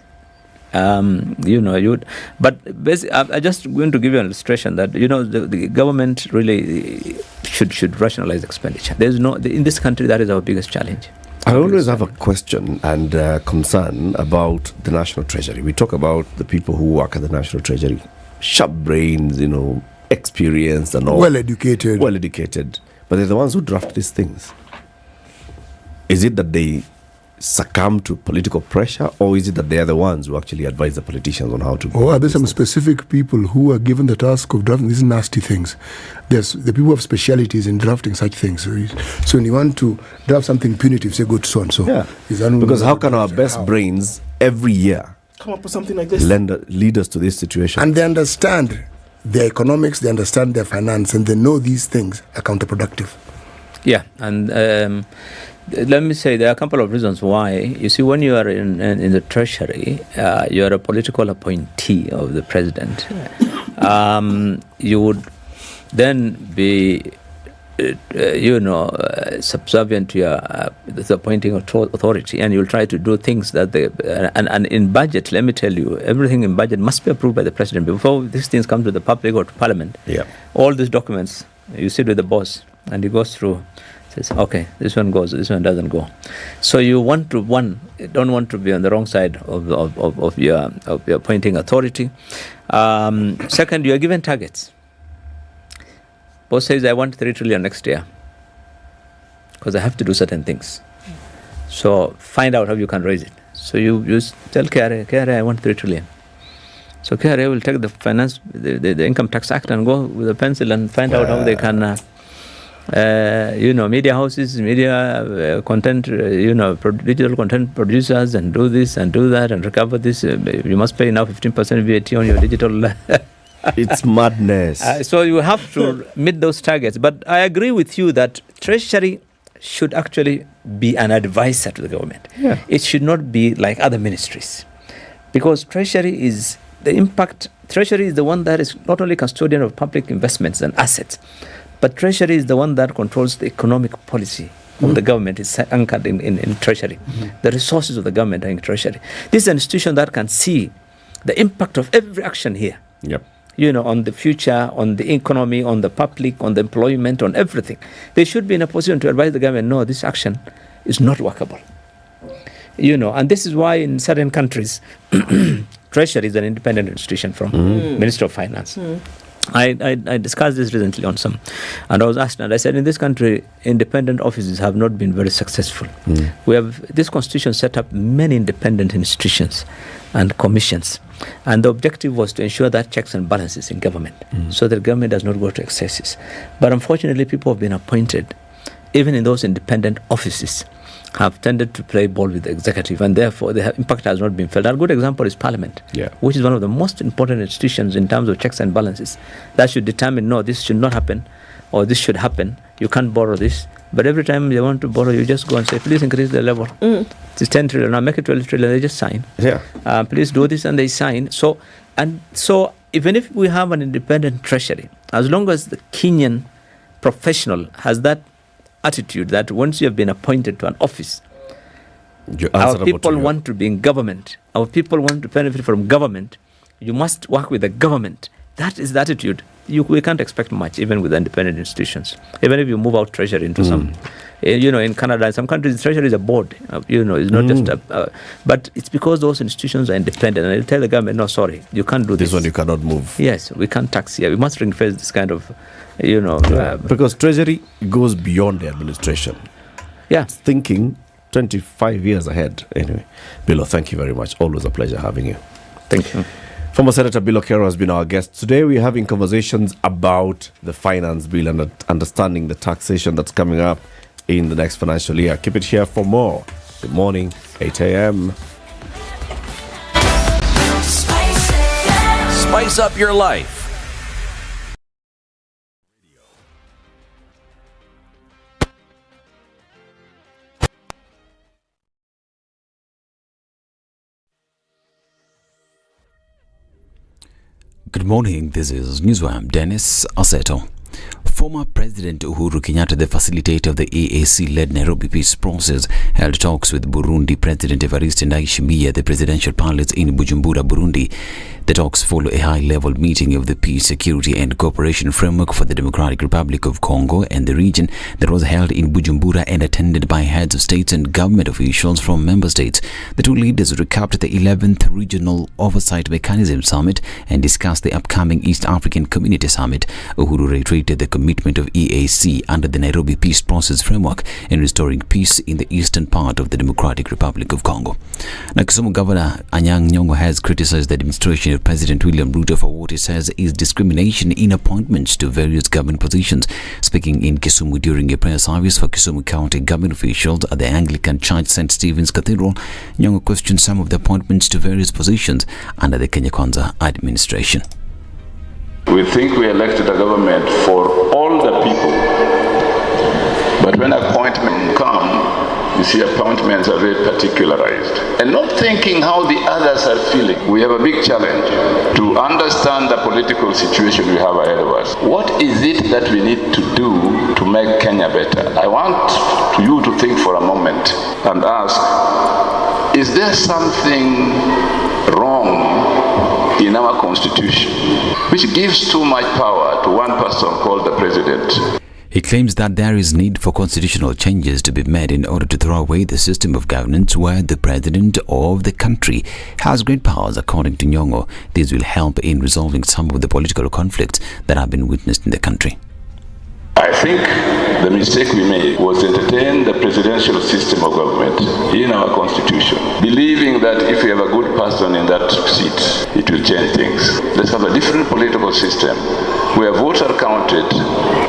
You know, but basically, I'm just going to give you an illustration that, you know, the government really should rationalize expenditure. There's in this country, that is our biggest challenge. I always have a question and concern about the National Treasury. We talk about the people who work at the National Treasury, sharp brains, you know, experienced and all. Well educated, but they're the ones who draft these things. Is it that they succumb to political pressure, or is it that they are the ones who actually advise the politicians on how to? Or are there some specific people who are given the task of drafting these nasty things? There's the people who have specialities in drafting such things. So when you want to draft something punitive, say go to so and so. Yeah. Because how can our best brains every year come up with something like this? Lead us to this situation? And they understand their economics, they understand their finance, and they know these things are counterproductive. Yeah, and let me say there are a couple of reasons why. You see, when you are in the Treasury, you are a political appointee of the president. You would then be, subservient to the appointing authority, and you'll try to do things that and in budget, let me tell you, everything in budget must be approved by the president before these things come to the public or to parliament. Yeah. All these documents, you sit with the boss, and he goes through. Says, okay, this one goes, this one doesn't go. So you don't want to be on the wrong side of your appointing authority. Second, you are given targets. Boss says, I want 3 trillion next year because I have to do certain things. So find out how you can raise it. So you tell KRA, I want 3 trillion. So KRA will take the Income Tax Act and go with a pencil and find out how they can. Media houses, media content, digital content producers, and do this and do that and recover this. You must pay now 15% VAT on your digital. It's madness. So you have to meet those targets. But I agree with you that Treasury should actually be an advisor to the government. Yeah. It should not be like other ministries, because Treasury is the one that is not only custodian of public investments and assets, but Treasury is the one that controls the economic policy of the government. Is anchored in Treasury. The resources of the government are in Treasury. This is an institution that can see the impact of every action here. Yep. On the future, on the economy, on the public, on the employment, on everything. They should be in a position to advise the government, no, this action is not workable. And this is why in certain countries, Treasury is an independent institution from Minister of Finance. I discussed this recently on some, and I was asked, and I said, in this country, independent offices have not been very successful. We have, this constitution set up many independent institutions and commissions, and the objective was to ensure that checks and balances in government, so that government does not go to excesses. But unfortunately, people have been appointed, even in those independent offices, have tended to play ball with the executive, and therefore the impact has not been felt. A good example is Parliament, which is one of the most important institutions in terms of checks and balances that should determine, no, this should not happen, or this should happen. You can't borrow this. But every time they want to borrow, you just go and say, please increase the level. It's 10 trillion, now make it 12 trillion, they just sign. Please do this, and they sign. So even if we have an independent treasury, as long as the Kenyan professional has that attitude that once you have been appointed to an office, our people want to be in government, our people want to benefit from government, you must work with the government. That is the attitude we can't expect much even with independent institutions. Even if you move out treasury into some, in Canada, in some countries, treasury is a board. It's not just but it's because those institutions are independent, and they tell the government, no, sorry, you can't do this. This one you cannot move. Yes, we can't tax here. We must ring-fence this kind of, because treasury goes beyond the administration. Yeah. It's thinking 25 years ahead. Anyway, Bilo, thank you very much. Always a pleasure having you. Thank you. Former Senator Bilo Kero has been our guest. Today we're having conversations about the finance bill and understanding the taxation that's coming up in the next financial year. Keep it here for more. Good morning, 8 a.m. Spice up your life. Good morning, this is Newswire. Dennis Aseto. Former President Uhuru Kenyatta, the facilitator of the AAC-led Nairobi peace process, held talks with Burundi President Evariste Ndayishimiye at the presidential palace in Bujumbura, Burundi. The talks follow a high-level meeting of the Peace, Security and Cooperation Framework for the Democratic Republic of Congo and the region that was held in Bujumbura and attended by heads of states and government officials from member states. The two leaders recapped the 11th Regional Oversight Mechanism Summit and discussed the upcoming East African Community Summit. Uhuru reiterated the commitment of EAC under the Nairobi Peace Process Framework in restoring peace in the eastern part of the Democratic Republic of Congo. Now, Kisumu Governor Anyang' Nyong'o has criticized the administration of President William Ruto for what he says is discrimination in appointments to various government positions. Speaking in Kisumu during a prayer service for Kisumu County government officials at the Anglican Church St. Stephen's Cathedral, Nyong'o questioned some of the appointments to various positions under the Kenya Kwanza administration. We think we elected a government for all the people, but when appointments come, you see appointments are very particularized. And not thinking how the others are feeling. We have a big challenge to understand the political situation we have ahead of us. What is it that we need to do to make Kenya better? I want you to think for a moment and ask, is there something wrong in our constitution which gives too much power to one person called the president? He claims that there is need for constitutional changes to be made in order to throw away the system of governance where the president of the country has great powers. According to Nyong'o, this will help in resolving some of the political conflicts that have been witnessed in the country. I think the mistake we made was entertain the presidential system of government in our constitution, believing that if we have a good person in that seat, it will change things. Let's have a different political system where votes are counted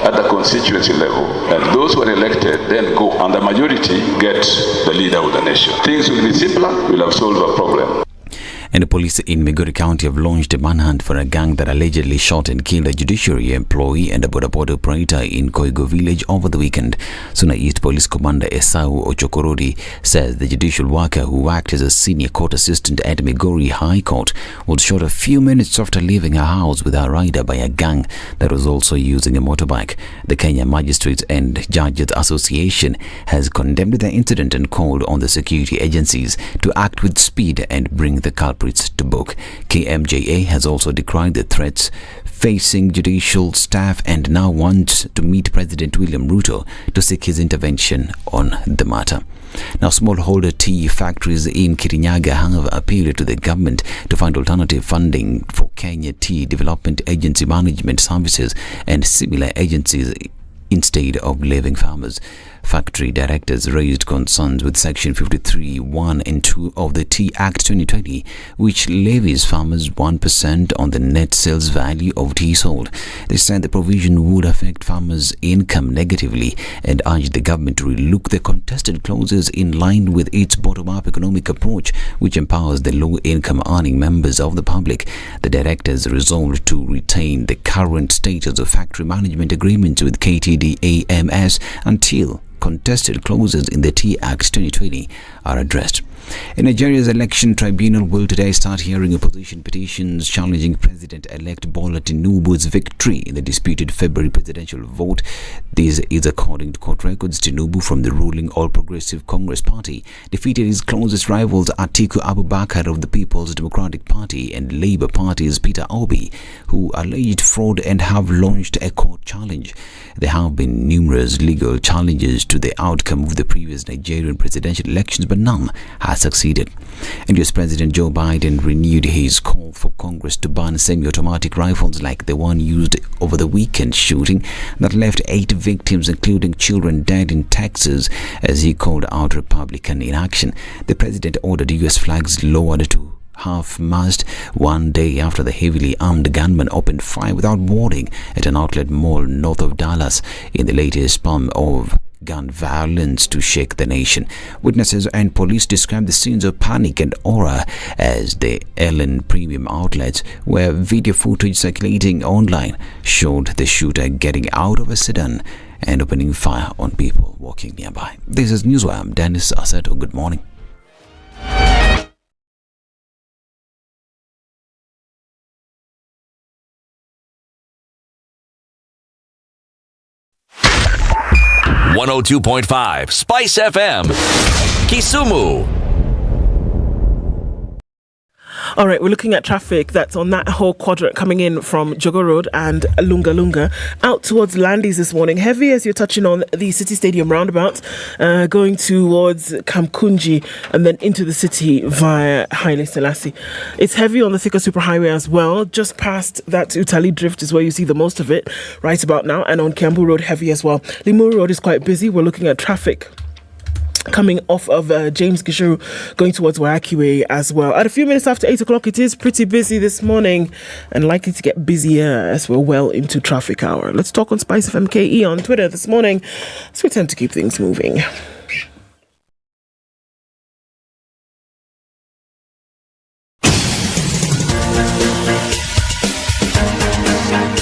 at the constituency level, and those who are elected then go, and the majority get the leader of the nation. Things will be simpler, we'll have solved a problem. And the police in Migori County have launched a manhunt for a gang that allegedly shot and killed a judiciary employee and a boda operator in Koigo village over the weekend. Suna East Police Commander Esau Ochokorodi says the judicial worker who worked as a senior court assistant at Migori High Court was shot a few minutes after leaving her house with her rider by a gang that was also using a motorbike. The Kenya Magistrates and Judges Association has condemned the incident and called on the security agencies to act with speed and bring the culprits to book. KMJA has also decried the threats facing judicial staff and now wants to meet President William Ruto to seek his intervention on the matter. Now, smallholder tea factories in Kirinyaga have appealed to the government to find alternative funding for Kenya Tea Development Agency management services and similar agencies instead of leaving farmers. Factory directors raised concerns with Section 53(1) and 2 of the Tea Act 2020, which levies farmers 1% on the net sales value of tea sold. They said the provision would affect farmers' income negatively and urged the government to relook the contested clauses in line with its bottom-up economic approach, which empowers the low-income earning members of the public. The directors resolved to retain the current status of factory management agreements with KTD-AMS until contested clauses in the Tea Act 2020 are addressed. And Nigeria's election tribunal will today start hearing opposition petitions challenging President-elect Bola Tinubu's victory in the disputed February presidential vote. This is according to court records. Tinubu from the ruling All Progressive Congress Party defeated his closest rivals Atiku Abubakar of the People's Democratic Party and Labour Party's Peter Obi, who alleged fraud and have launched a court challenge. There have been numerous legal challenges to the outcome of the previous Nigerian presidential elections, but none has succeeded. And US President Joe Biden renewed his call for Congress to ban semi-automatic rifles like the one used over the weekend shooting that left 8 victims, including children, dead in Texas, as he called out Republican inaction. The president ordered US flags lowered to half-mast 1 day after the heavily armed gunman opened fire without warning at an outlet mall north of Dallas in the latest spate of gun violence to shake the nation. Witnesses and police described the scenes of panic and horror as the Ellen premium outlets, where video footage circulating online showed the shooter getting out of a sedan and opening fire on people walking nearby. This is Newswire. I'm Dennis Aseto. Good morning. .5 Spice FM, Kisumu. All right, we're looking at traffic that's on that whole quadrant coming in from Jogo Road and Lunga Lunga out towards Landis this morning. Heavy as you're touching on the City Stadium roundabout, going towards Kamkunji and then into the city via Haile Selassie. It's heavy on the Thika Superhighway as well. Just past that Utali Drift is where you see the most of it right about now. And on Kiambu Road, heavy as well. Limuru Road is quite busy. We're looking at traffic coming off of James Gishuru going towards Waaki Way as well. At a few minutes after 8 o'clock, it is pretty busy this morning and likely to get busier as we're well into traffic hour. Let's talk on Spice FMKE on Twitter this morning as we tend to keep things moving.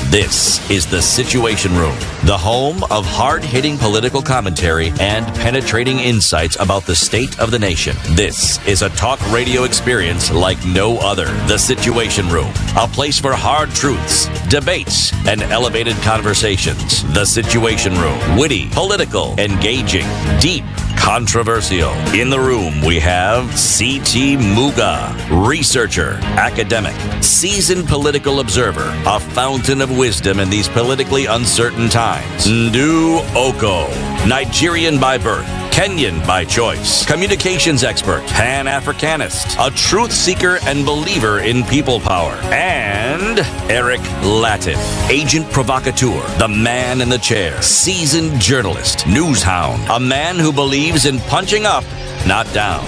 This is The Situation Room, the home of hard-hitting political commentary and penetrating insights about the state of the nation. This is a talk radio experience like no other. The Situation Room, a place for hard truths, debates, and elevated conversations. The Situation Room, witty, political, engaging, deep, controversial. In the room, we have C.T. Muga, researcher, academic, seasoned political observer, a fountain of wisdom in these politically uncertain times. Ndu Oko, Nigerian by birth, Kenyan by choice, communications expert, Pan-Africanist, a truth seeker and believer in people power, and Eric Latin, agent provocateur, the man in the chair, seasoned journalist, news hound, a man who believes in punching up, not down.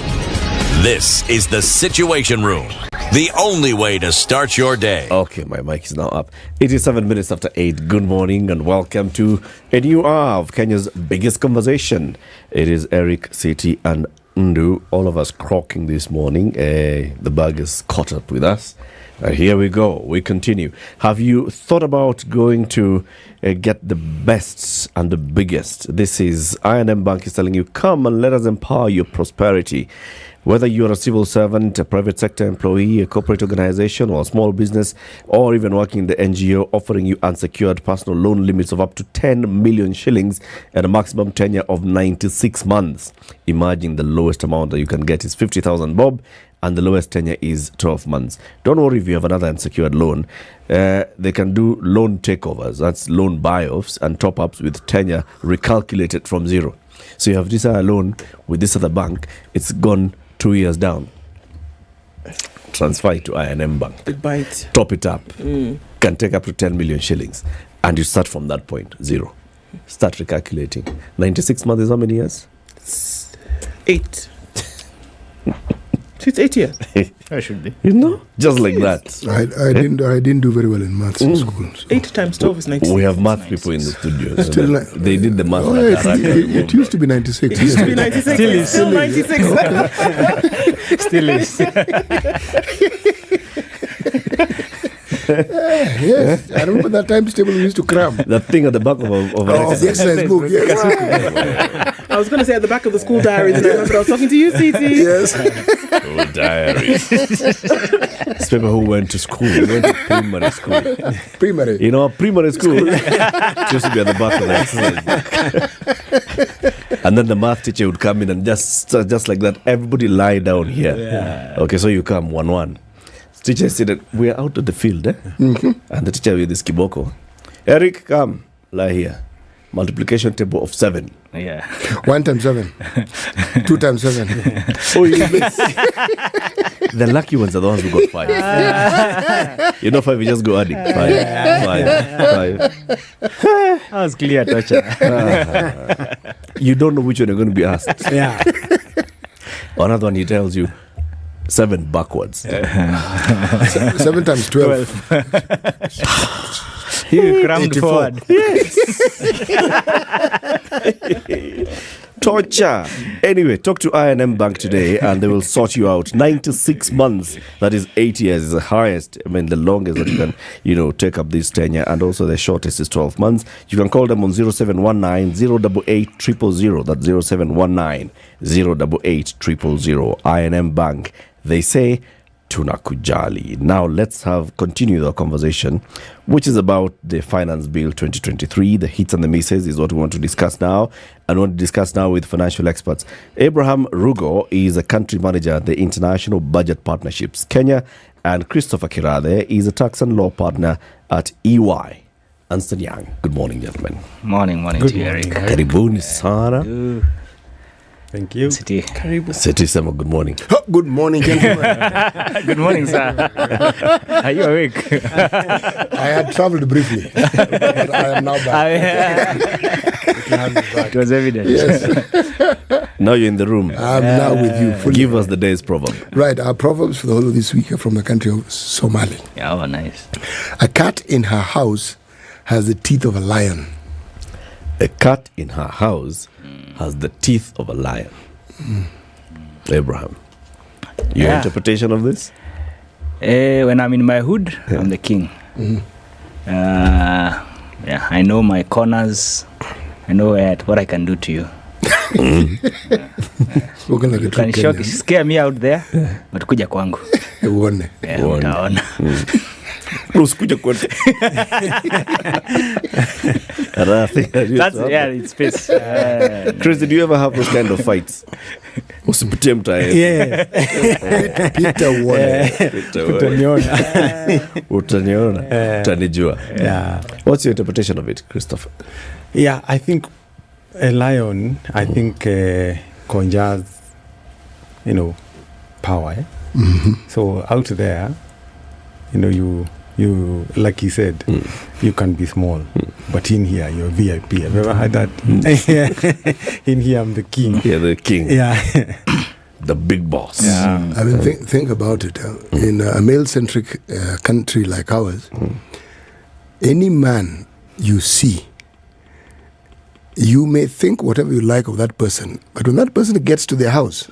This is The Situation Room, the only way to start your day. Okay, my mic is now up. It is 7 minutes after 8. Good morning and welcome to a new hour of Kenya's biggest conversation. It is Eric, City and Ndu, all of us croaking this morning. The bug is caught up with us. Here we go. We continue. Have you thought about going to get the best and the biggest? This is I&M Bank is telling you, come and let us empower your prosperity. Whether you're a civil servant, a private sector employee, a corporate organization, or a small business, or even working in the NGO, offering you unsecured personal loan limits of up to 10 million shillings and a maximum tenure of 96 months. Imagine the lowest amount that you can get is 50,000 bob, and the lowest tenure is 12 months. Don't worry if you have another unsecured loan. They can do loan takeovers, that's loan buy-offs, and top-ups with tenure recalculated from zero. So you have this other loan with this other bank, it's gone 2 years down. Transfer it to I&M Bank. Big bite. Top it up. Can take up to 10 million shillings. And you start from that point, zero. Start recalculating. 96 months is how many years? 8. It's 8 years. I should be. You know? Just like that. I didn't do very well in maths in school. So. 8 times 12 is 96. We have math people in the studio. Still they did the math. It used to be 96. It used to be 96. Still 96. Still is. Yes, I remember that times table we used to cram. That thing at the back of an the exercise book, yes. I was going to say at the back of the school diaries, and I remember I was talking to you, CT. Yes. School diaries. It's people who went to school, went to primary school. Primary. You know, primary school used to be at the back of the exercise. And then the math teacher would come in and just like that, everybody lie down here. Yeah. Okay, so you come 1-1. Teacher said, we are out of the field, And the teacher with this kiboko, Eric, come, lie here. Multiplication table of 7. Yeah. 1 times 7. 2 times 7. Oh, you miss. The lucky ones are the ones who got 5. You know, 5, you just go adding. 5. That was clear, Tocha. You don't know which one you're going to be asked. Yeah. Another one, he tells you 7 backwards. 7 times 12. You crammed forward. Yes. Torture. Anyway, talk to I&M Bank today and they will sort you out. 96 months, that is 8 years, is the highest. I mean, the longest that you can, take up this tenure, and also the shortest is 12 months. You can call them on 0719 088 000. That's 0719 088 000. I&M Bank. They say tunakujali. Now let's continue the conversation, which is about the Finance Bill 2023. The hits and the misses is what we want to discuss now, and want to discuss now with financial experts. Abraham Rugo is a country manager at the International Budget Partnerships Kenya, and Christopher Kirade is a tax and law partner at EY. Ernst & Young. Good morning, gentlemen. Morning Good to you, Eric. Karibuni sana. Thank you. City. City Samo, good morning. Good morning, gentlemen. Good morning, sir. Are you awake? I had traveled briefly, but I am now back. It was evident. Yes. Now you're in the room. I'm now with you fully. Give us the day's proverb. Right, our proverbs for the whole of this week are from the country of Somali. Yeah, oh, nice. A cat in her house has the teeth of a lion. A cat in her house has the teeth of a lion. Abraham, your interpretation of this? When I'm in my hood, I'm the king. I know my corners. I know what I can do to you. Spoken like a true Kenyan. Scare me out there, but kuja kwangu. Uone. Utaona. Usikuja kwetu. It's space. Chris, did you ever have those kind of fights? Usipitie mtaani. Yeah. Peter uone. Utaniona. Utanijua. Yeah. What's your interpretation of it, Christopher? Yeah, I think a lion, conjures, power. So out there, you like he said, you can be small, but in here you're VIP. Have you ever heard that? In here I'm the king. Yeah, the king. Yeah. The big boss. Yeah. I mean, think about it. In a male-centric country like ours, any man you see, you may think whatever you like of that person, but when that person gets to their house,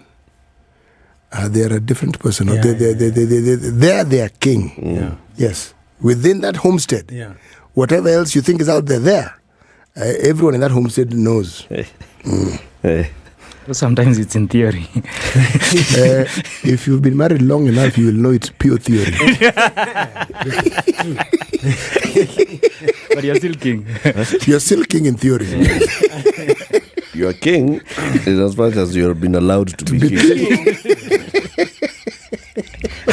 they are a different person. Yeah, They're their king. Yeah. Yes. Within that homestead, Yeah. whatever else you think is out there, everyone in that homestead knows. Sometimes it's in theory. If you've been married long enough, you will know it's pure theory. But you're still king. You're still king in theory. You are king in as much as you have been allowed to be king.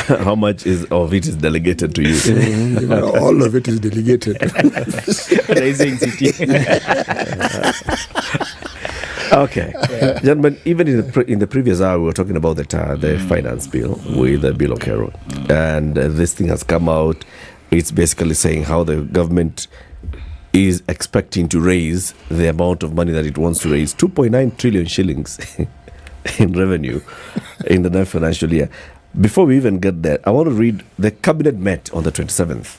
How much of it is delegated to you? All of it is delegated. Okay. Gentlemen, even in the previous hour, we were talking about the finance bill with Bill Okero. And this thing has come out. It's basically saying how the government is expecting to raise the amount of money that it wants to raise, 2.9 trillion shillings in revenue in the next financial year. Before we even get there, I want to read, the cabinet met on the 27th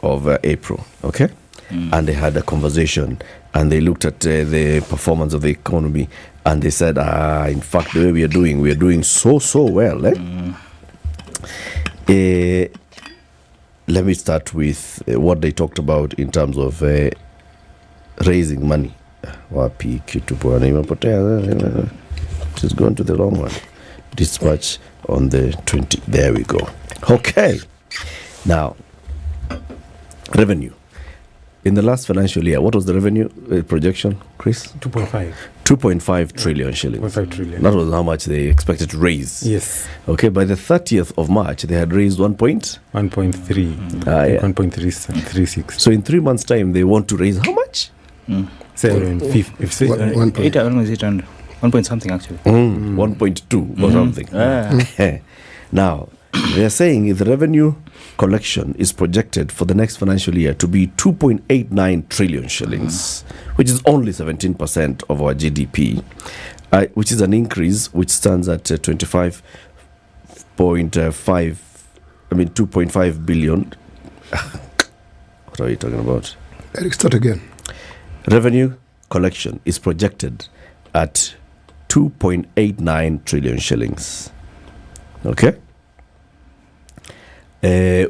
of April, okay? And they had a conversation and they looked at the performance of the economy and they said, in fact, the way we are doing so well. let me start with what they talked about in terms of raising money. Wapi kitu bwana imepotea. Just gone to the wrong one. Dispatch on the 20. There we go. Okay. Now, revenue. In the last financial year, what was the revenue projection, Chris? 2.5. 2.5 trillion shillings. 2.5 trillion. That was how much they expected to raise. Yes. Okay, by the 30th of March, they had raised 1.3. 1.36. So in 3 months' time, they want to raise how much? 800. 1 point something actually. 1.2 or something. Now, they are saying the revenue collection is projected for the next financial year to be 2.89 trillion shillings, which is only 17% of our GDP, which is an increase which stands at 2.5 billion. What are you talking about? Eric, start again. Revenue collection is projected at 2.89 trillion shillings. Okay?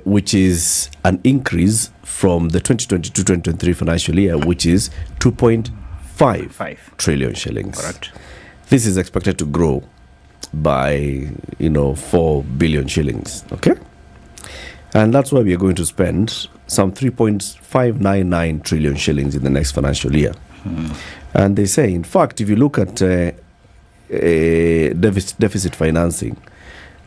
Which is an increase from the 2022-2023 financial year, which is 2.5 trillion shillings. Correct. This is expected to grow by, 4 billion shillings. Okay? And that's why we are going to spend some 3.599 trillion shillings in the next financial year. And they say, in fact, if you look at deficit financing,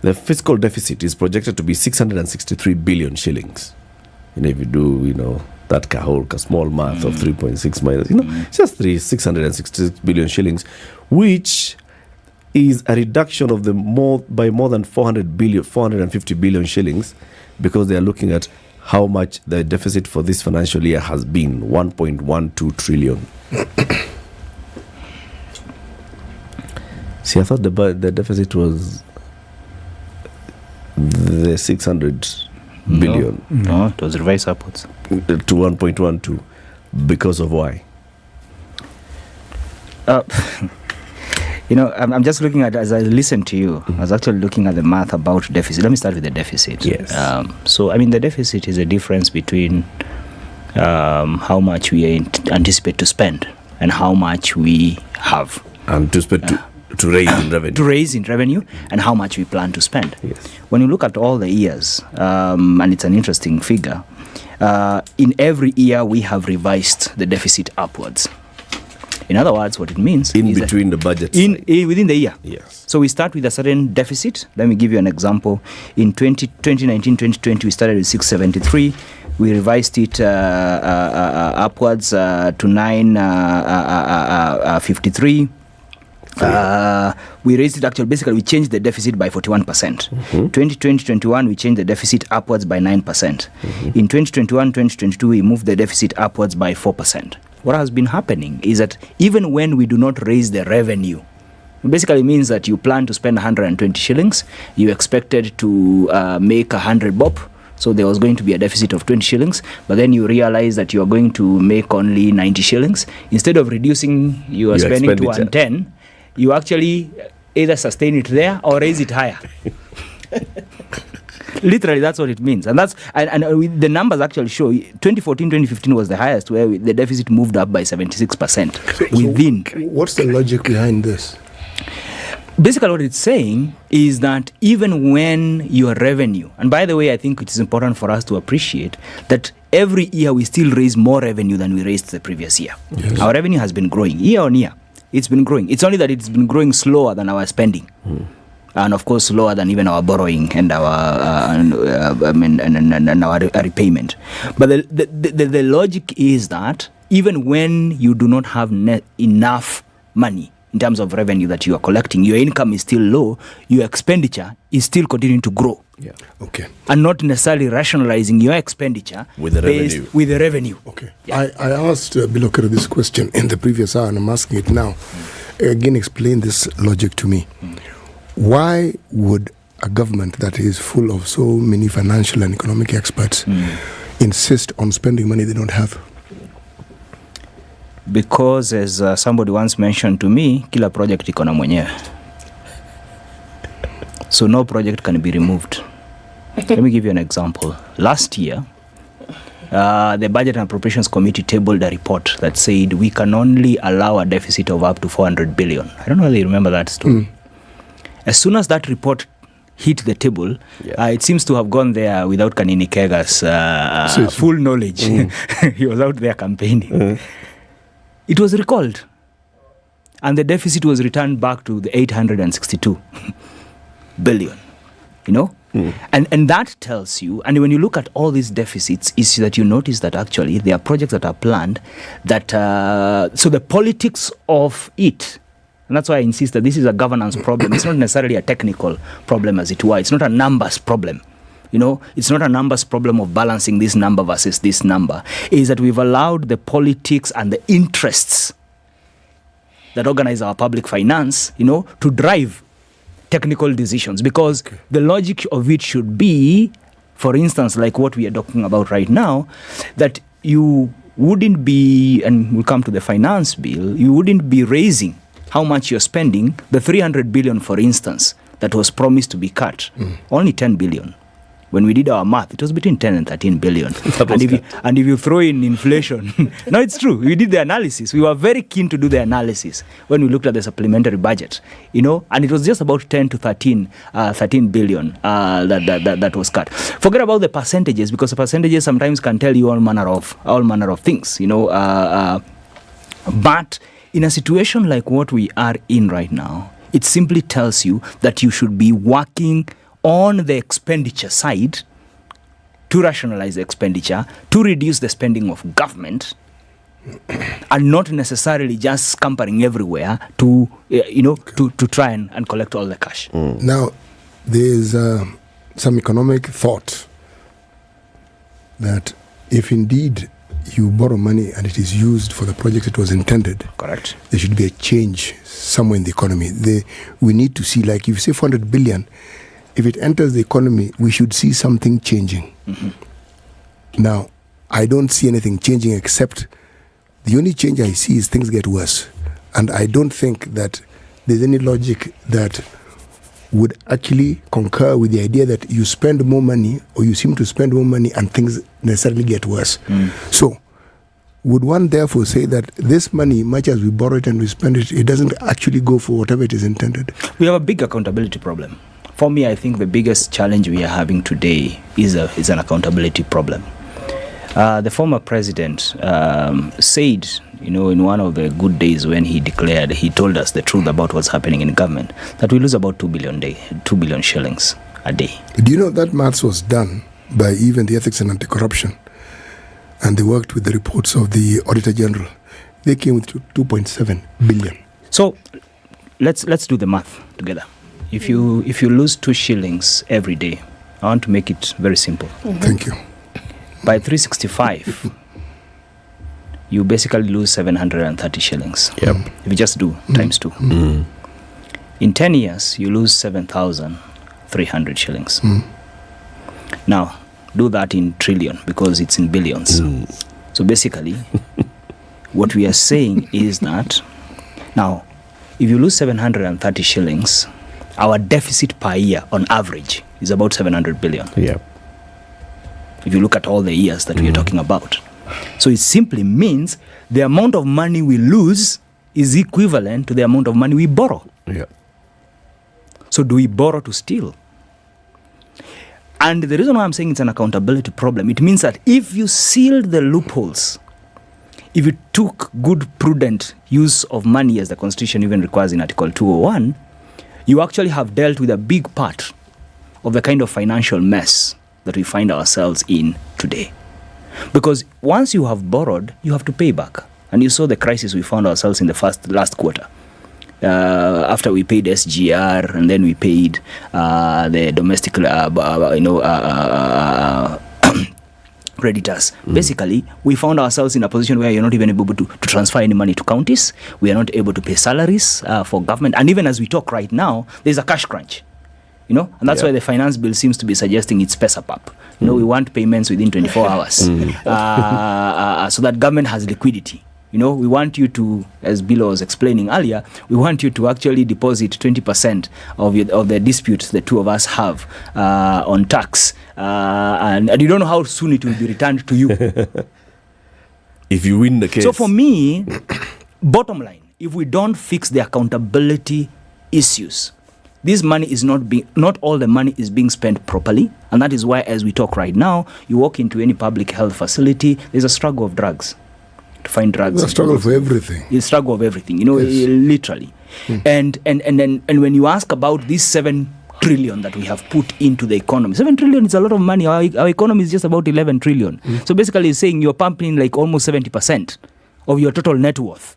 the fiscal deficit is projected to be 663 billion shillings. If you do, that small math of 3.6 minus, just 666 billion shillings, which is a reduction of by more than 450 billion shillings, because they are looking at how much the deficit for this financial year has been, 1.12 trillion. See, I thought the deficit was the 600 billion. No, it was revised upwards to 1.12 because of why? I'm just looking at, as I listen to you, I was actually looking at the math about deficit. Let me start with the deficit. Yes. The deficit is a difference between how much we anticipate to spend and how much we have. Anticipate to raise in revenue. To raise in revenue and how much we plan to spend. Yes. When you look at all the years, and it's an interesting figure, in every year we have revised the deficit upwards. In other words, what it means is between the budgets within the year. Yes. So we start with a certain deficit. Let me give you an example. In 2019-2020, we started with 673. We revised it upwards to 953. We raised it actually, basically we changed the deficit by 41%. 2020-21 we changed the deficit upwards by 9%. In 2021-2022 we moved the deficit upwards by 4%. What has been happening is that even when we do not raise the revenue, it basically means that you plan to spend 120 shillings, you expected to make 100 bob, so there was going to be a deficit of 20 shillings, but then you realize that you are going to make only 90 shillings. Instead of reducing your spending to 110, you actually either sustain it there or raise it higher. Literally, that's what it means. And the numbers actually show 2014-2015 was the highest, where the deficit moved up by 76% within. So what's the logic behind this? Basically, what it's saying is that even when your revenue, and by the way, I think it is important for us to appreciate that every year we still raise more revenue than we raised the previous year. Yes. Our revenue has been growing year on year. It's been growing. It's only that it's been growing slower than our spending. And of course, slower than even our borrowing and our repayment. But the logic is that even when you do not have enough money in terms of revenue that you are collecting, your income is still low, your expenditure is still continuing to grow. Yeah. Okay. And not necessarily rationalizing your expenditure with the revenue. With the revenue. Okay. Yeah. I asked Bilokero this question in the previous hour, and I'm asking it now. Again, explain this logic to me. Why would a government that is full of so many financial and economic experts insist on spending money they don't have? Because, as somebody once mentioned to me, kila project iko na mwenyewe. So no project can be removed. Let me give you an example. Last year, the Budget and Appropriations Committee tabled a report that said we can only allow a deficit of up to 400 billion. I don't know whether you remember that story. As soon as that report hit the table, it seems to have gone there without Kanini Kega's full knowledge. He was out there campaigning. It was recalled. And the deficit was returned back to the 862 billion. You know? And that tells you, and when you look at all these deficits, is that you notice that actually there are projects that are planned that, so the politics of it, and that's why I insist that this is a governance problem. It's not necessarily a technical problem as it were. It's not a numbers problem. You know, it's not a numbers problem of balancing this number versus this number. It is that we've allowed the politics and the interests that organize our public finance, you know, to drive technical decisions, because the logic of it should be, for instance, like what we are talking about right now, that you wouldn't be, and we'll come to the finance bill, you wouldn't be raising how much you're spending. The 300 billion, for instance, that was promised to be cut, only 10 billion. When we did our math, it was between 10 and 13 billion. And if you throw in inflation, no, it's true. We did the analysis. We were very keen to do the analysis when we looked at the supplementary budget, you know, and it was just about 10 to 13 billion that was cut. Forget about the percentages, because the percentages sometimes can tell you all manner of things, you know. But in a situation like what we are in right now, it simply tells you that you should be working on the expenditure side to rationalize the expenditure, to reduce the spending of government, and not necessarily just scampering everywhere to, to try and collect all the cash. Now, there's some economic thought that if indeed you borrow money and it is used for the project it was intended, correct, there should be a change somewhere in the economy. We need to see, like, if you say 400 billion, if it enters the economy, we should see something changing. Now, I don't see anything changing, except the only change I see is things get worse. And I don't think that there's any logic that would actually concur with the idea that you spend more money, or you seem to spend more money, and things necessarily get worse. So, would one therefore say that this money, much as we borrow it and we spend it, it doesn't actually go for whatever it is intended? We have a big accountability problem. For me, I think the biggest challenge we are having today is an accountability problem. The former president said, in one of the good days when he told us the truth about what's happening in government, that we lose about 2 billion shillings a day. Do you know that maths was done by even the Ethics and Anti-Corruption, and they worked with the reports of the Auditor General? They came with 2.7 billion. So let's do the math together. If you lose 2 shillings every day, I want to make it very simple. Thank you. By 365, you basically lose 730 shillings. Yep. If you just do times 2. In 10 years, you lose 7,300 shillings. Now, do that in trillion, because it's in billions. So basically, what we are saying is that, now, if you lose 730 shillings, our deficit per year on average is about 700 billion. Yeah. If you look at all the years that we are talking about. So it simply means the amount of money we lose is equivalent to the amount of money we borrow. Yeah. So do we borrow to steal? And the reason why I'm saying it's an accountability problem, it means that if you sealed the loopholes, if you took good, prudent use of money, as the Constitution even requires in Article 201, you actually have dealt with a big part of the kind of financial mess that we find ourselves in today. Because once you have borrowed, you have to pay back. And you saw the crisis we found ourselves in the last quarter. After we paid SGR, and then we paid the domestic, creditors. Basically, we found ourselves in a position where you're not even able to transfer any money to counties. We are not able to pay salaries for government. And even as we talk right now, there's a cash crunch. And that's why the finance bill seems to be suggesting it's PESAPAP. We want payments within 24 hours so that government has liquidity, we want you to, as Bill was explaining earlier, we want you to actually deposit 20% of the disputes the two of us have on tax, and you don't know how soon it will be returned to you. If you win the case. So for me, bottom line, if we don't fix the accountability issues, this money is not all the money is being spent properly, and that is why, as we talk right now, you walk into any public health facility, there's a struggle of drugs, to find drugs. It's a struggle for everything. It's a struggle of everything, literally. And when you ask about this 7 trillion that we have put into the economy, 7 trillion is a lot of money. Our economy is just about 11 trillion. So basically, it's saying you're pumping like almost 70% of your total net worth.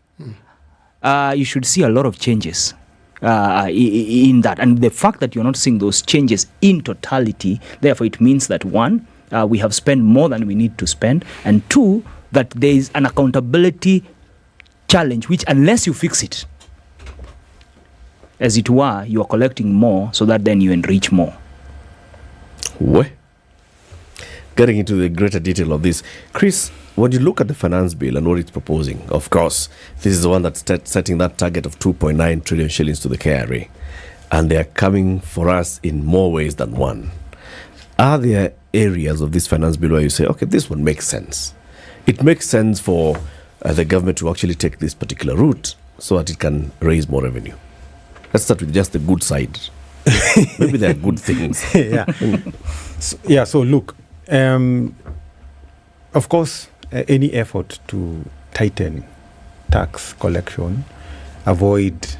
You should see a lot of changes in that, and the fact that you're not seeing those changes in totality, therefore it means that 1, we have spent more than we need to spend, and 2, that there is an accountability challenge which, unless you fix it, as it were, you are collecting more so that then you enrich more. Getting into the greater detail of this, Chris, when you look at the finance bill and what it's proposing, of course, this is the one that's setting that target of 2.9 trillion shillings to the KRA. And they are coming for us in more ways than one. Are there areas of this finance bill where you say, okay, this one makes sense? It makes sense for the government to actually take this particular route so that it can raise more revenue. Let's start with just the good side. Maybe there are good things. So look, of course, any effort to tighten tax collection, avoid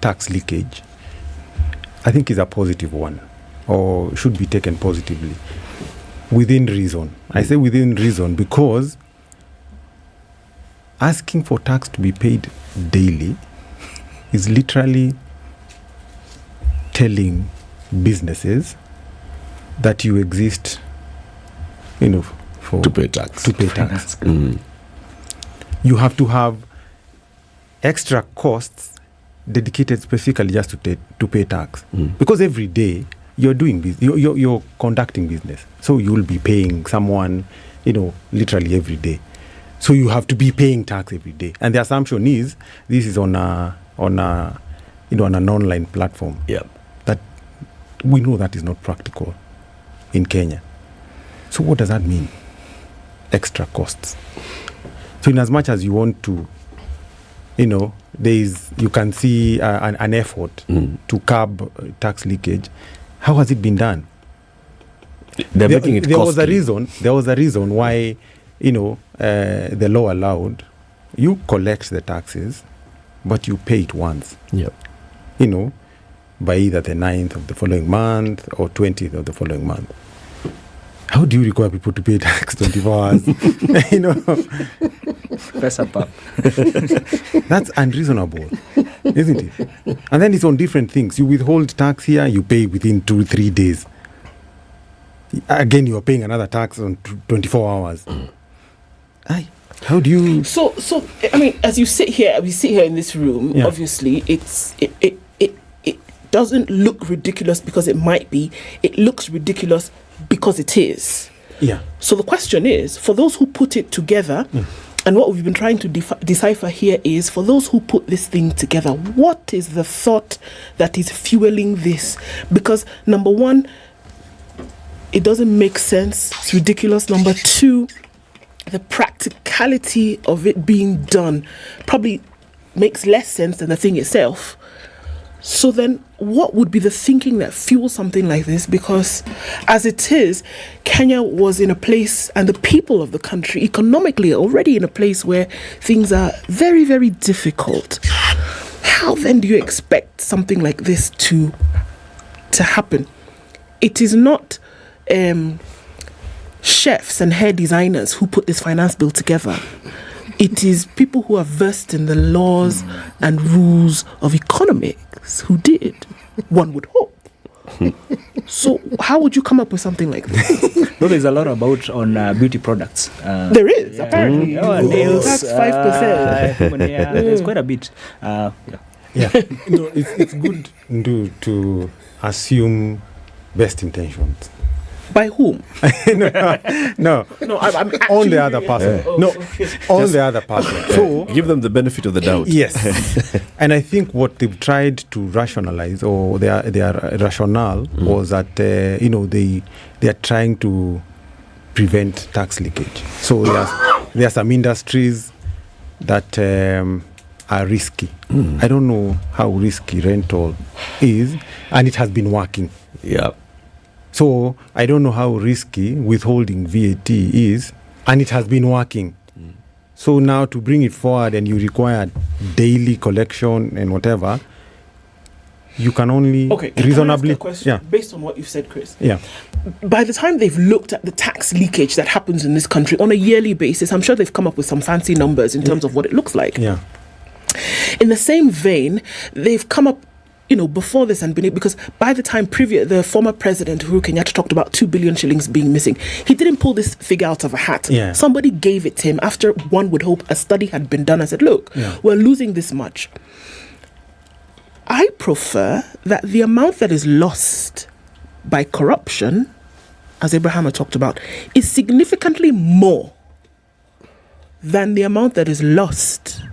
tax leakage, I think is a positive one, or should be taken positively, within reason. I say within reason because asking for tax to be paid daily is literally telling businesses that you exist, to pay tax. You have to have extra costs dedicated specifically just to pay tax, because every day you're doing you're conducting business, so you'll be paying someone, literally every day. So you have to be paying tax every day, and the assumption is this is on an online platform. That we know that is not practical in Kenya. So what does that mean? Extra costs. So in as much as you want to, you can see an effort to curb tax leakage. How has it been done? They're making it costly. There was a reason why, the law allowed you collect the taxes, but you pay it once. By either the 9th of the following month or 20th of the following month. How do you require people to pay tax 24 hours? That's unreasonable, isn't it? And then it's on different things. You withhold tax here, you pay within 2-3 days. Again, you are paying another tax on 24 hours. How do you... So I mean, as we sit here in this room, obviously, it doesn't look ridiculous because it might be. It looks ridiculous because it is. So the question is, for those who put it together, and what we've been trying to decipher here is, for those who put this thing together, what is the thought that is fueling this? Because number one, it doesn't make sense. It's ridiculous. Number two, the practicality of it being done probably makes less sense than the thing itself. So then what would be the thinking that fuels something like this? Because as it is, Kenya was in a place, and the people of the country economically already in a place where things are very, very difficult. How then do you expect something like this to happen? It is not chefs and hair designers who put this finance bill together. It is people who are versed in the laws and rules of economics who did, one would hope. So how would you come up with something like this? No, there's a lot about on beauty products. There is, apparently. Nails. That's 5%. There's quite a bit. It's good to assume best intentions. By whom? No, I'm on the other person. Oh, No, yes. on the other person. So give them the benefit of the doubt. Yes, and I think what they've tried to rationalize, or their rationale, was that they are trying to prevent tax leakage. So there are some industries that are risky. I don't know how risky rental is, and it has been working. Yeah. So I don't know how risky withholding VAT is, and it has been working. So now to bring it forward and you require daily collection and whatever, you can only reasonably. Based on what you've said, Chris. Yeah. By the time they've looked at the tax leakage that happens in this country on a yearly basis, I'm sure they've come up with some fancy numbers in terms of what it looks like. Yeah. In the same vein, they've come up, before this and because by the time the former president Uhuru Kenyatta talked about 2 billion shillings being missing, he didn't pull this figure out of a hat. Yeah. Somebody gave it to him after, one would hope, a study had been done and said, look, we're losing this much. I prefer that the amount that is lost by corruption, as Abraham had talked about, is significantly more than the amount that is lost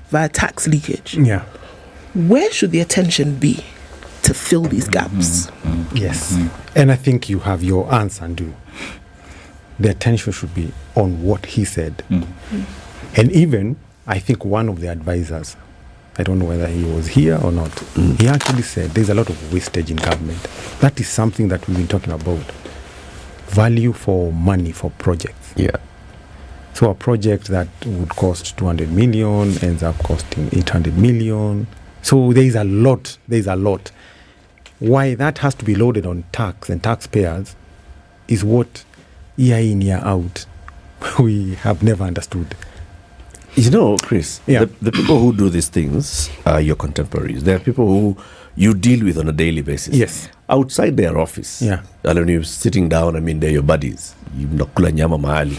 via tax leakage. Yeah. Where should the attention be to fill these gaps? Yes. And I think you have your answer, Ndu. The attention should be on what he said. And even, I think one of the advisors, I don't know whether he was here or not, he actually said there's a lot of wastage in government. That is something that we've been talking about. Value for money for projects. Yeah. So a project that would cost 200 million ends up costing 800 million. So there is a lot. Why that has to be loaded on tax and taxpayers is what year in, year out we have never understood. Chris, the people who do these things are your contemporaries. They are people who you deal with on a daily basis. Yes. Outside their office. Yeah. And when you're sitting down, they're your buddies. You mnakula nyama mahali.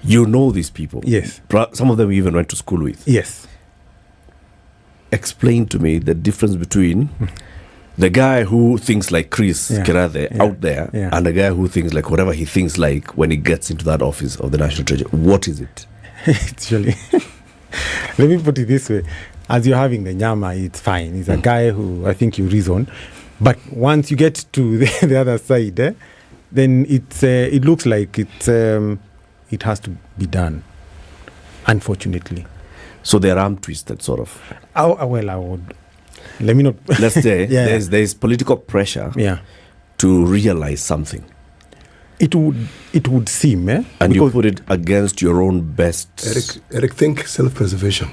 You know these people. Yes. Some of them you even went to school with. Yes. Explain to me the difference between the guy who thinks like Chris Kirathe out there and the guy who thinks like whatever he thinks like when he gets into that office of the National Treasury. What is it? Actually, let me put it this way. As you're having the nyama, it's fine. He's a guy who I think you reason. But once you get to the other side, then it looks like it has to be done, unfortunately. So they're arm twisted, sort of. I would. Let me not. Let's say there's political pressure to realize something. It would seem, and you put it against your own best. Eric, think self-preservation.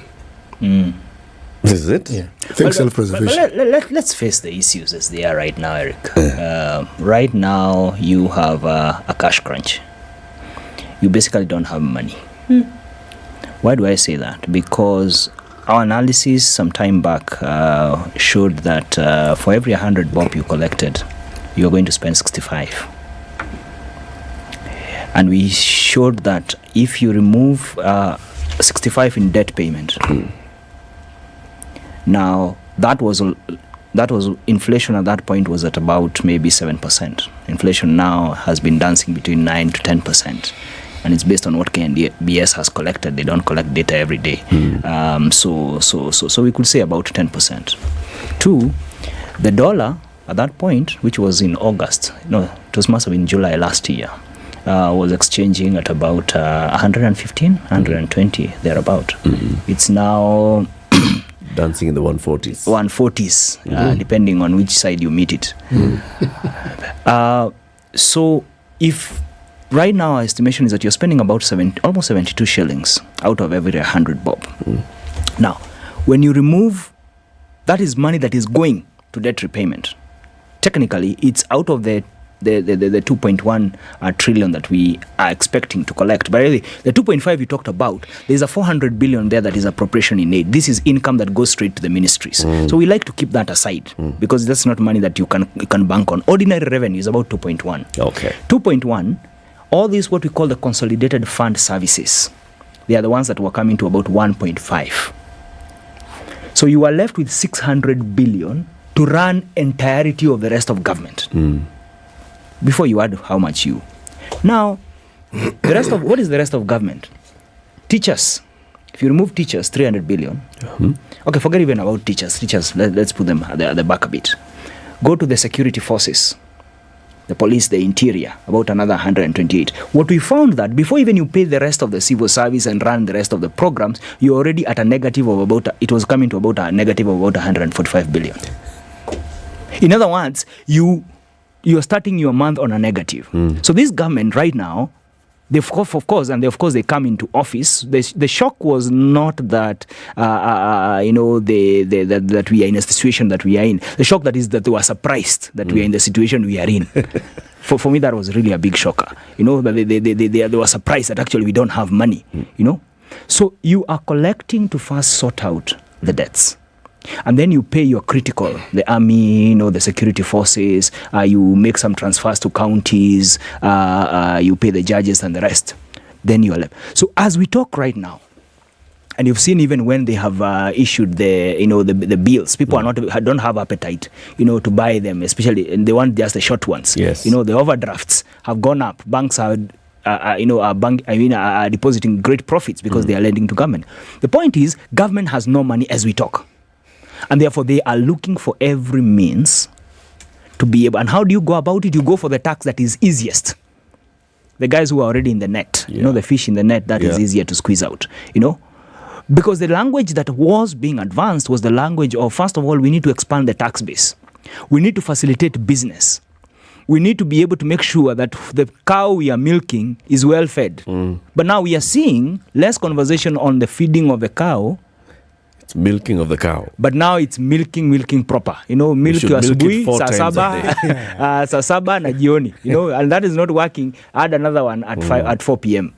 This is it? Yeah. Think self-preservation. Let's face the issues as they are right now, Eric. Right now, you have a cash crunch. You basically don't have money. Why do I say that? Because our analysis some time back showed that for every 100 bob you collected, you're going to spend 65. And we showed that if you remove 65 in debt payment, now that was inflation at that point was at about maybe 7%. Inflation now has been dancing between 9 to 10%. And it's based on what KNBS has collected. They don't collect data every day. So we could say about 10%. 2, the dollar at that point, which was in August, it must have been July last year, was exchanging at about 115, 120, thereabout. It's now dancing in the 140s. 140s, depending on which side you meet it. So if right now our estimation is that you're spending about almost 72 shillings out of every 100 bob. Now, when you remove, that is money that is going to debt repayment. Technically, it's out of the 2.1 trillion that we are expecting to collect. But really, the 2.5 you talked about, there's a 400 billion there that is appropriation in aid. This is income that goes straight to the ministries. So we like to keep that aside because that's not money that you can bank on. Ordinary revenue is about 2.1. Okay. 2.1, all these what we call the consolidated fund services, they are the ones that were coming to about 1.5. So you are left with 600 billion to run entirety of the rest of government. before you add how much you. Now, the rest of what is the rest of government? Teachers. If you remove teachers, 300 billion. Okay, forget even about teachers. Let's put them at the back a bit. Go to the security forces, the police, the interior, about another 128. What we found that before even you pay the rest of the civil service and run the rest of the programs, you're already at a negative of about, it was coming to about a negative of about 145 billion. In other words, you're starting your month on a negative. So this government right now, of course, they come into office. The shock was not that that we are in a situation that we are in. The shock that is that they were surprised that we are in the situation we are in. For me, that was really a big shocker. That they were surprised that actually we don't have money. So you are collecting to first sort out the debts. And then you pay your critical, the army, the security forces, you make some transfers to counties, you pay the judges and the rest. Then you are left. So as we talk right now, and you've seen even when they have issued the bills, people don't have appetite, to buy them, especially, and they want just the short ones. Yes. The overdrafts have gone up. Banks are depositing great profits because they are lending to government. The point is, government has no money as we talk. And therefore, they are looking for every means to be able. And how do you go about it? You go for the tax that is easiest. The guys who are already in the net, the fish in the net, that is easier to squeeze out, Because the language that was being advanced was the language of, first of all, we need to expand the tax base. We need to facilitate business. We need to be able to make sure that the cow we are milking is well fed. But now we are seeing less conversation on the feeding of the cow. Milking of the cow. But now it's milking proper. Milk ya asubuhi, saa saba na jioni. And that is not working. Add another one at 4 p.m.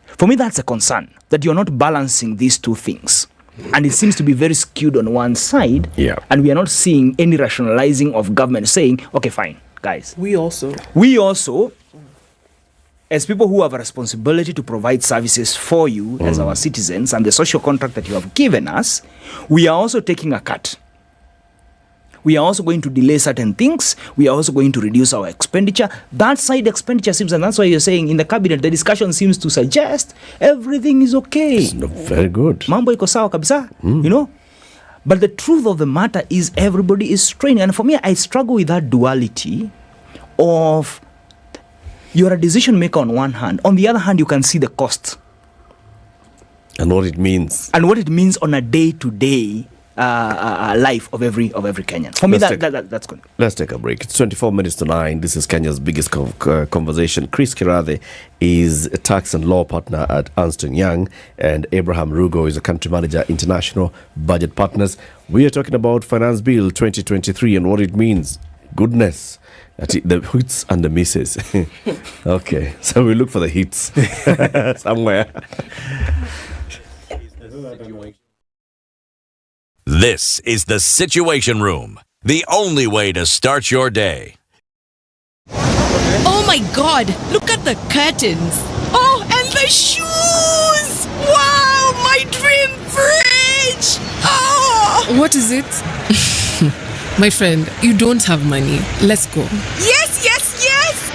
For me, that's a concern, that you're not balancing these two things. And it seems to be very skewed on one side. And we are not seeing any rationalizing of government saying, okay, fine, guys. We also, as people who have a responsibility to provide services for you as our citizens and the social contract that you have given us, we are also taking a cut. We are also going to delay certain things. We are also going to reduce our expenditure. That side expenditure seems, and that's why you're saying in the cabinet, the discussion seems to suggest everything is okay. It's not very good. Mambo iko sawa kabisa, But the truth of the matter is everybody is straining. And for me, I struggle with that duality of you're a decision maker on one hand. On the other hand, you can see the cost. And what it means. And what it means on a day-to-day life of every Kenyan. For me, that's good. Let's take a break. It's 24 minutes to 9. This is Kenya's biggest conversation. Chris Kirathe is a tax and law partner at Ernst & Young, and Abraham Rugo is a country manager, International Budget Partners. We are talking about Finance Bill 2023 and what it means. Goodness. The hits and the misses. Okay, so we look for the hits somewhere. This is the Situation Room, the only way to start your day. Oh my God, look at the curtains. Oh, and the shoes. Wow, my dream fridge. Oh. What is it? My friend, you don't have money. Let's go. Yes.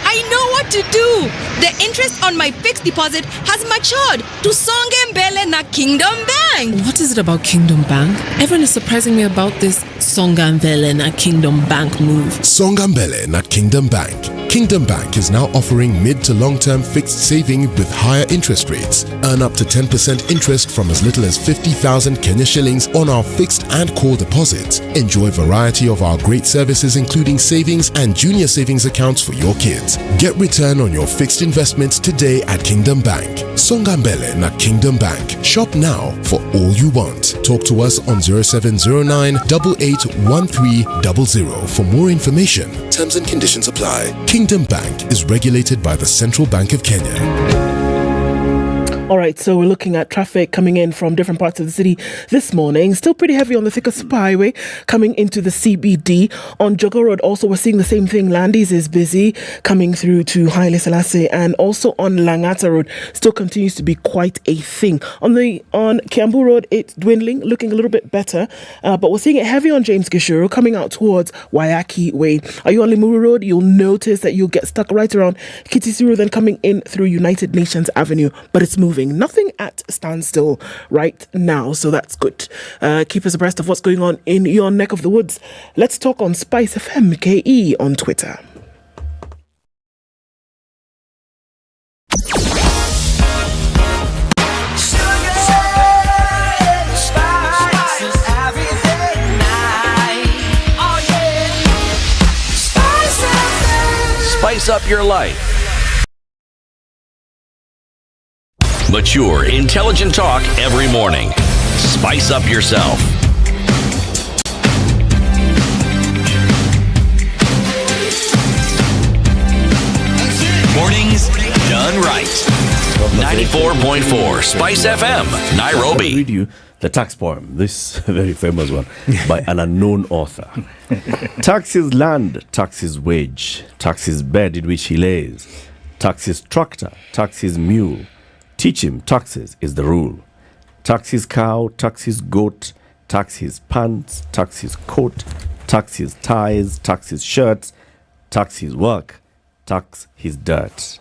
I know what to do. The interest on my fixed deposit has matured to Songe Mbele na Kingdom Bank. What is it about Kingdom Bank? Everyone is surprising me about this Songa Mbele na Kingdom Bank move. Songa Mbele na Kingdom Bank. Kingdom Bank is now offering mid to long-term fixed saving with higher interest rates. Earn up to 10% interest from as little as 50,000 Kenya shillings on our fixed and core deposits. Enjoy a variety of our great services including savings and junior savings accounts for your kids. Get return on your fixed investments today at Kingdom Bank. Songa Mbele na Kingdom Bank. Shop now for all you want. Talk to us on 0709 881300 for more information. Terms and conditions apply. Kingdom Bank is regulated by the Central Bank of Kenya. All right, so we're looking at traffic coming in from different parts of the city this morning. Still pretty heavy on the Thika Superhighway coming into the CBD. On Jogo Road, also, we're seeing the same thing. Landis is busy coming through to Haile Selassie, and also on Langata Road, still continues to be quite a thing. On Kiambu Road, it's dwindling, looking a little bit better, but we're seeing it heavy on James Gishuru coming out towards Wayaki Way. Are you on Limuru Road? You'll notice that you'll get stuck right around Kitisuru, then coming in through United Nations Avenue, but it's moving. Nothing at standstill right now, so that's good. Keep us abreast of what's going on in your neck of the woods. Let's talk on Spice FM KE on Twitter. Spice up your life. Mature, intelligent talk every morning. Spice up yourself. Mornings done right. 94.4 Spice FM, Nairobi. I'll read you the tax poem, this very famous one, by an unknown author. Tax his land, tax his wage, tax his bed in which he lays, tax his tractor, tax his mule. Teach him taxes is the rule. Tax his cow, tax his goat, tax his pants, tax his coat, tax his ties, tax his shirts, tax his work, tax his dirt.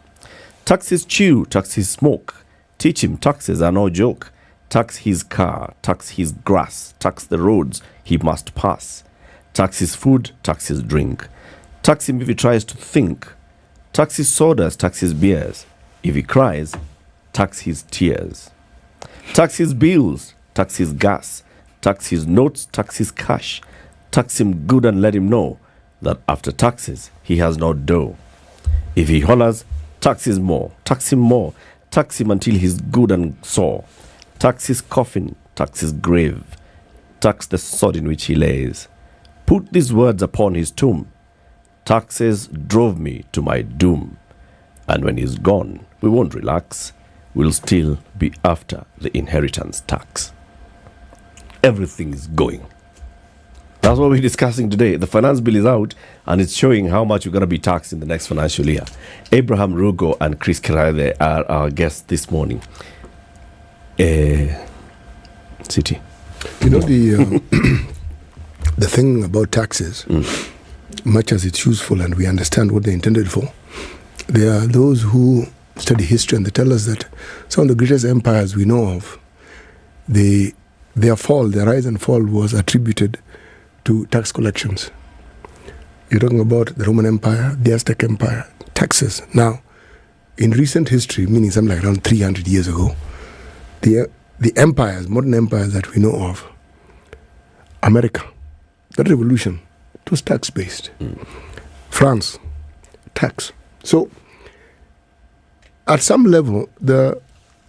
Tax his chew, tax his smoke. Teach him taxes are no joke. Tax his car, tax his grass, tax the roads he must pass. Tax his food, tax his drink. Tax him if he tries to think. Tax his sodas, tax his beers. If he cries, tax his tears. Tax his bills, tax his gas, tax his notes, tax his cash. Tax him good and let him know that after taxes he has no dough. If he hollers, tax him more, tax him more, tax him until he's good and sore. Tax his coffin, tax his grave, tax the sod in which he lays. Put these words upon his tomb. Taxes drove me to my doom. And when he's gone, we won't relax. We'll still be after the inheritance tax. Everything is going. That's what we're discussing today. The finance bill is out, and it's showing how much we're going to be taxed in the next financial year. Abraham Rugo and Chris Kiraithe are our guests this morning. City. You know, the thing about taxes, much as it's useful and we understand what they're intended for, there are those who study history and they tell us that some of the greatest empires we know of, their rise and fall was attributed to tax collections. You're talking about the Roman Empire, the Aztec Empire, taxes. Now, in recent history, meaning something like around 300 years ago, the empires, modern empires that we know of, America, that revolution, it was tax-based. France, tax. So, at some level, the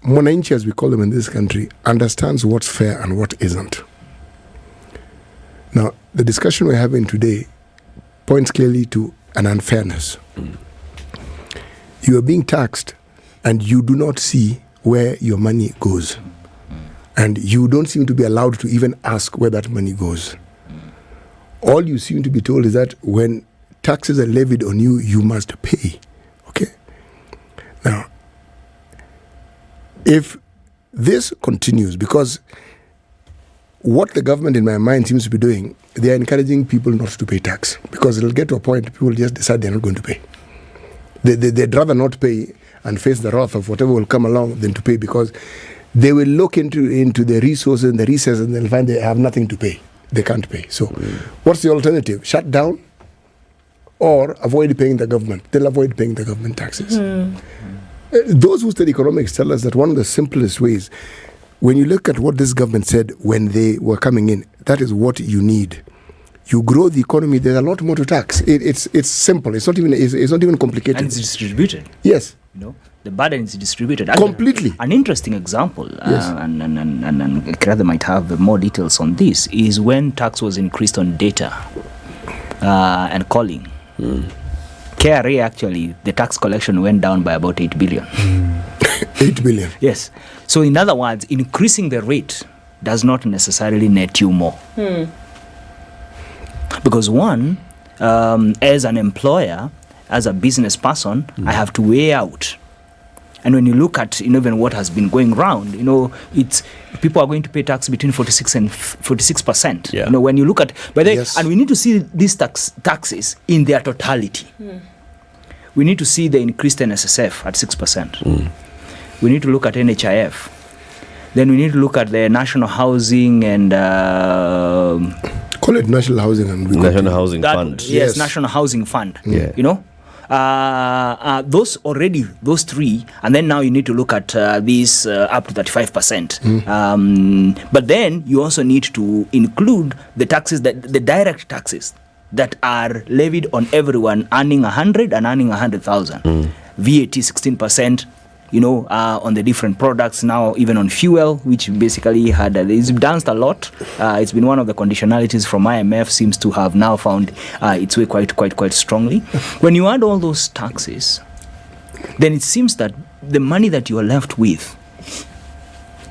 Mwananchi, as we call them in this country, understands what's fair and what isn't. Now, the discussion we're having today points clearly to an unfairness. You are being taxed and you do not see where your money goes. And you don't seem to be allowed to even ask where that money goes. All you seem to be told is that when taxes are levied on you, you must pay. Okay? Now, if this continues, because what the government in my mind seems to be doing, they are encouraging people not to pay tax, because it'll get to a point people just decide they're not going to pay. They'd rather not pay and face the wrath of whatever will come along than to pay, because they will look into the resources and the recesses and they'll find they have nothing to pay. They can't pay. So what's the alternative? Shut down or avoid paying the government? They'll avoid paying the government taxes. Those who study economics tell us that one of the simplest ways, when you look at what this government said when they were coming in, that is what you need. You grow the economy, there's a lot more to tax. It's simple. It's not even complicated. And it's distributed. Yes. You know, the burden is distributed. Completely. An interesting example, yes. and Kiraithe might have more details on this, is when tax was increased on data and calling. KRA, actually, the tax collection went down by about 8 billion. 8 billion. Yes. So in other words, increasing the rate does not necessarily net you more. Because one, as an employer, as a business person, I have to weigh out. And when you look at even what has been going around, it's people are going to pay tax between 46 and 46%. Yeah. When you look at, and we need to see these taxes in their totality. We need to see the increased NSSF at 6%. We need to look at NHIF. Then we need to look at the National Housing and call it National Housing and National Housing Fund. Yes, National Housing Fund. Yeah. Those three, and then now you need to look at these up to 35%. But then you also need to include the taxes, the direct taxes that are levied on everyone earning 100 and earning 100,000. VAT 16%. On the different products now, even on fuel, which basically it's danced a lot. It's been one of the conditionalities from IMF, seems to have now found its way quite strongly. When you add all those taxes, then it seems that the money that you are left with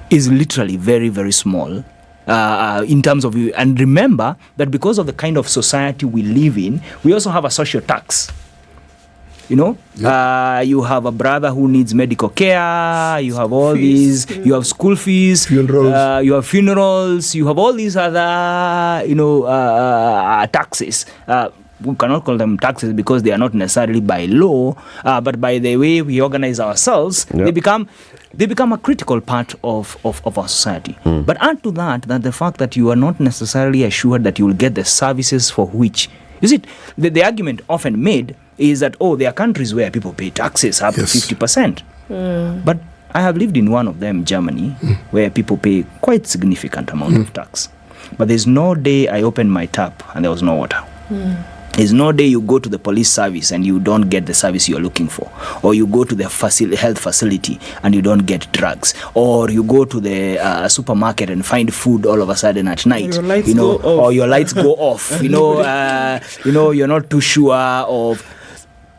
is literally very, very small. In terms of you, and remember that because of the kind of society we live in, we also have a social tax. You have a brother who needs medical care, you have all these, you have school fees, funerals. You have funerals, you have all these other, taxes. We cannot call them taxes because they are not necessarily by law, but by the way we organize ourselves, they become a critical part of our society. But add to that the fact that you are not necessarily assured that you will get the services for which, you see, the argument often made is that, there are countries where people pay taxes up to 50%. But I have lived in one of them, Germany, where people pay quite significant amount of tax. But there's no day I opened my tap and there was no water. There's no day you go to the police service and you don't get the service you're looking for. Or you go to the health facility and you don't get drugs. Or you go to the supermarket and find food all of a sudden at night. Or your lights go off. You're not too sure of.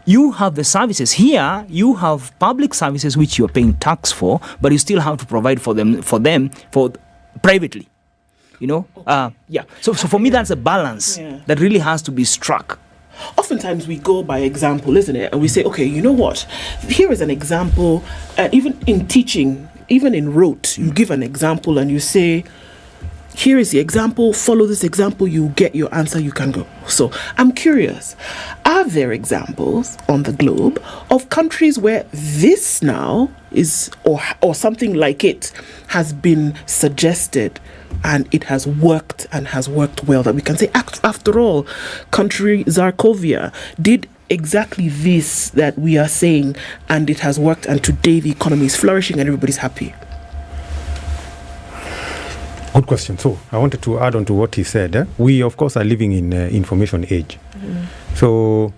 You have the services here. You have public services which you're paying tax for, but you still have to provide for them privately. So for me, that's a balance that really has to be struck. Oftentimes we go by example, isn't it? And we say, okay, you know what? Here is an example. Even in teaching, even in rote, you give an example and you say, here is the example, follow this example, you get your answer, you can go. So I'm curious, are there examples on the globe of countries where this now is, or something like it has been suggested and it has worked and has worked well, that we can say, after all, country Zarkovia did exactly this that we are saying and it has worked, and today the economy is flourishing and everybody's happy? Good question. So I wanted to add on to what he said. We, of course, are living in information age. So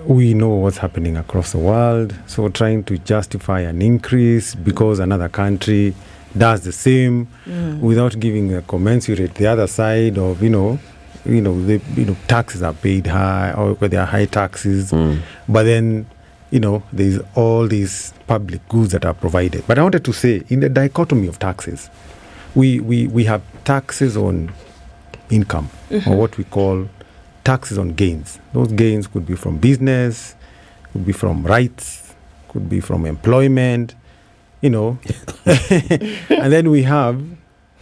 we know what's happening across the world. So trying to justify an increase because another country does the same without giving a commensurate the other side of, taxes are paid high, or there are high taxes. But then, there's all these public goods that are provided. But I wanted to say, in the dichotomy of taxes, we have taxes on income, or what we call taxes on gains. Those gains could be from business, could be from rights, could be from employment, And then we have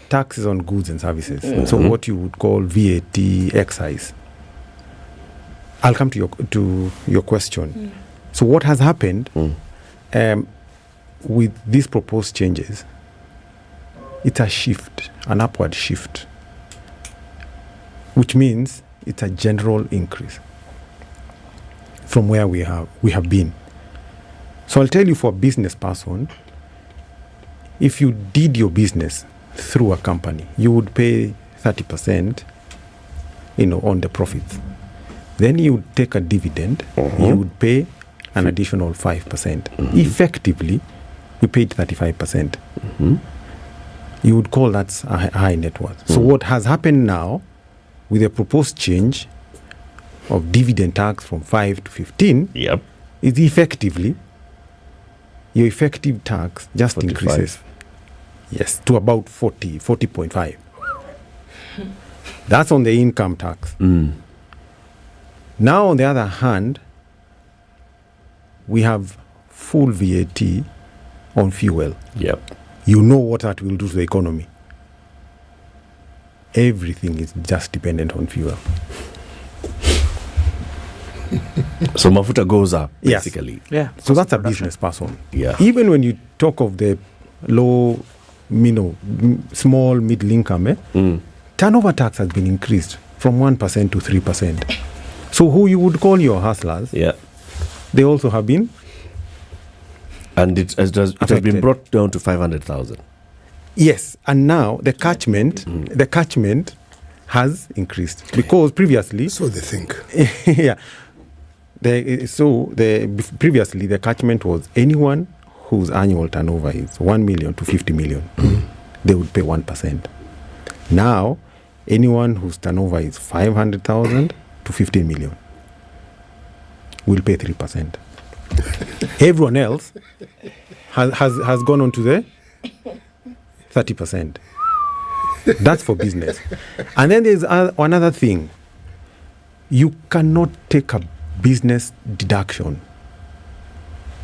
taxes on goods and services. So what you would call VAT, excise. I'll come to your question. So what has happened with these proposed changes, it's a shift, an upward shift, which means it's a general increase from where we have been. So I'll tell you, for a business person, if you did your business through a company, you would pay 30%, on the profits. Then you would take a dividend, you would pay an additional 5%. Effectively, you paid 35%. You would call that a high net worth. So what has happened now, with a proposed change of dividend tax from 5 to 15, is effectively your effective tax just 45. increases. Yes, to about 40.5. That's on the income tax. Now, on the other hand, we have full VAT on fuel. Yep. You know what that will do to the economy. Everything is just dependent on fuel. So mafuta goes up, Yes. basically. Yeah. So that's a business person. Yeah. Even when you talk of the low, small, middle income, turnover tax has been increased from 1% to 3%. So who you would call your hustlers, they also have been. And it has been brought down to 500,000. Yes, and now the catchment has increased because previously. So they think. Yeah. Previously the catchment was anyone whose annual turnover is 1 million to 50 million, they would pay 1%. Now, anyone whose turnover is 500,000 to 15 million will pay 3%. Everyone else has gone on to the 30%. That's for business. And then there's another thing. You cannot take a business deduction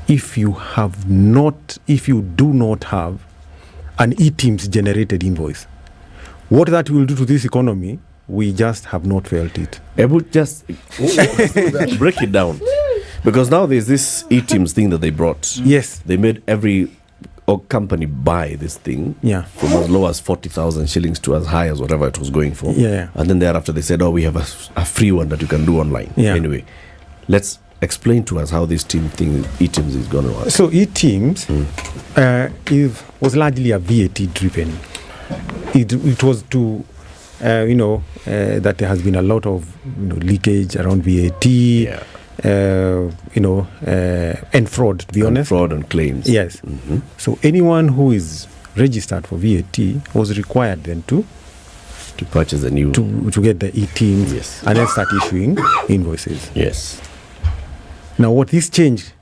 if you do not have an e-Teams generated invoice. What that will do to this economy, we just have not felt it. Just break it down. Because now there's this e-Teams thing that they brought. Yes. They made every company buy this thing from as low as 40,000 shillings to as high as whatever it was going for. Yeah. And then thereafter they said, we have a free one that you can do online. Yeah. Anyway, let's explain to us how this e-Teams is going to work. So e-Teams was largely a VAT driven. It was to, that there has been a lot of leakage around VAT. Yeah. And fraud, to be honest. Fraud and claims. Yes. So anyone who is registered for VAT was required then to purchase a new... To get the e-Teams and then start issuing invoices. Yes. Now what this change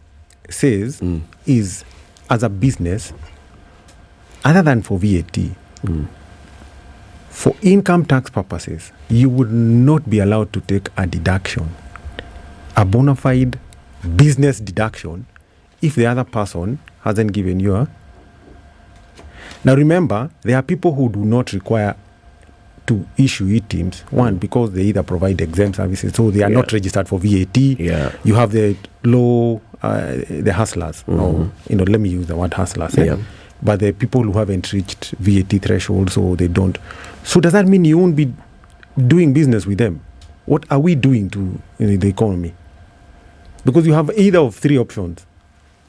says is, as a business, other than for VAT, for income tax purposes, you would not be allowed to take a deduction, a bona fide business deduction, if the other person hasn't given you a... Now remember, there are people who do not require to issue e-Teams. One, because they either provide exempt services, so they are not registered for VAT. Yeah. You have the low, the hustlers. Or, let me use the word hustlers. Yeah. But the people who haven't reached VAT threshold, so they don't. So does that mean you won't be doing business with them? What are we doing to the economy? Because you have either of three options.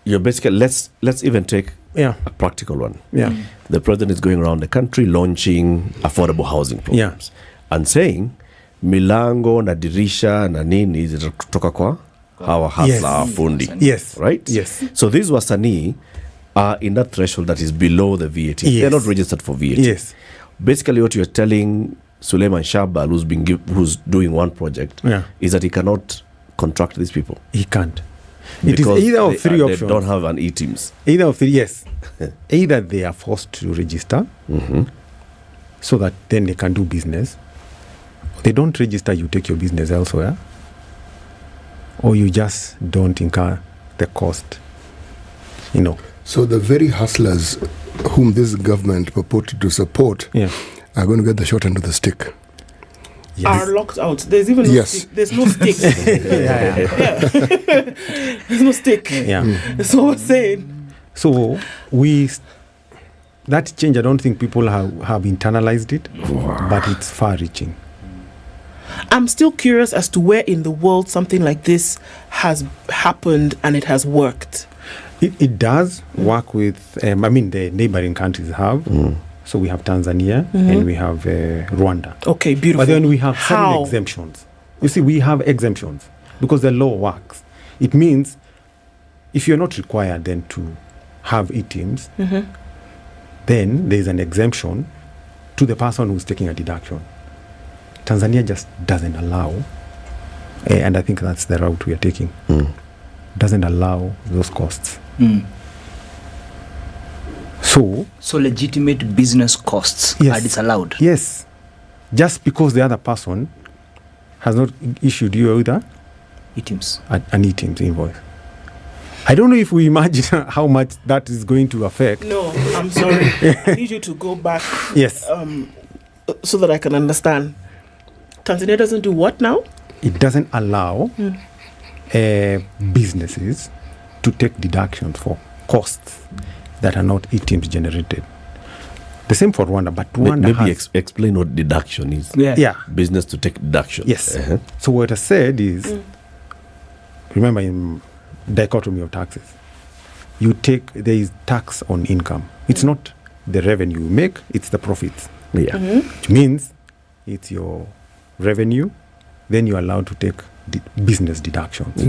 You're basically, let's even take a practical one. Yeah. The president is going around the country launching affordable housing programs and saying milango na dirisha na nini zitatoka kwa hawa hasla fundi. Yes. Right? Yes. So these wasanii are in that threshold that is below the VAT. Yes. They're not registered for VAT. Yes. Basically what you're telling Suleiman Shabal, who's doing one project, is that he cannot contract these people. He can't. It is either of three options. They don't have an e-Teams. Either of three, yes. Either they are forced to register so that then they can do business. They don't register, you take your business elsewhere. Or you just don't incur the cost. So the very hustlers whom this government purported to support are going to get the short end of the stick. Are locked out. There's even no stick. There's no stick. There's no stick. Yeah. That's what we're saying. So that change, I don't think people have internalized it, but it's far-reaching. I'm still curious as to where in the world something like this has happened and it has worked. It does work with, the neighboring countries have. So we have Tanzania and we have Rwanda. Okay, beautiful. But then we have certain exemptions. You see, we have exemptions because the law works. It means if you're not required then to have e-Teams, then there's an exemption to the person who's taking a deduction. Tanzania just doesn't allow, and I think that's the route we are taking, doesn't allow those costs. So legitimate business costs are disallowed. Yes. Just because the other person has not issued you either ETIMS. An ETIMS invoice. I don't know if we imagine how much that is going to affect. No, I'm sorry. I need you to go back. Yes. So that I can understand. Tanzania doesn't do what now? It doesn't allow businesses to take deductions for costs that are not ETIMS generated. The same for Rwanda, but Rwanda maybe explain what deduction is. Yeah. Business to take deduction. Yes. So what I said is, remember in dichotomy of taxes, there is tax on income. It's not the revenue you make, it's the profits. Yeah. Which means it's your revenue, then you're allowed to take business deductions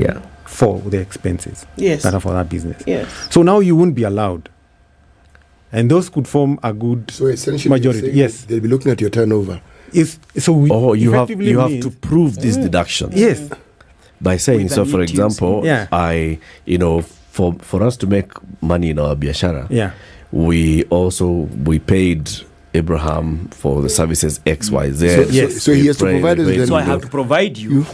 for the expenses that are for that business. Yes. So now you won't be allowed. And those could form a good majority. Yes. They'll be looking at your turnover. You have to prove these deductions. Yes. By saying, so for example, for us to make money in our biashara, we paid Abraham for the services XYZ. So he has to provide us. So I have to provide you.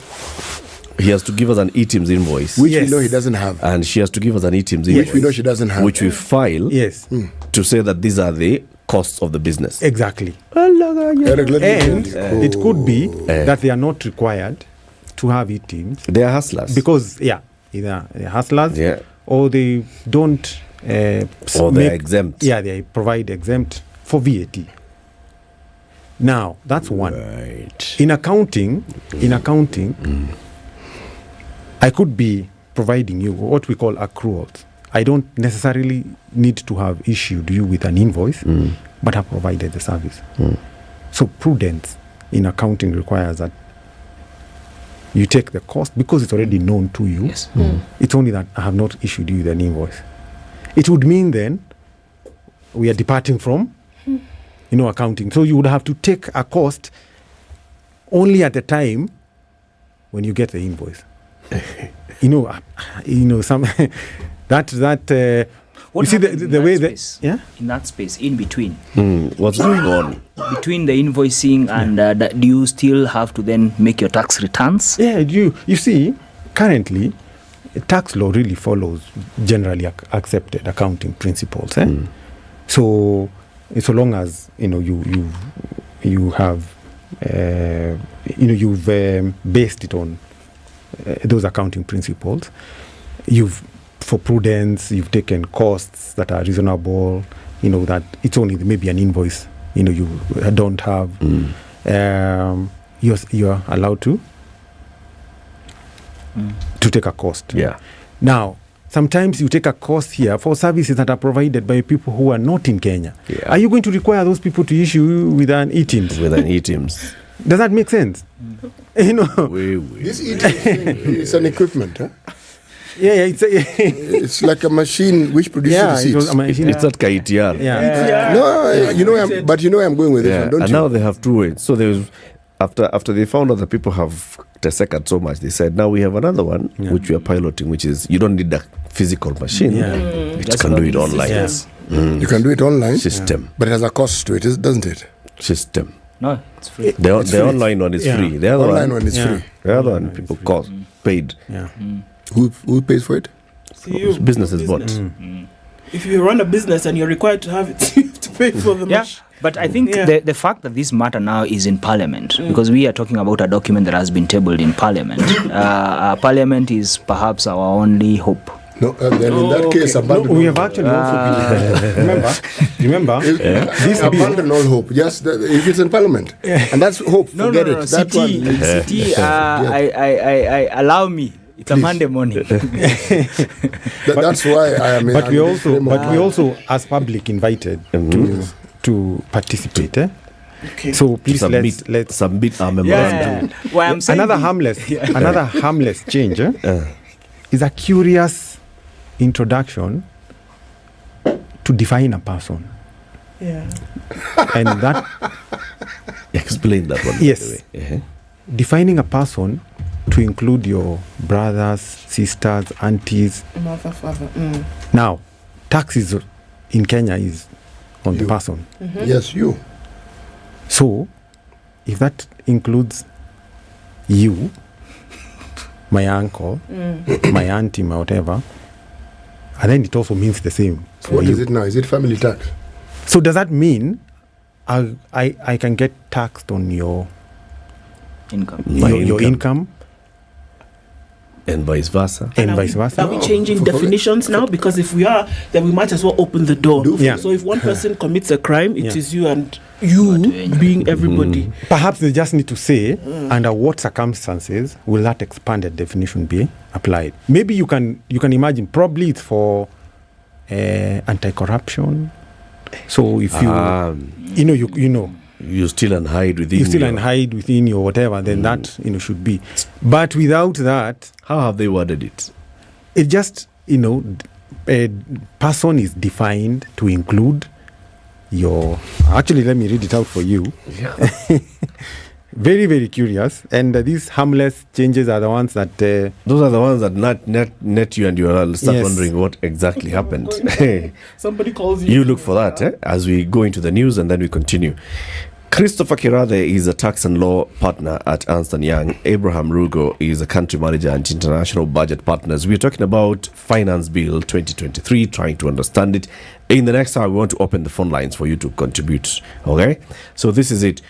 He has to give us an ETIMS invoice, which we know he doesn't have, and she has to give us an ETIMS invoice, which we know she doesn't have, which we file to say that these are the costs of the business. Exactly. And it could be that they are not required to have ETIMS. They are hustlers because either they're hustlers or they don't or they're exempt. Yeah, they provide exempt for VAT. Now that's one. Right. In accounting, I could be providing you what we call accruals. I don't necessarily need to have issued you with an invoice, but have provided the service. So prudence in accounting requires that you take the cost because it's already known to you. Yes. It's only that I have not issued you with an invoice. It would mean then we are departing from accounting. So you would have to take a cost only at the time when you get the invoice. Some that what you see the way that in that space in between. What's going on between the invoicing and do you still have to then make your tax returns? Yeah, you see currently tax law really follows generally accepted accounting principles. So long as you have you've based it on those accounting principles, for prudence, you've taken costs that are reasonable, that it's only maybe an invoice, you don't have, you're allowed to take a cost. Yeah. Now, sometimes you take a cost here for services that are provided by people who are not in Kenya. Yeah. Are you going to require those people to issue with an ETIMS? With an ETIMS. Does that make sense? This it's an equipment, huh? Yeah, it's like a machine which produces receipts. It's not KITR. No, but you know where I'm going with this one, don't and you? now they have two ways. So there's after they found out that people have tested so much, they said now we have another one which we are piloting, which is you don't need a physical machine. You can do it online. Yes. You can do it online. System. But it has a cost to it, doesn't it? System. No, it's free. The online one is free. The other online one is free. The other one people paid. Yeah. Who pays for it? Businesses bought. If you run a business and you're required to have it, you have to pay for the machine. But I think the fact that this matter now is in Parliament, because we are talking about a document that has been tabled in Parliament. Parliament is perhaps our only hope. No, then in that case, abandon. We have actually also been remember this abandon all hope. Just if it's in Parliament, and that's hope. Forget it. That CT, I allow me. It's a Monday morning. That's why I am. But we also, as public, invited to participate. Okay. So please let's submit our memorandum. Well, I'm saying another harmless change is a curious introduction to define a person. Yeah. And that explain that one. Yes. By the way. Defining a person to include your brothers, sisters, aunties. Mother, father. Now, taxes in Kenya is on the person. Yes, you. So, if that includes you, my uncle, my auntie, my whatever, and then it also means the same. So what is it now? Is it family tax? So does that mean I can get taxed on your income, your income, and vice versa, Are we changing definitions now? Because if we are, then we might as well open the door. So if one person commits a crime, it is you, and you being everybody. Perhaps they just need to say under what circumstances will that expanded definition be applied. Maybe you can imagine. Probably it's for anti-corruption. So if you still and hide within your whatever, then that should be. But without that, how have they worded it? It just a person is defined to include your. Actually, let me read it out for you. Yeah. Very, very curious. And these harmless changes are the ones that... those are the ones that net you and you will start wondering what exactly happened. Somebody calls you. You look for that as we go into the news and then we continue. Christopher Kirathe is a tax and law partner at Ernst & Young. Abraham Rugo is a country manager at International Budget Partners. We're talking about Finance Bill 2023, trying to understand it. In the next hour, we want to open the phone lines for you to contribute. Okay? So this is it.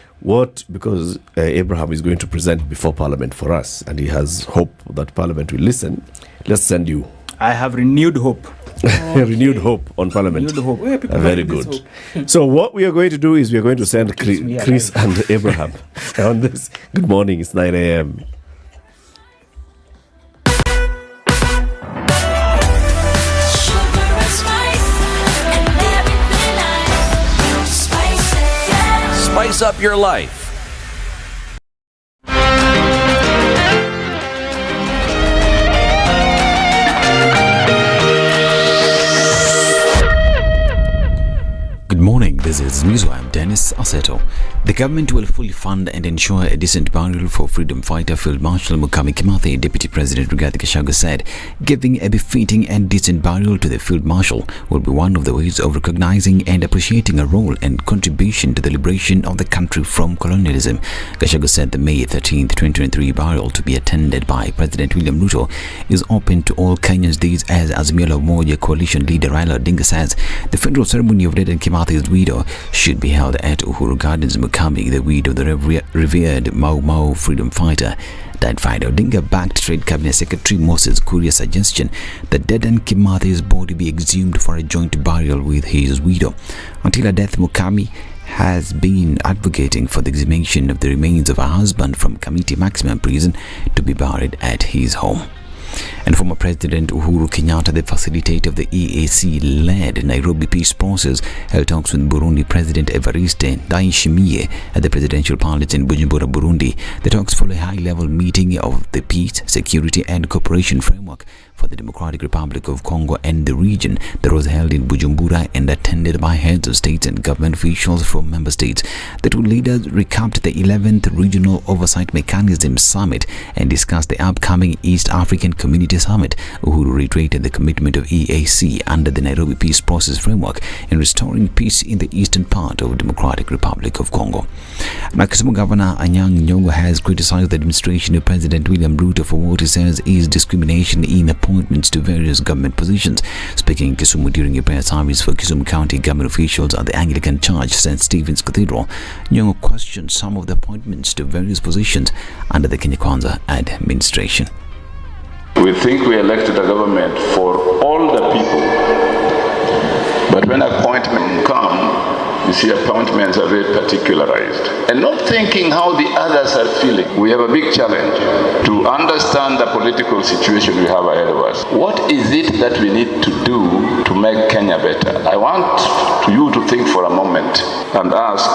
Because Abraham is going to present before Parliament for us, and he has hope that Parliament will listen. Let's send you. I have renewed hope. Renewed hope on Parliament. Renewed hope. Very good. So what we are going to do is we are going to send Chris and Abraham on this. Good morning. It's 9 a.m. Spice up your life. Good morning, this is Mizo. I'm Dennis Aseto. The government will fully fund and ensure a decent burial for freedom fighter Field Marshal Mukami Kimathi. Deputy President Rigathi Gachagua said giving a befitting and decent burial to the Field Marshal will be one of the ways of recognizing and appreciating a role and contribution to the liberation of the country from colonialism. Gachagua said the May 13, 2023 burial, to be attended by President William Ruto, is open to all Kenyans. These as Azimio la Umoja coalition leader Raila Odinga says the federal ceremony of Dedan Kimathi's widow should be held at Uhuru Gardens. Mukami, the widow of the revered Mau Mau freedom fighter, died Friday. Odinga backed Trade Cabinet Secretary Moses Kuria's suggestion that Dedan Kimathi's body be exhumed for a joint burial with his widow. Until her death, Mukami has been advocating for the exhumation of the remains of her husband from Kamiti Maximum Prison to be buried at his home. And former President Uhuru Kenyatta, the facilitator of the EAC-led Nairobi peace process, held talks with Burundi President Evariste Ndayishimiye at the Presidential Palace in Bujumbura, Burundi. The talks follow a high-level meeting of the Peace, Security and Cooperation Framework for the Democratic Republic of Congo and the region that was held in Bujumbura and attended by heads of states and government officials from member states. The two leaders recapped the 11th Regional Oversight Mechanism Summit and discussed the upcoming East African Community Summit. Uhuru reiterated the commitment of EAC under the Nairobi Peace Process Framework in restoring peace in the eastern part of the Democratic Republic of Congo. Now, Kisumu Governor Anyang' Nyong'o has criticized the administration of President William Ruto for what he says is discrimination in appointments to various government positions. Speaking in Kisumu during a prayer service for Kisumu County government officials at the Anglican Church St. Stephen's Cathedral, Nyong'o questioned some of the appointments to various positions under the Kenya Kwanza administration. We think we elected a government for all the people, but when appointments come, you see appointments are very particularized. And not thinking how the others are feeling. We have a big challenge to understand the political situation we have ahead of us. What is it that we need to do to make Kenya better? I want you to think for a moment and ask,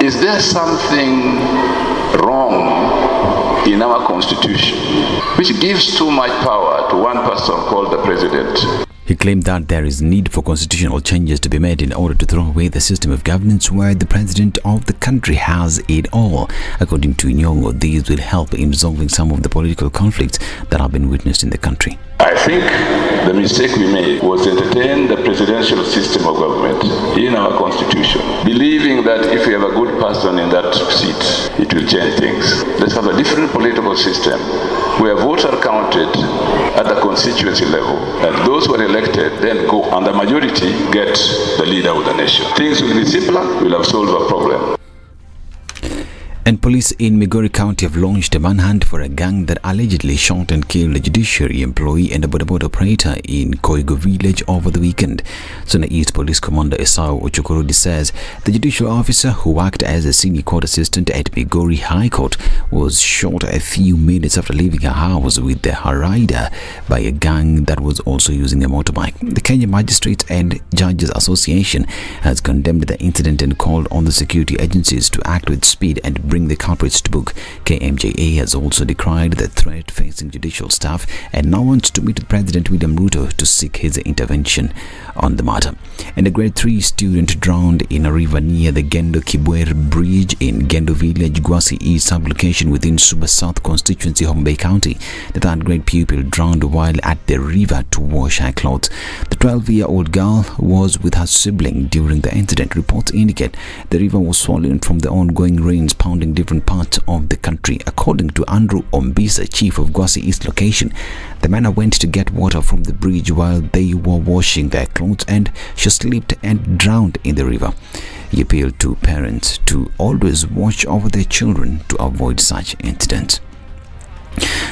is there something wrong in our constitution which gives too much power to one person called the president? He claimed that there is need for constitutional changes to be made in order to throw away the system of governance where the president of the country has it all. According to Nyong'o, these will help in resolving some of the political conflicts that have been witnessed in the country. I think the mistake we made was to entertain the presidential system of government in our constitution, believing that if we have a good person in that seat, it will change things. Let's have a different political system where votes are counted at the constituency level, and those who are elected then go, and the majority get the leader of the nation. Things will be simpler, we'll have solved the problem. And police in Migori County have launched a manhunt for a gang that allegedly shot and killed a judiciary employee and a bodaboda operator in Koigo village over the weekend. Sona East Police Commander Esau Ochukurudi says the judicial officer who worked as a senior court assistant at Migori High Court was shot a few minutes after leaving her house with her rider by a gang that was also using a motorbike. The Kenya Magistrates and Judges Association has condemned the incident and called on the security agencies to act with speed and bring the culprits to book. KMJA has also decried the threat facing judicial staff and now wants to meet President William Ruto to seek his intervention on the matter. And a grade 3 student drowned in a river near the Gendo Kibwer Bridge in Gendo Village, Gwasi East sub-location within Suba South constituency, Homa Bay County. The third grade pupil drowned while at the river to wash her clothes. The 12-year-old girl was with her sibling during the incident. Reports indicate the river was swollen from the ongoing rains pounding different parts of the country. According to Andrew Ombisa, chief of Gwasi East location, the man went to get water from the bridge while they were washing their clothes and she slipped and drowned in the river. He appealed to parents to always watch over their children to avoid such incidents.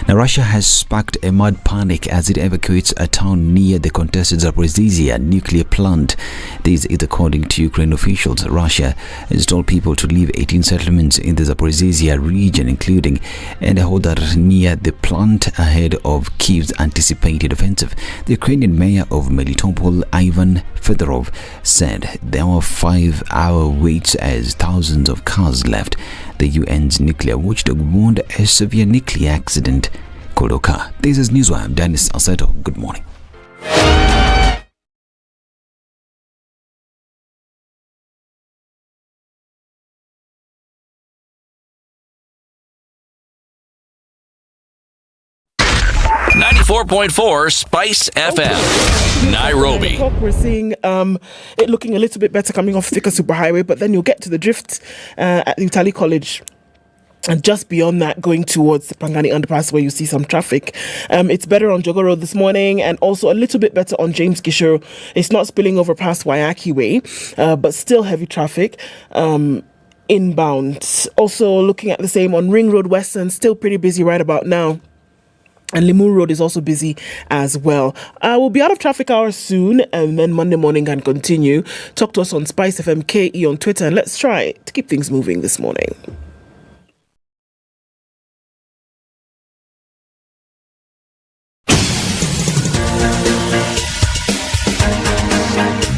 Now, Russia has sparked a mud panic as it evacuates a town near the contested Zaporizhzhia nuclear plant. This is according to Ukraine officials. Russia has told people to leave 18 settlements in the Zaporizhzhia region, including Ednah near the plant ahead of Kyiv's anticipated offensive. The Ukrainian mayor of Melitopol, Ivan Fedorov, said there were 5-hour waits as thousands of cars left. The UN's nuclear watchdog warned a severe nuclear accident could occur. This is Newswire. I'm Dennis Aseto. Good morning. .4 Spice FM, Nairobi. We're seeing it looking a little bit better coming off Thika Superhighway, but then you'll get to the drift at the Utali College. And just beyond that, going towards the Pangani Underpass where you see some traffic. It's better on Jogo Road this morning and also a little bit better on James Gishuru. It's not spilling over past Wayaki Way, but still heavy traffic. Inbound. Also looking at the same on Ring Road Western, still pretty busy right about now. And Limuru Road is also busy as well. We'll be out of traffic hours soon, and then Monday morning can continue. Talk to us on Spice FM KE on Twitter, and let's try to keep things moving this morning.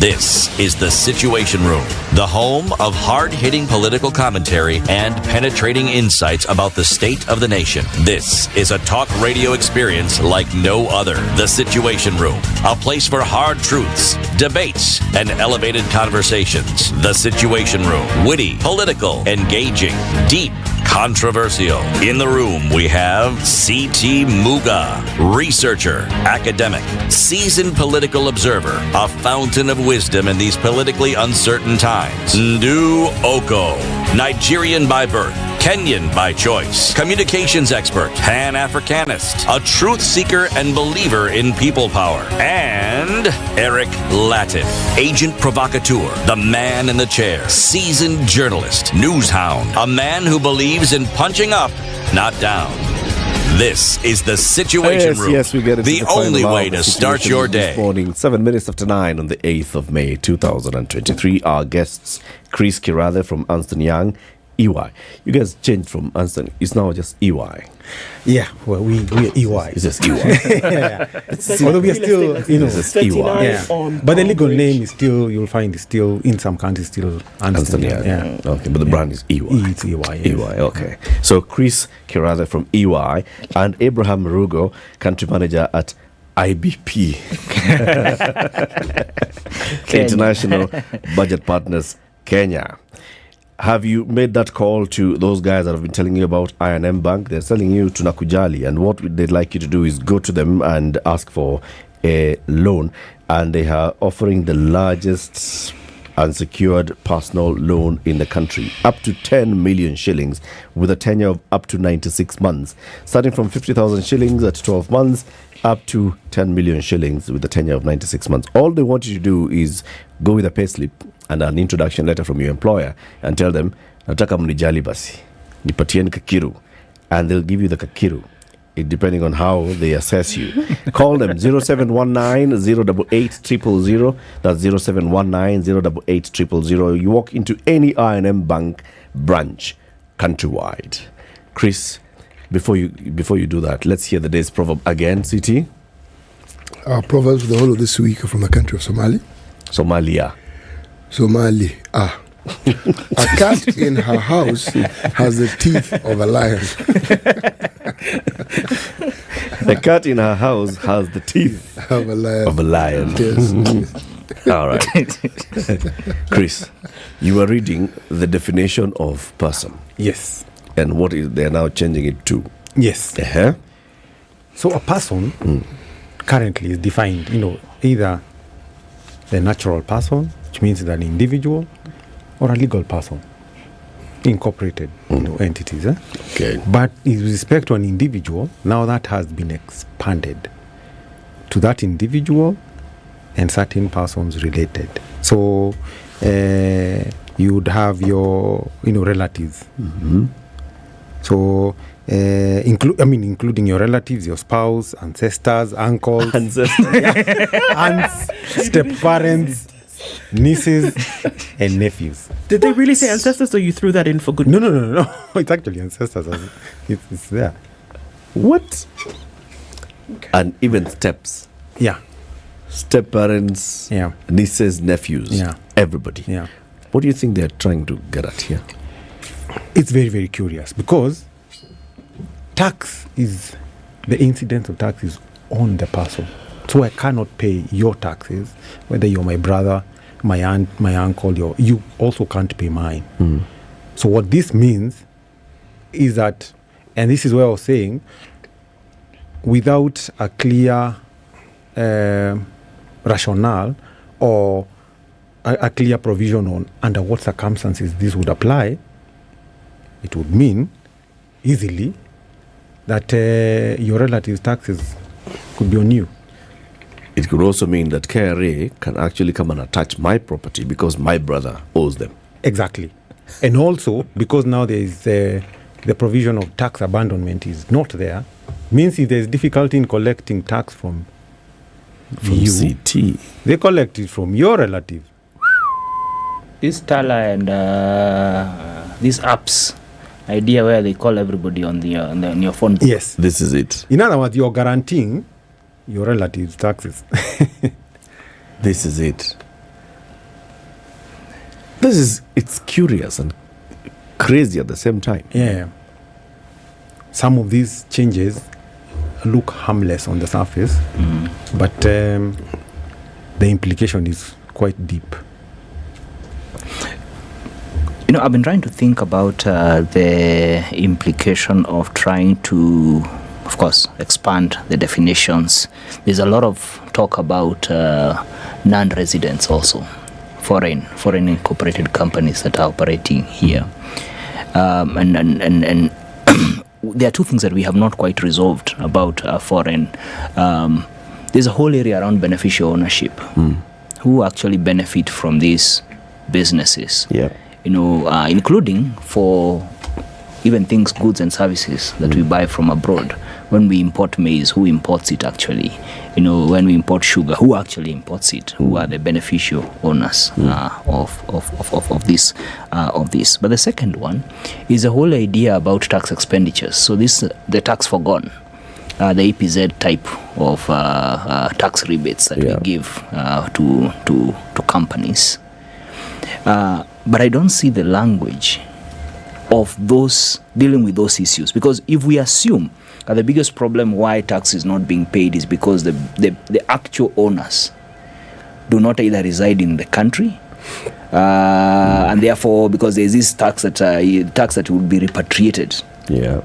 This is The Situation Room, the home of hard-hitting political commentary and penetrating insights about the state of the nation. This is a talk radio experience like no other. The Situation Room, a place for hard truths, debates, and elevated conversations. The Situation Room, witty, political, engaging, deep, controversial. In the room, we have C.T. Muga, researcher, academic, seasoned political observer, a fountain of wisdom in these politically uncertain times. Ndu Oko, Nigerian by birth, Kenyan by choice, communications expert, Pan-Africanist, a truth seeker and believer in people power, and Eric Latif, agent provocateur, the man in the chair, seasoned journalist, news hound, a man who believes in punching up, not down. This is The Situation Room, yes, we get it the only way to start your day. This morning, 7 minutes after 9 on the 8th of May, 2023. Our guests, Chris Kirathe from Ernst & Young, EY. You guys changed from Ernst & It's now just EY. Yeah, well, we are EY. It's just EY. Yeah. Although we are still, it's just EY. Yeah. But the legal name is still, you'll find it's still, in some countries, still Ernst & Young. Yeah. Okay, but the brand is EY. It's EY. Yes. EY, okay. So Chris Kirathe from EY and Abraham Rugo, country manager at IBP. International Budget Partners, Kenya. Have you made that call to those guys that have been telling you about I&M Bank? They're telling you to Nakujali, and what they'd like you to do is go to them and ask for a loan, and they are offering the largest unsecured personal loan in the country, up to 10 million shillings with a tenure of up to 96 months, starting from 50,000 shillings at 12 months up to 10 million shillings with a tenure of 96 months. All they want you to do is go with a payslip and an introduction letter from your employer and tell them, nataka mnijali basi, nipatieni kakiru, and they'll give you the kakiru, depending on how they assess you. Call them 0719 088 000. That's 0719 088 000. You walk into any I&M Bank branch countrywide. Chris, before you do that, let's hear the day's proverb again. CT. Our proverbs for the whole of this week are from the country of Somalia. Somali. A cat in her house has the teeth of a lion. The cat in her house has the teeth of a lion. Yes. All right. Chris, you are reading the definition of person. Yes. And what is they're now changing it to? Yes. Uh-huh. So a person currently is defined, either the natural person, which means that an individual, or a legal person, incorporated entities. Okay. But with respect to an individual, now that has been expanded to that individual and certain persons related. So you would have your relatives. Mm-hmm. So including your relatives, your spouse, ancestors, uncles, aunts, step-parents, nieces and nephews. Did they really say ancestors, or you threw that in for good? No. It's actually ancestors. It's there. What? Okay. And even steps. Yeah. Step parents. Yeah. Nieces, nephews. Yeah. Everybody. Yeah. What do you think they're trying to get at here? It's very, very curious because the incidence of tax is on the person. So I cannot pay your taxes, whether you're my brother, my aunt, my uncle, you also can't pay mine. So what this means is that, and this is what I was saying, without a clear rationale or a clear provision on under what circumstances this would apply, it would mean easily that your relatives' taxes could be on you. It could also mean that KRA can actually come and attach my property because my brother owes them. Exactly. And also, because now there is the provision of tax abandonment is not there, means if there is difficulty in collecting tax from you, CT, they collect it from your relative. This Tala and these apps idea where they call everybody on your phone. Yes. This is it. In other words, you're guaranteeing your relatives' taxes. This is it. It's curious and crazy at the same time. Yeah. Some of these changes look harmless on the surface, but the implication is quite deep. I've been trying to think about the implication of trying to, of course, expand the definitions. There's a lot of talk about non-residents also, foreign incorporated companies that are operating here. And there are two things that we have not quite resolved about foreign. There's a whole area around beneficial ownership. Who actually benefit from these businesses? Yeah. Including for even things, goods and services that we buy from abroad. When we import maize, who imports it actually? When we import sugar, who actually imports it? Who are the beneficial owners of this? But the second one is a whole idea about tax expenditures. So the tax forgone, the EPZ type of tax rebates that we give to companies. But I don't see the language of those dealing with those issues. Because if we assume that the biggest problem why tax is not being paid is because the actual owners do not either reside in the country, and therefore because there's this tax that will be repatriated. Yeah.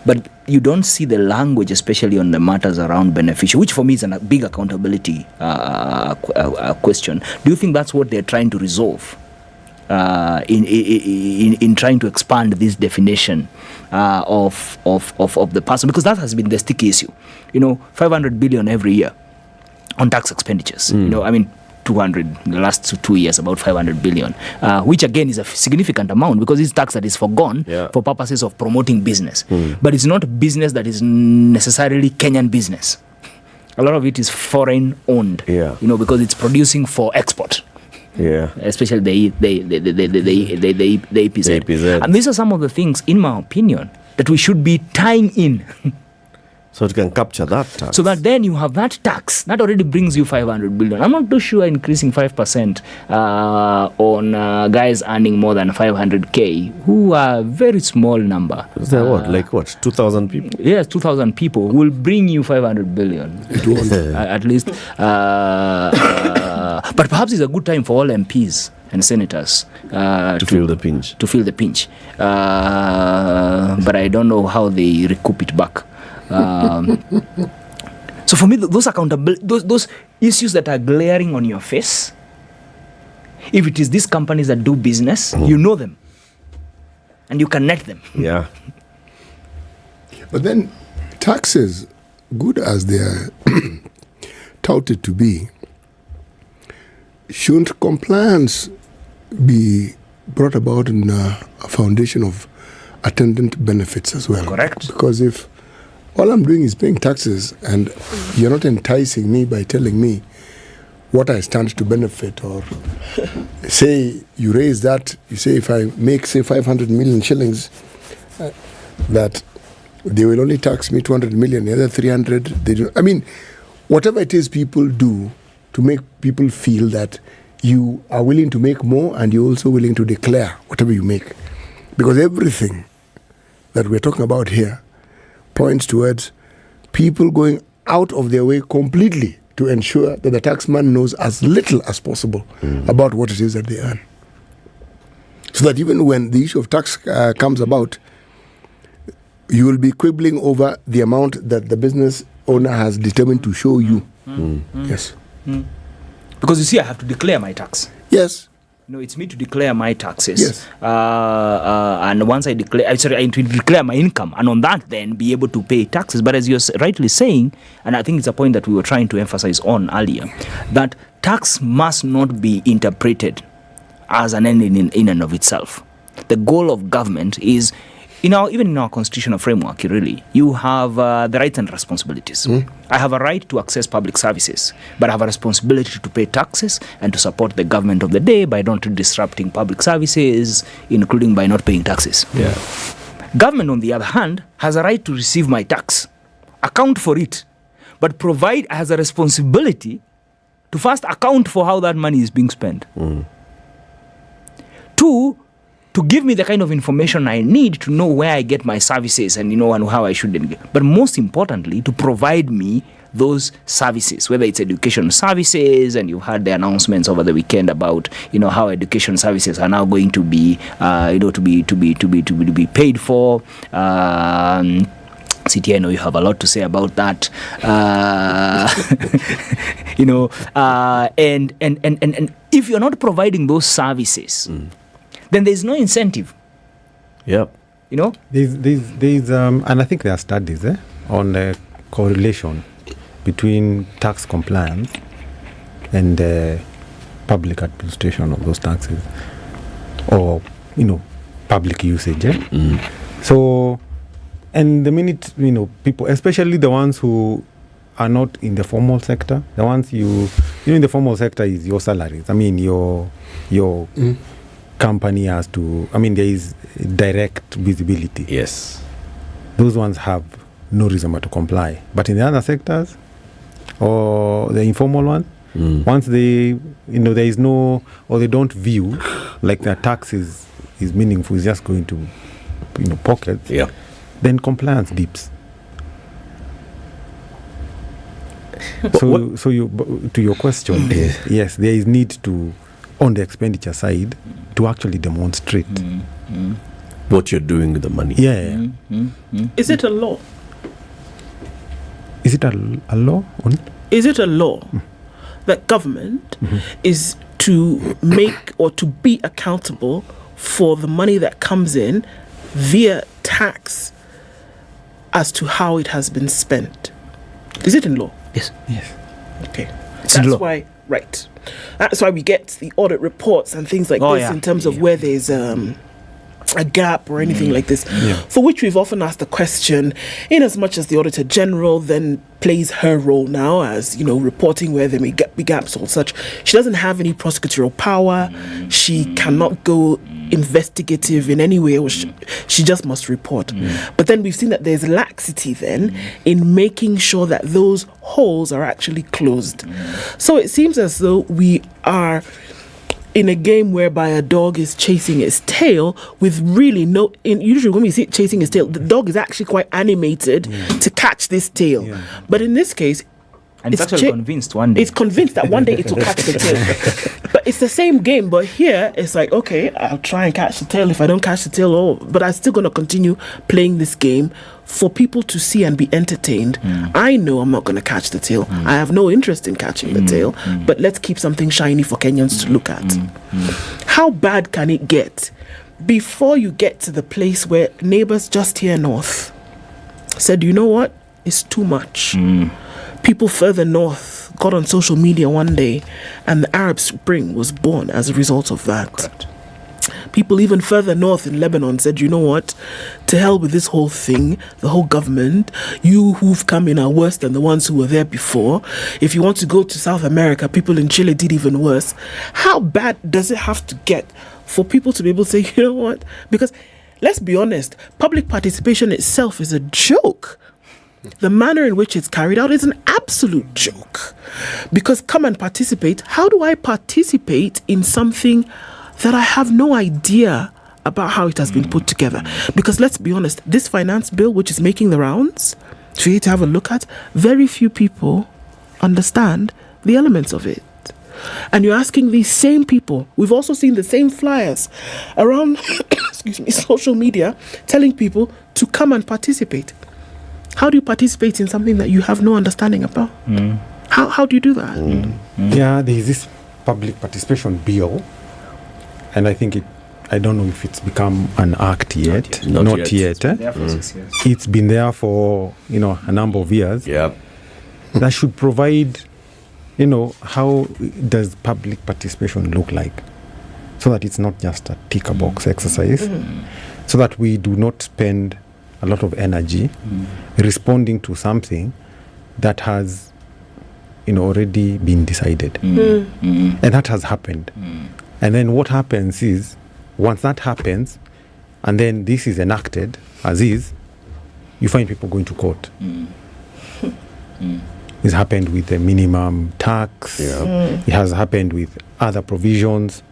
But you don't see the language, especially on the matters around beneficiary, which for me is a big accountability question. Do you think that's what they're trying to resolve in trying to expand this definition of the person? Because that has been the sticky issue. 500 billion every year on tax expenditures. 200 in the last 2 years, about 500 billion, which again is a significant amount because it's tax that is forgone for purposes of promoting business. But it's not business that is necessarily Kenyan business. A lot of it is foreign owned, because it's producing for export. Yeah, especially the APZ. And these are some of the things, in my opinion, that we should be tying in. So it can capture that tax. So that then you have that tax. That already brings you 500 billion. I'm not too sure increasing 5% on guys earning more than 500K, who are a very small number. Is there what, 2,000 people? Yes, 2,000 people will bring you 500 billion. It won't. At least. But perhaps it's a good time for all MPs and senators to feel the pinch. To feel the pinch. But I don't know how they recoup it back. So for me, those accountability, those issues that are glaring on your face, if it is these companies that do business, you know them and you connect them. Yeah. But then taxes, good as they are touted to be, shouldn't compliance be brought about in a foundation of attendant benefits as well? Correct. Because if all I'm doing is paying taxes and you're not enticing me by telling me what I stand to benefit, or say you raise that, you say if I make, say, 500 million shillings, that they will only tax me 200 million, the other 300, they don't. I mean, whatever it is people do to make people feel that you are willing to make more and you're also willing to declare whatever you make. Because everything that we're talking about here points towards people going out of their way completely to ensure that the taxman knows as little as possible about what it is that they earn. So that even when the issue of tax comes about, you will be quibbling over the amount that the business owner has determined to show you. Yes. Because you see, I have to declare my tax. Yes. It's me to declare my taxes. Yes. And once I declare, I to declare my income, and on that then be able to pay taxes. But as you're rightly saying, and I think it's a point that we were trying to emphasize on earlier, that tax must not be interpreted as an end in and of itself. The goal of government is, even in our constitutional framework, really, you have the rights and responsibilities. I have a right to access public services, but I have a responsibility to pay taxes and to support the government of the day by not disrupting public services, including by not paying taxes. Yeah. Government, on the other hand, has a right to receive my tax, account for it, but has a responsibility to first account for how that money is being spent. Two, to give me the kind of information I need to know where I get my services and and how I should get. But most importantly, to provide me those services, whether it's education services, and you heard the announcements over the weekend about how education services are now going to be to be paid for. CT, I know you have a lot to say about that. And if you're not providing those services, then there's no incentive. Yep. There's and I think there are studies on the correlation between tax compliance and public administration of those taxes, or public usage. So, and the minute people, especially the ones who are not in the formal sector, the ones in the formal sector is your salaries. I mean, your company has to, there is direct visibility. Yes. Those ones have no reason but to comply. But in the other sectors, or the informal ones, once they, there is no, or they don't view like their taxes is meaningful, is just going to, pockets, then compliance dips. So you, to your question, yes, there is need to, on the expenditure side, to actually demonstrate what you're doing with the money. Yeah. Is it a law? Is it a law? Is it a law that government is to make or to be accountable for the money that comes in via tax as to how it has been spent? Is it in law? Yes. Okay. It's in That's law. why, right. That's why we get the audit reports and things like this in terms of where there's a gap or anything like this, for which we've often asked the question, in as much as the Auditor General then plays her role now as, reporting where there may be gaps or such. She doesn't have any prosecutorial power. She cannot go investigative in any way, or she just must report. But then we've seen that there's laxity then in making sure that those holes are actually closed. So it seems as though we are in a game whereby a dog is chasing its tail with really usually when we see it chasing its tail, the dog is actually quite animated to catch this tail. But in this case, and it's actually convinced one day. It's convinced that one day it will catch the tail. But it's the same game. But here, it's like, okay, I'll try and catch the tail. If I don't catch the tail, but I'm still going to continue playing this game for people to see and be entertained. I know I'm not going to catch the tail. I have no interest in catching the tail. But let's keep something shiny for Kenyans to look at. How bad can it get before you get to the place where neighbors just here north said, you know what? It's too much. People further north got on social media one day and the Arab Spring was born as a result of that. Correct. People even further north in Lebanon said, you know what, to hell with this whole thing, the whole government, you who've come in are worse than the ones who were there before. If you want to go to South America, people in Chile did even worse. How bad does it have to get for people to be able to say, you know what, because let's be honest, public participation itself is a joke. The manner in which it's carried out is an absolute joke. Because come and participate. How do I participate in something that I have no idea about how it has been put together? Because let's be honest, this finance bill, which is making the rounds, for you to have a look at, very few people understand the elements of it. And you're asking these same people, we've also seen the same flyers around social media telling people to come and participate. How do you participate in something that you have no understanding about? How do you do that? Yeah, there is this public participation bill, and I think I don't know if it's become an act yet. Not yet. It's been there for 6 years. It's been there for a number of years. Yeah. That should provide, how does public participation look like, so that it's not just a ticker box exercise, so that we do not spend a lot of energy responding to something that has already been decided. And that has happened. And then what happens is, once that happens and then this is enacted as is, you find people going to court. It's happened with the minimum tax. It has happened with other provisions.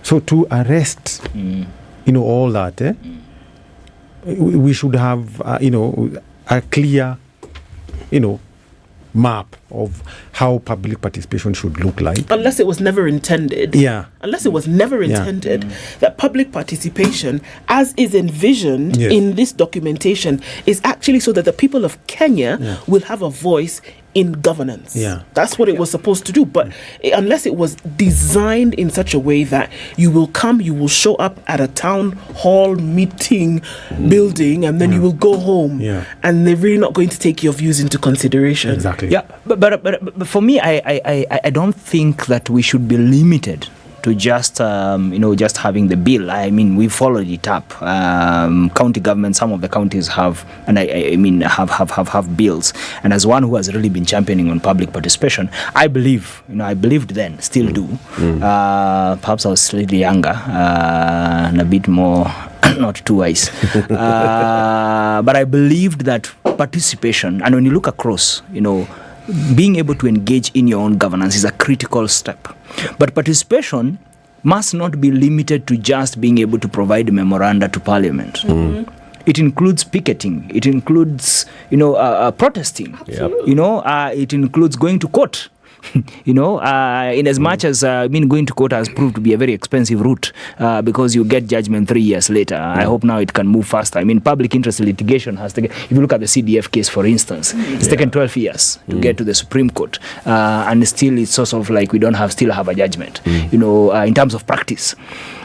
So to arrest all that, we should have, a clear, map of how public participation should look like. Unless it was never intended. Unless it was never intended that public participation, as is envisioned in this documentation, is actually so that the people of Kenya will have a voice in governance. That's what it was supposed to do. But unless it was designed in such a way that you will show up at a town hall meeting building, and then you will go home, and they're really not going to take your views into consideration. Exactly. Yeah, but for me, I don't think that we should be limited to just just having the bill. I mean, we followed it up. County government, some of the counties have, and I mean have bills. And as one who has really been championing on public participation, I believed then, still do. Perhaps I was slightly younger and a bit more not too wise. But I believed that participation, and when you look across, being able to engage in your own governance is a critical step. But participation must not be limited to just being able to provide memoranda to Parliament. It includes picketing. It includes, protesting. It includes going to court. In as much as going to court has proved to be a very expensive route because you get judgment 3 years later. I hope now it can move faster. Public interest litigation has taken, if you look at the CDF case, for instance, it's taken 12 years to get to the Supreme Court. And still it's sort of like we still have a judgment, in terms of practice.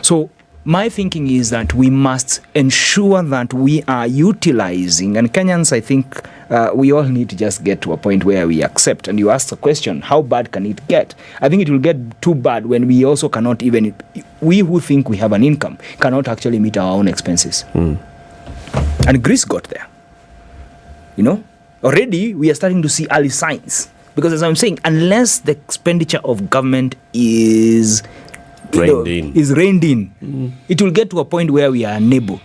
So my thinking is that we must ensure that we are utilizing, and Kenyans, I think, we all need to just get to a point where we accept. And you asked the question, how bad can it get? I think it will get too bad when we also cannot even, we who think we have an income, cannot actually meet our own expenses. And Greece got there. Already we are starting to see early signs. Because as I'm saying, unless the expenditure of government is reined in, it will get to a point where we are unable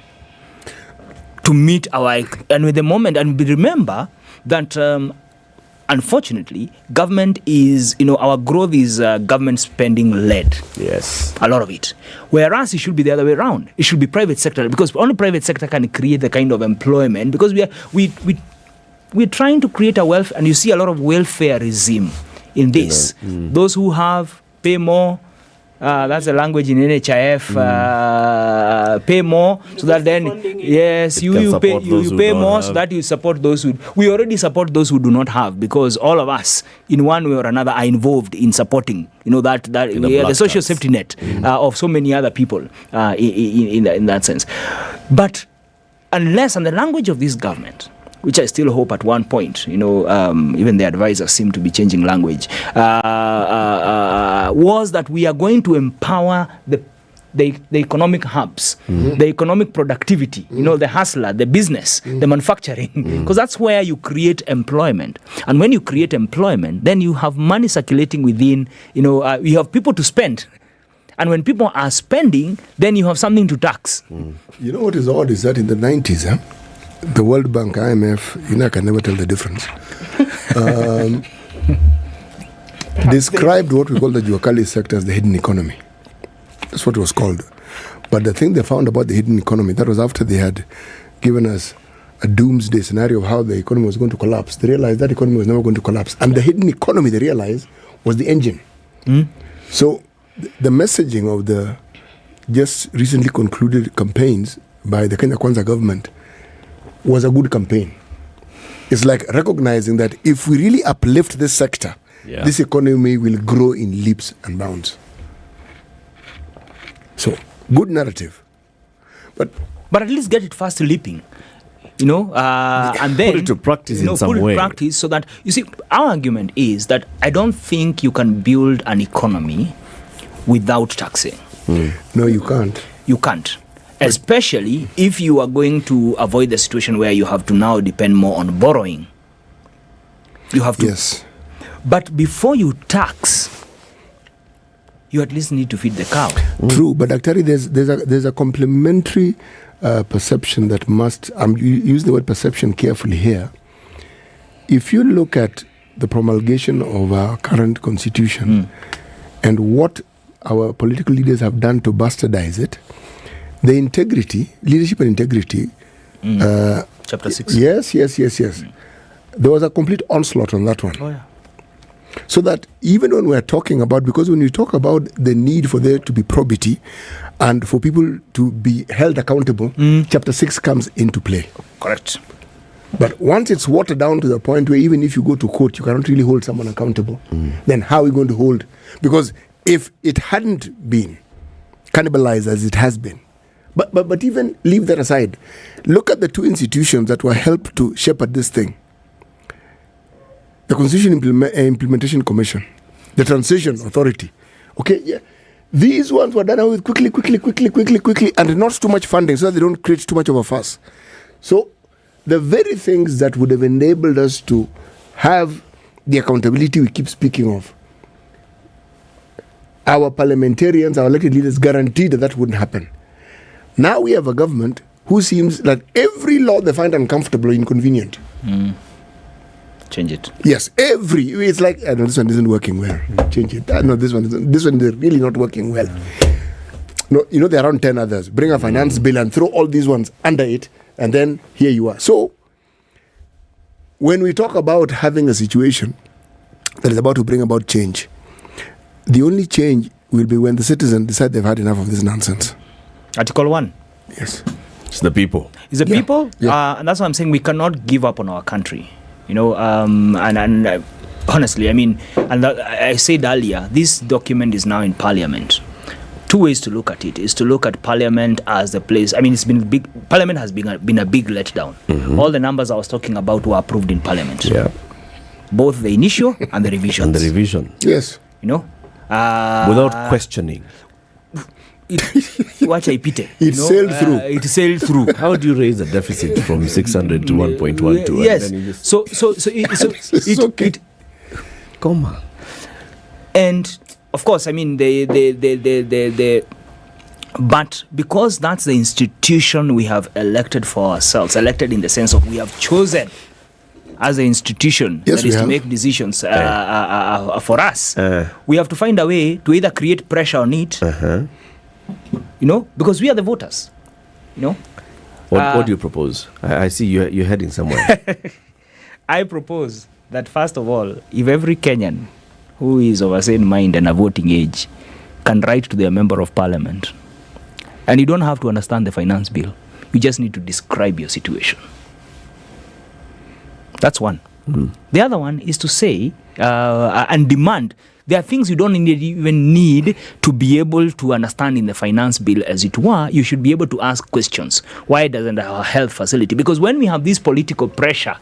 to meet our, and with the moment, and remember that unfortunately government is, our growth is government spending led. Yes, a lot of it, whereas it should be the other way around. It should be private sector, because only private sector can create the kind of employment, because we're trying to create a wealth, and you see a lot of welfareism in this. Those who have pay more. That's the language in NHIF. Pay more so that then, yes, you pay more so that you support those who. We already support those who do not have, because all of us, in one way or another, are involved in supporting. That we are the social safety net of so many other people in that sense. But unless, and the language of this government, which I still hope at one point, even the advisors seem to be changing language, was that we are going to empower the economic hubs, the economic productivity, the hustler, the business, the manufacturing, because that's where you create employment. And when you create employment, then you have money circulating within, you have people to spend. And when people are spending, then you have something to tax. You know what is odd is that in the 90s, the World Bank, IMF, I can never tell the difference, described what we call the Juakali sector as the hidden economy. That's what it was called. But the thing they found about the hidden economy, that was after they had given us a doomsday scenario of how the economy was going to collapse. They realized that economy was never going to collapse. And the hidden economy, they realized, was the engine. So the messaging of the just recently concluded campaigns by the Kenya Kwanza government was a good campaign. It's like recognizing that if we really uplift this sector, this economy will grow in leaps and bounds. So, good narrative. But at least get it fast leaping. And then put it to practice in some way. Practice so that, you see, our argument is that I don't think you can build an economy without taxing. No, you can't. You can't. Especially if you are going to avoid the situation where you have to now depend more on borrowing. You have to. Yes. But before you tax, you at least need to feed the cow. True, but actually there's a complementary perception that must, you use the word perception carefully here. If you look at the promulgation of our current constitution and what our political leaders have done to bastardize it, the integrity, leadership and integrity. Chapter 6. Yes. There was a complete onslaught on that one. Oh, yeah. So that even when we're talking about, because when you talk about the need for there to be probity and for people to be held accountable, Chapter 6 comes into play. Correct. But once it's watered down to the point where even if you go to court, you cannot really hold someone accountable, then how are we going to hold? Because if it hadn't been cannibalized as it has been, But even leave that aside. Look at the two institutions that were helped to shepherd this thing. The Constitution Implementation Commission, the Transition Authority. Okay, yeah. These ones were done with quickly, and not too much funding so that they don't create too much of a fuss. So the very things that would have enabled us to have the accountability we keep speaking of, our parliamentarians, our elected leaders guaranteed that wouldn't happen. Now we have a government who seems like every law they find uncomfortable or inconvenient. Change it. Yes, it's like, I know this one isn't working well. Change it. I know this one is really not working well. No, you know, there are around 10 others. Bring a finance bill and throw all these ones under it, and then here you are. So, when we talk about having a situation that is about to bring about change, the only change will be when the citizens decide they've had enough of this nonsense. Article 1. Yes. It's the people. It's the people. And that's why I'm saying we cannot give up on our country. You know, and honestly, I mean, and I said earlier, this document is now in Parliament. Two ways to look at it is to look at Parliament as the place. I mean, it's been big. Parliament has been a big letdown. All the numbers I was talking about were approved in Parliament. Yeah. Both the initial and the revision. Yes. You know, without questioning. It sailed through. It sailed through. How do you raise the deficit from 600 to 1.12? Yes. And then So okay. Come on. And of course, I mean, but because that's the institution we have elected for ourselves, elected in the sense of we have chosen as an institution that is to make decisions for us, we have to find a way to either create pressure on it, you know, because we are the voters, you know. What do you propose? I see you're heading somewhere. I propose that, first of all, if every Kenyan who is of a sane mind and a voting age can write to their member of parliament, and you don't have to understand the finance bill, you just need to describe your situation. That's one. The other one is to say and demand. There are things you don't even need to be able to understand in the finance bill, as it were. You should be able to ask questions. Why doesn't our health facility? Because when we have this political pressure,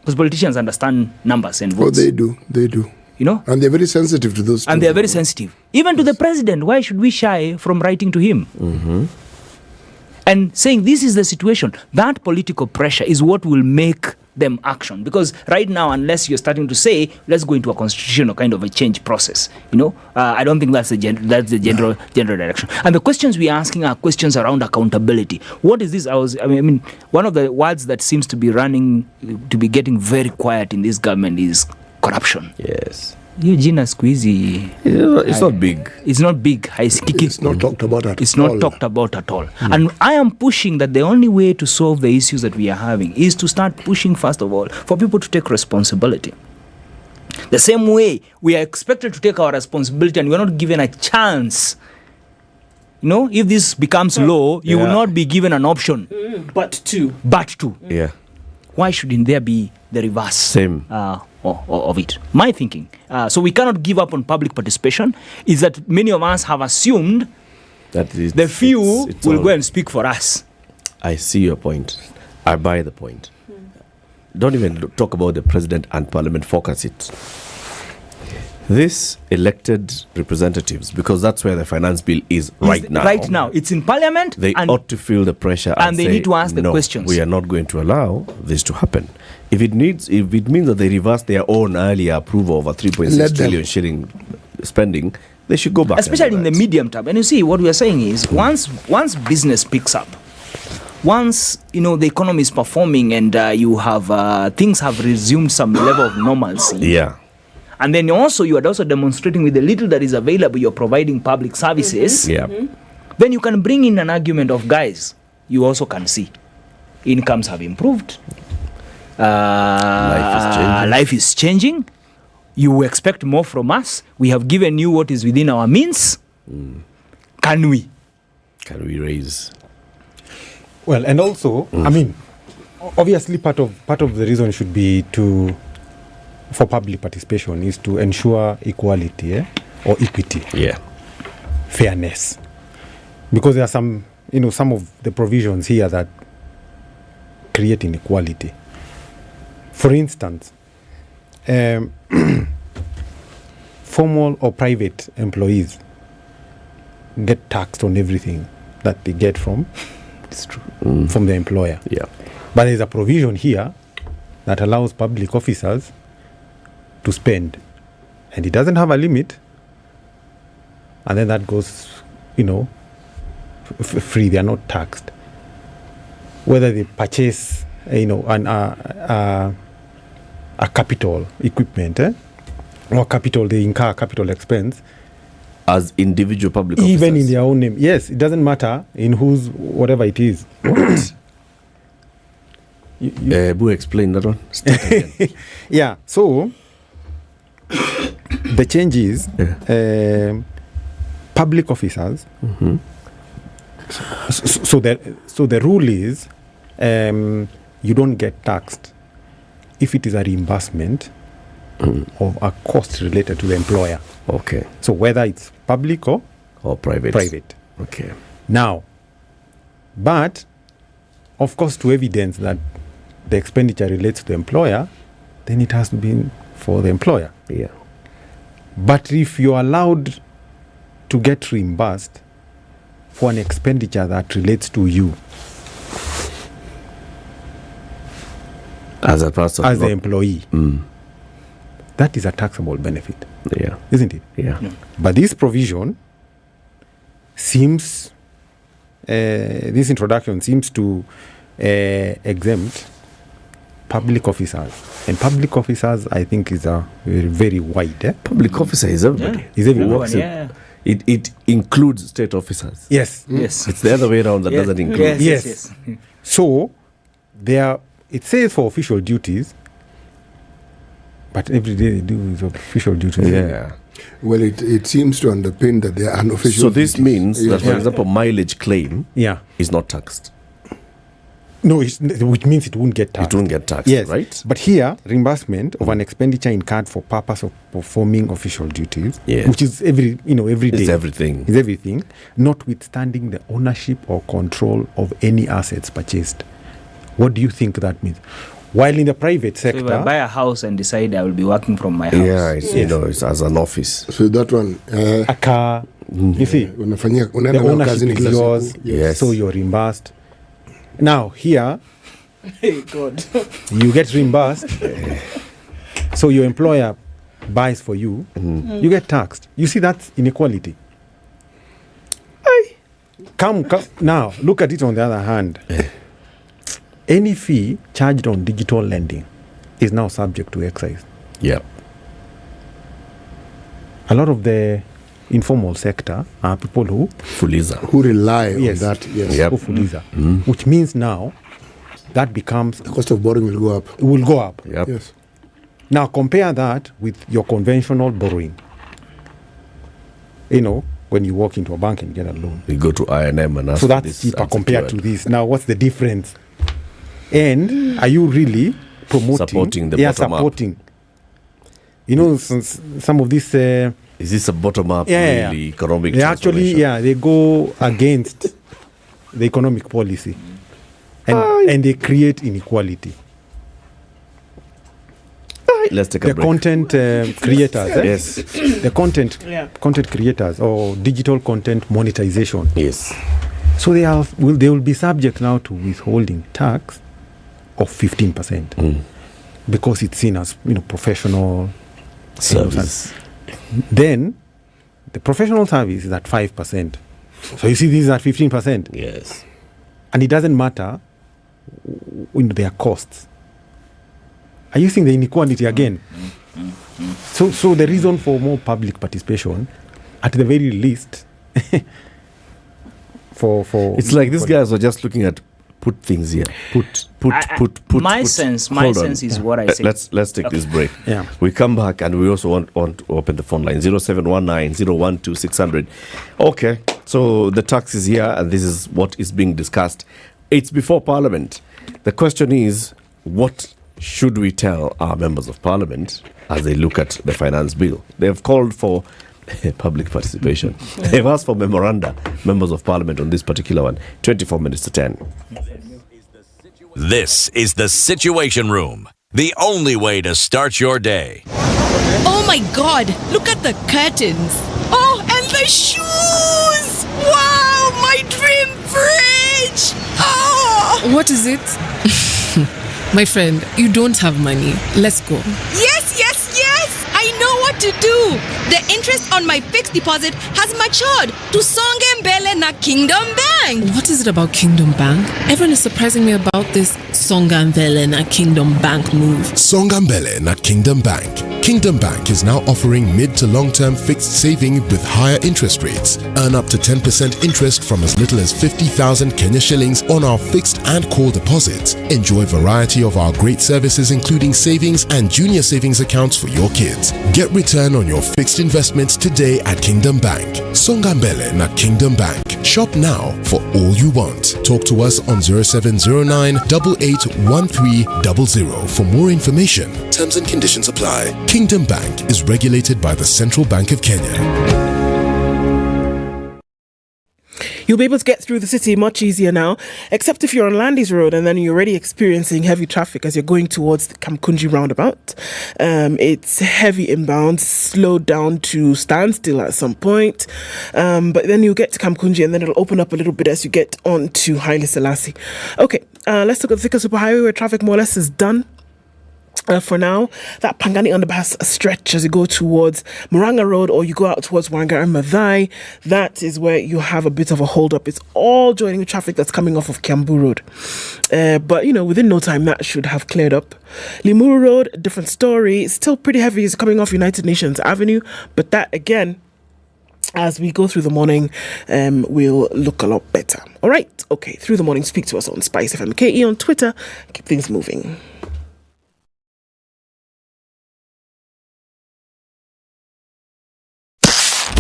because politicians understand numbers and votes. Oh, they do. You know? And they're very sensitive to those. And they're very sensitive. Even to the president. Why should we shy from writing to him? And saying this is the situation, that political pressure is what will make them action. Because right now, unless you're starting to say, let's go into a constitutional kind of a change process, you know, I don't think that's the general direction. And the questions we're asking are questions around accountability. What is this? I mean, one of the words that seems to be getting very quiet in this government is corruption. Yes. Hiyo jina siku hizi it's not big. It's not big. It's not talked about at all. It's not talked about at all. And I am pushing that the only way to solve the issues that we are having is to start pushing, first of all, for people to take responsibility. The same way we are expected to take our responsibility and we're not given a chance. You know, if this becomes law, you will not be given an option. But to. Yeah. Why shouldn't there be the reverse? Same. Of it. My thinking. So we cannot give up on public participation. Is that many of us have assumed that the few will go and speak for us. I see your point. I buy the point. Don't even talk about the president and parliament. Focus it. This elected representatives, because that's where the finance bill is right now. Right now. It's in parliament. They ought to feel the pressure and they say, need to ask the no, questions. We are not going to allow this to happen. If it means that they reverse their own earlier approval of a 3.6 trillion shilling spending, they should go back. Especially in the medium term. And you see, what we are saying is once business picks up, once the economy is performing and you have things have resumed some level of normalcy. Yeah. And then also you are also demonstrating with the little that is available, you're providing public services. Yeah. Then you can bring in an argument of, guys, you also can see incomes have improved. Life is changing. You expect more from us. We have given you what is within our means. Can we raise? Well, and also, I mean, obviously part of the reason should be for public participation is to ensure equality or equity. Yeah. Fairness. Because there are some of the provisions here that create inequality. For instance, formal or private employees get taxed on everything that they get from the employer. Yeah. But there's a provision here that allows public officers to spend, and it doesn't have a limit, and then that goes, free. They are not taxed. Whether they purchase, a capital equipment, or they incur capital expense, as individual public even officers. in their own name. Yes, it doesn't matter in whose, whatever it is. Boo, explain that one. Start again. Yeah, so the change is public officers. Mm-hmm. So the rule is you don't get taxed if it is a reimbursement of a cost related to the employer. Okay. So whether it's public or private. Private. Okay. Now, but of course, to evidence that the expenditure relates to the employer, then it has to be for the employer. Yeah. But if you're allowed to get reimbursed for an expenditure that relates to you as a person, as the employee, that is a taxable benefit. Yeah. Isn't it? Yeah. But this provision seems, this introduction seems to exempt public officers. And public officers, I think, is a very wide. Public officer is everybody. Yeah. Is everyone. Yeah. It includes state officers. Yes. Yes. It's the other way around that doesn't include. Yes. So, it says for official duties, but every day they do is official duties. Yeah. Well, it seems to underpin that they are unofficial. So this duties. means that, for example, mileage claim is not taxed. No, which means it won't get taxed. It won't get taxed, yes. right? But here, reimbursement of an expenditure incurred for purpose of performing official duties, Yeah. which is every day. It's everything. Is everything, notwithstanding the ownership or control of any assets purchased. What do you think that means? While in the private sector, So if I buy a house and decide I will be working from my house. Yeah, it's as an office. So that one, a car, you see, the ownership is yours. Yes. So you're reimbursed. Now here, Hey God. you get reimbursed. So your employer buys for you, you get taxed. You see, that's inequality. Come now, look at it on the other hand. Any fee charged on digital lending is now subject to excise. Yeah. A lot of the informal sector are people who who rely on that. Yes. Yep. who fuliza. Which means now that becomes the cost of borrowing will go up. It will go up. Yep. Yes. Now compare that with your conventional borrowing. When you walk into a bank and get a loan, You go to I&M and ask so for that's this cheaper compared to unsecured. this. Now, what's the difference? And are you really promoting? Supporting the bottom up. supporting. Some of this. Is this a bottom-up really economic They actually, transformation? they go against the economic policy, and they create inequality. Let's take a The break. content creators, Yes. the content creators or digital content monetization. Yes. So they will be subject now to withholding tax of 15% because it's seen as professional Service. Then the professional service is at 5%. So you see, these are 15%. Yes. And it doesn't matter their costs. Are you seeing the inequality again? So the reason for more public participation, at the very least, for It's like these guys are just looking at put things here. Put. My sense is what I say. Let's take this break. Yeah. We come back and we also want to open the phone line 0719-012-600. Okay, so the tax is here and this is what is being discussed. It's before Parliament. The question is, what should we tell our members of Parliament as they look at the finance bill? They have called for public participation. They've asked for memoranda, members of Parliament, on this particular one. 24 minutes to 10. This is the Situation Room, the only way to start your day. Oh my God, look at the curtains. Oh, and the shoes. Wow, my dream fridge. Oh. What is it? My friend, you don't have money. Let's go. Yes, yes, yes. I know what to do. The interest on my fixed deposit has matured to Songe Mbele na Kingdom Bank. What is it about Kingdom Bank? Everyone is surprising me about this Songa Mbele na Kingdom Bank move. Songa Mbele na Kingdom Bank. Kingdom Bank is now offering mid to long-term fixed saving with higher interest rates. Earn up to 10% interest from as little as 50,000 Kenya shillings on our fixed and call deposits. Enjoy a variety of our great services including savings and junior savings accounts for your kids. Get return on your fixed investments today at Kingdom Bank. Songa mbele na Kingdom Bank. Shop now for all you want. Talk to us on 0709 881300 for more information. Terms and conditions apply. Kingdom Bank is regulated by the Central Bank of Kenya. You'll be able to get through the city much easier now, except if you're on Landys Road and then you're already experiencing heavy traffic as you're going towards the Kamkunji roundabout. It's heavy inbound, slowed down to standstill at some point. But then you'll get to Kamkunji and then it'll open up a little bit as you get on to Haile Selassie. Okay, let's look at the Thika Superhighway where traffic more or less is done. For now, that Pangani underpass stretch as you go towards Muranga Road or you go out towards Wanga and Mathai, that is where you have a bit of a hold up. It's all joining the traffic that's coming off of Kiambu Road. But, within no time that should have cleared up. Limuru Road, different story. It's still pretty heavy. It's coming off United Nations Avenue. But that, again, as we go through the morning, will look a lot better. All right. Okay. Through the morning, speak to us on Spice FM KE on Twitter. Keep things moving.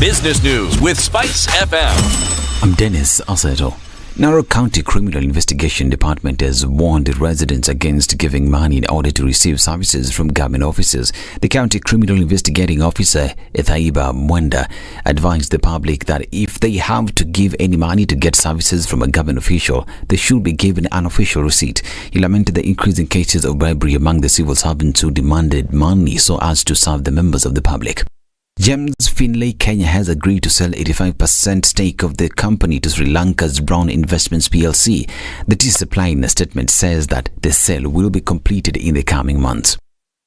Business News with Spice FM. I'm Dennis Aseto. Narok County Criminal Investigation Department has warned residents against giving money in order to receive services from government officers. The County Criminal Investigating Officer, Ethaiba Mwenda, advised the public that if they have to give any money to get services from a government official, they should be given an official receipt. He lamented the increasing cases of bribery among the civil servants who demanded money so as to serve the members of the public. James Finlay Kenya has agreed to sell 85% stake of the company to Sri Lanka's Brown Investments PLC. The tea supply in a statement says that the sale will be completed in the coming months.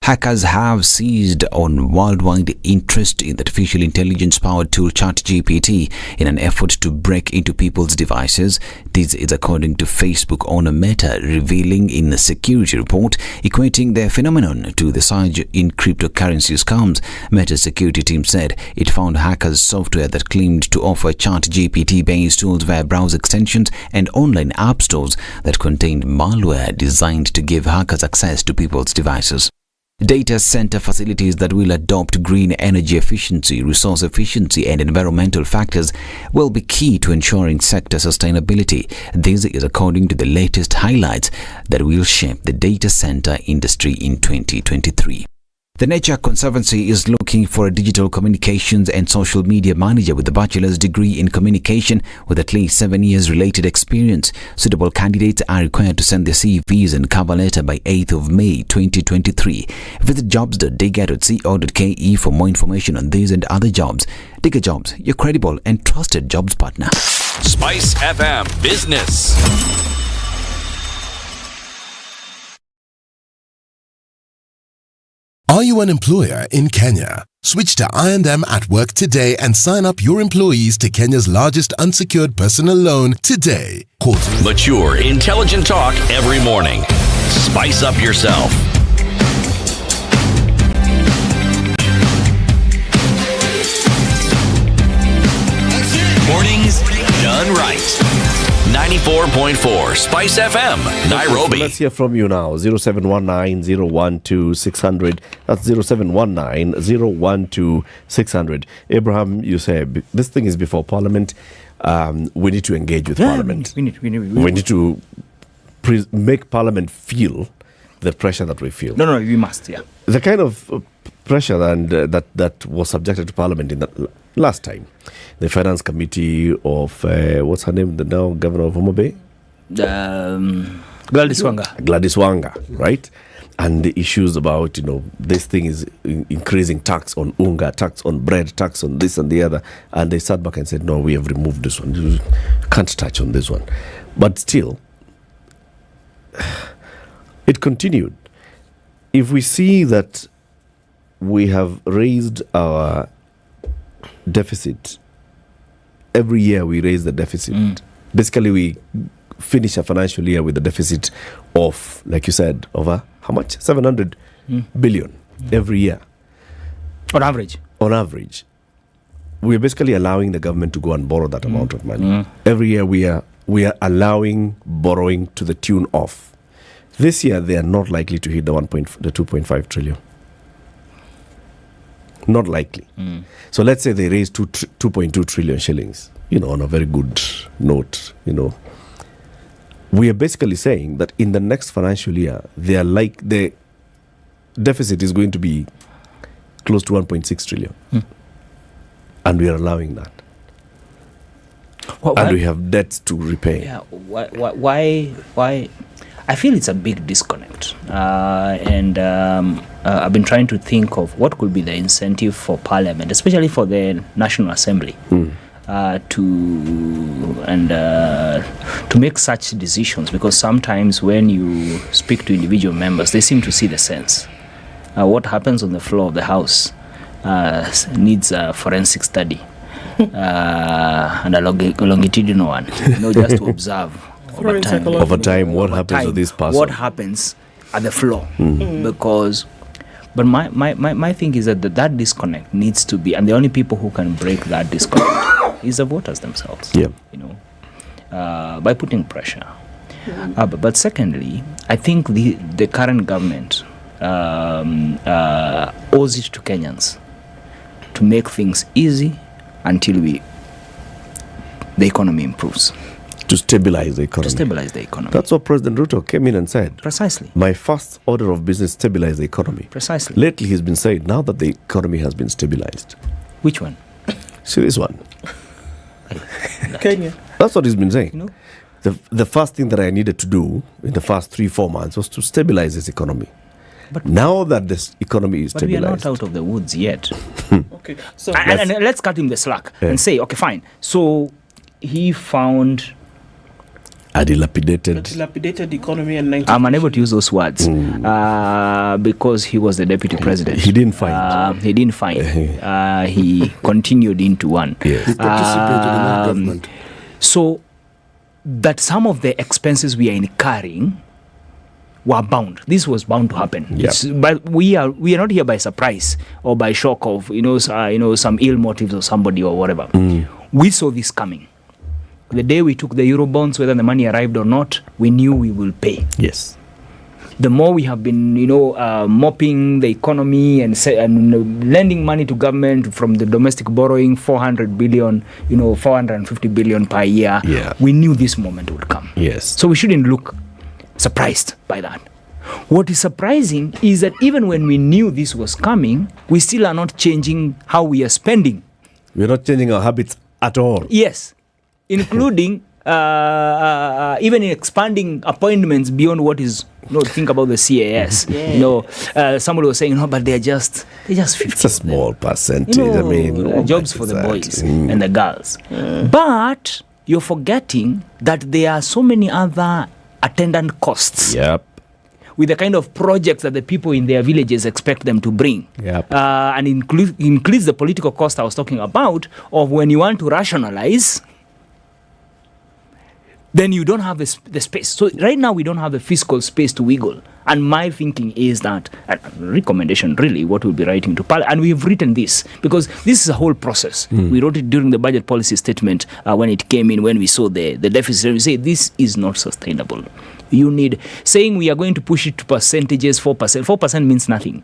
Hackers have seized on worldwide interest in the artificial intelligence-powered tool ChatGPT in an effort to break into people's devices. This is according to Facebook owner Meta, revealing in a security report equating the phenomenon to the surge in cryptocurrency scams. Meta's security team said it found hackers' software that claimed to offer ChatGPT-based tools via browser extensions and online app stores that contained malware designed to give hackers access to people's devices. Data center facilities that will adopt green energy efficiency, resource efficiency and environmental factors will be key to ensuring sector sustainability. This is according to the latest highlights that will shape the data center industry in 2023. The Nature Conservancy is looking for a digital communications and social media manager with a bachelor's degree in communication with at least 7 years related experience. Suitable candidates are required to send their CVs and cover letter by 8th of May 2023. Visit jobs.diga.co.ke for more information on these and other jobs. Digga Jobs, your credible and trusted jobs partner. Spice FM Business. Are you an employer in Kenya? Switch to I&M at Work today and sign up your employees to Kenya's largest unsecured personal loan today. Call Mature, intelligent talk every morning. Spice up yourself. Mornings done right. 94.4 Spice FM, Nairobi. Let's hear from you now. 0719-012-600. That's 0719-012-600. Abraham, you say this thing is before Parliament. We need to engage with Parliament. We need to make Parliament feel the pressure that we feel. No, we must, yeah. The kind of pressure that was subjected to Parliament in that last time. The Finance Committee of, what's her name, the now Governor of Homa Bay? Gladys Wanga, right? And the issues about, this thing is increasing tax on unga, tax on bread, tax on this and the other. And they sat back and said, no, we have removed this one. You can't touch on this one. But still, it continued. If we see that we have raised our deficit, every year we raise the deficit. Basically, we finish a financial year with a deficit of, like you said, over how much? 700 billion every year. On average. On average. We're basically allowing the government to go and borrow that amount of money. Every year we are allowing borrowing to the tune of. This year they are not likely to hit the 2.5 trillion. Not likely. So let's say they raise 2.2 trillion shillings, on a very good note, We are basically saying that in the next financial year, the deficit is going to be close to 1.6 trillion. And we are allowing that. And we have debts to repay. Yeah, why? I feel it's a big disconnect. And I've been trying to think of what could be the incentive for Parliament, especially for the National Assembly, to make such decisions. Because sometimes when you speak to individual members, they seem to see the sense. What happens on the floor of the House needs a forensic study and a longitudinal one, just to observe over time what happens to this person. What happens at the floor. But my thing is that disconnect needs to be, and the only people who can break that disconnect is the voters themselves. By putting pressure. But secondly, I think the current government owes it to Kenyans to make things easy until the economy improves. To stabilize the economy. That's what President Ruto came in and said. Precisely. My first order of business, stabilize the economy. Precisely. Lately he's been saying, now that the economy has been stabilized. Which one? See this one. Kenya. That's what he's been saying. The first thing that I needed to do in the first 3-4 months was to stabilize this economy. But now that this economy is stabilized. But we are not out of the woods yet. Okay. So and let's cut him the slack and say, okay, fine. So he found a dilapidated economy and I'm unable to use those words because he was the deputy president. He didn't find. He continued into one. He participated in that government. So that some of the expenses we are incurring were bound. This was bound to happen. But we are not here by surprise or by shock of some ill motives of somebody or whatever. We saw this coming. The day we took the Eurobonds, whether the money arrived or not, we knew we will pay. Yes. The more we have been, mopping the economy and lending money to government from the domestic borrowing, 400 billion, 450 billion per year, we knew this moment would come. Yes. So we shouldn't look surprised by that. What is surprising is that even when we knew this was coming, we still are not changing how we are spending. We're not changing our habits at all. Yes. Including even expanding appointments beyond what is think about the CAS. Somebody was saying, but they're just 50. It's a small percentage. Jobs for the boys and the girls. But you're forgetting that there are so many other attendant costs. With the kind of projects that the people in their villages expect them to bring. And includes the political cost I was talking about of when you want to rationalize, then you don't have the space. So right now we don't have the fiscal space to wiggle. And my thinking is that, recommendation really, what we'll be writing to Parliament, and we've written this, because this is a whole process. We wrote it during the budget policy statement when it came in, when we saw the deficit. We say this is not sustainable. You need, saying we are going to push it to percentages, 4%. 4% means nothing.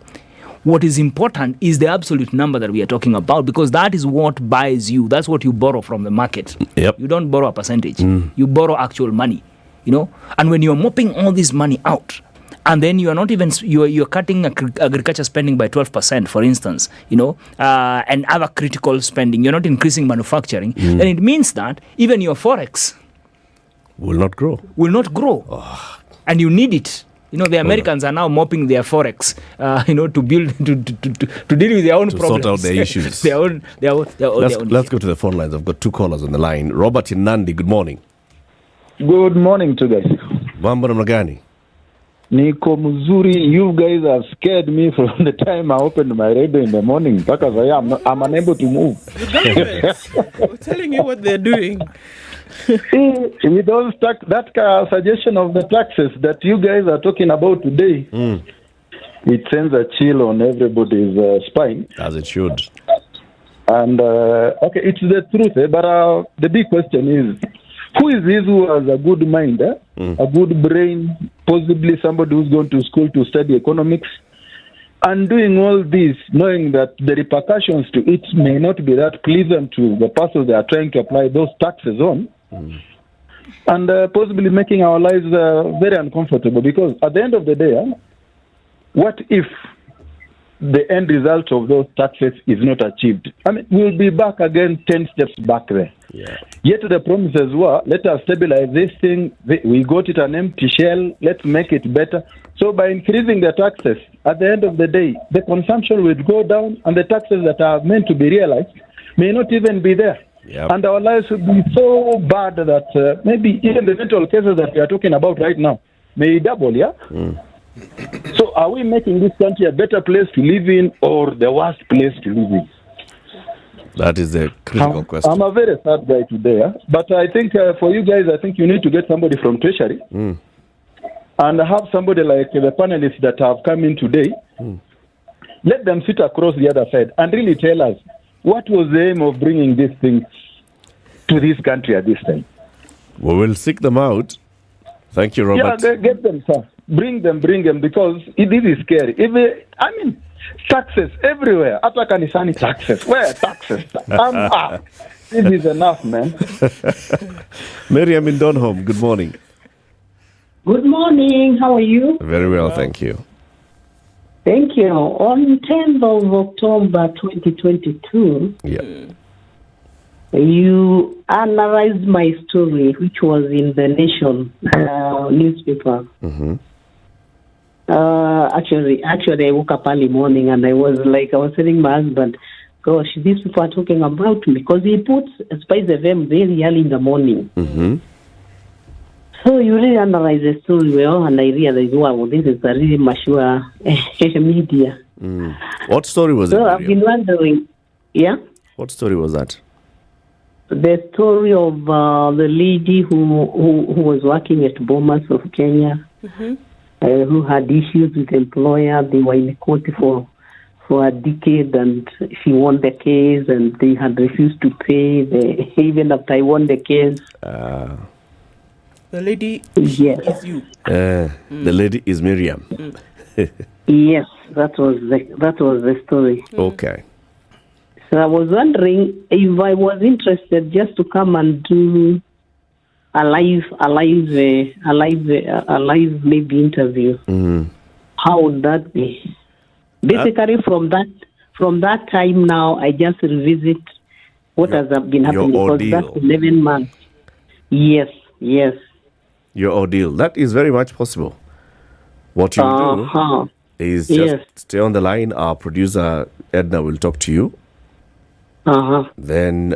What is important is the absolute number that we are talking about, because that is what buys you. That's what you borrow from the market. You don't borrow a percentage. You borrow actual money, And when you're mopping all this money out, and then you are not even, you're cutting agriculture spending by 12%, for instance, and other critical spending, you're not increasing manufacturing, then it means that even your forex will not grow. And you need it. The Americans are now mopping their forex, to build, to deal with their own problems. Sort out their issues. Let's go to the phone lines. I've got 2 callers on the line. Robert in Nandi, good morning. Good morning to guys. Mambo namna gani? Niko mzuri. You guys have scared me from the time I opened my radio in the morning because I'm unable to move. We're telling you what they're doing. With all that suggestion of the taxes that you guys are talking about today, it sends a chill on everybody's spine. As it should. And, okay, it's the truth, but the big question is, who is this who has a good mind, a good brain, possibly somebody who's gone to school to study economics, and doing all this, knowing that the repercussions to it may not be that pleasant to the persons they are trying to apply those taxes on, and possibly making our lives very uncomfortable, because at the end of the day, what if the end result of those taxes is not achieved? I mean, we'll be back again 10 steps back there. Yeah. Yet the promises were, let us stabilize this thing. We got it an empty shell. Let's make it better. So by increasing the taxes, at the end of the day, the consumption will go down, and the taxes that are meant to be realized may not even be there. Yep. And our lives will be so bad that maybe even the mental cases that we are talking about right now may double, yeah? So are we making this country a better place to live in or the worst place to live in? That is the critical question. I'm a very sad guy today, but I think for you guys, I think you need to get somebody from Treasury and have somebody like the panelists that have come in today. Let them sit across the other side and really tell us what was the aim of bringing these things to this country at this time. We will seek them out. Thank you, Robert. Yeah, get them, sir. Bring them, because this is scary. Taxes everywhere. Ata kanisani taxes. Where taxes? This is enough, man. Miriam in Donholm, good morning. Good morning. How are you? Very well, thank you. Thank you. On 10th of October 2022, you analyzed my story, which was in the Nation newspaper. Actually, I woke up early morning and I was telling my husband, gosh, these people are talking about me, because he puts Spice FM very early in the morning. So you really analyze the story well, and I realized, wow, this is a really mature media. What story was it? So I've been wondering, What story was that? The story of the lady who was working at Bomas of Kenya, who had issues with the employer. They were in court for a decade, and she won the case, and they had refused to pay. Even after I won the case. The lady is you. The lady is Miriam. Yes, that was the story. Okay. So I was wondering if I was interested just to come and do a live maybe interview. How would that be? Basically, from that time now, I just revisit what has been happening, because that's 11 months. Yes. Your ordeal. That is very much possible. What you do is just stay on the line. Our producer Ednah will talk to you. Then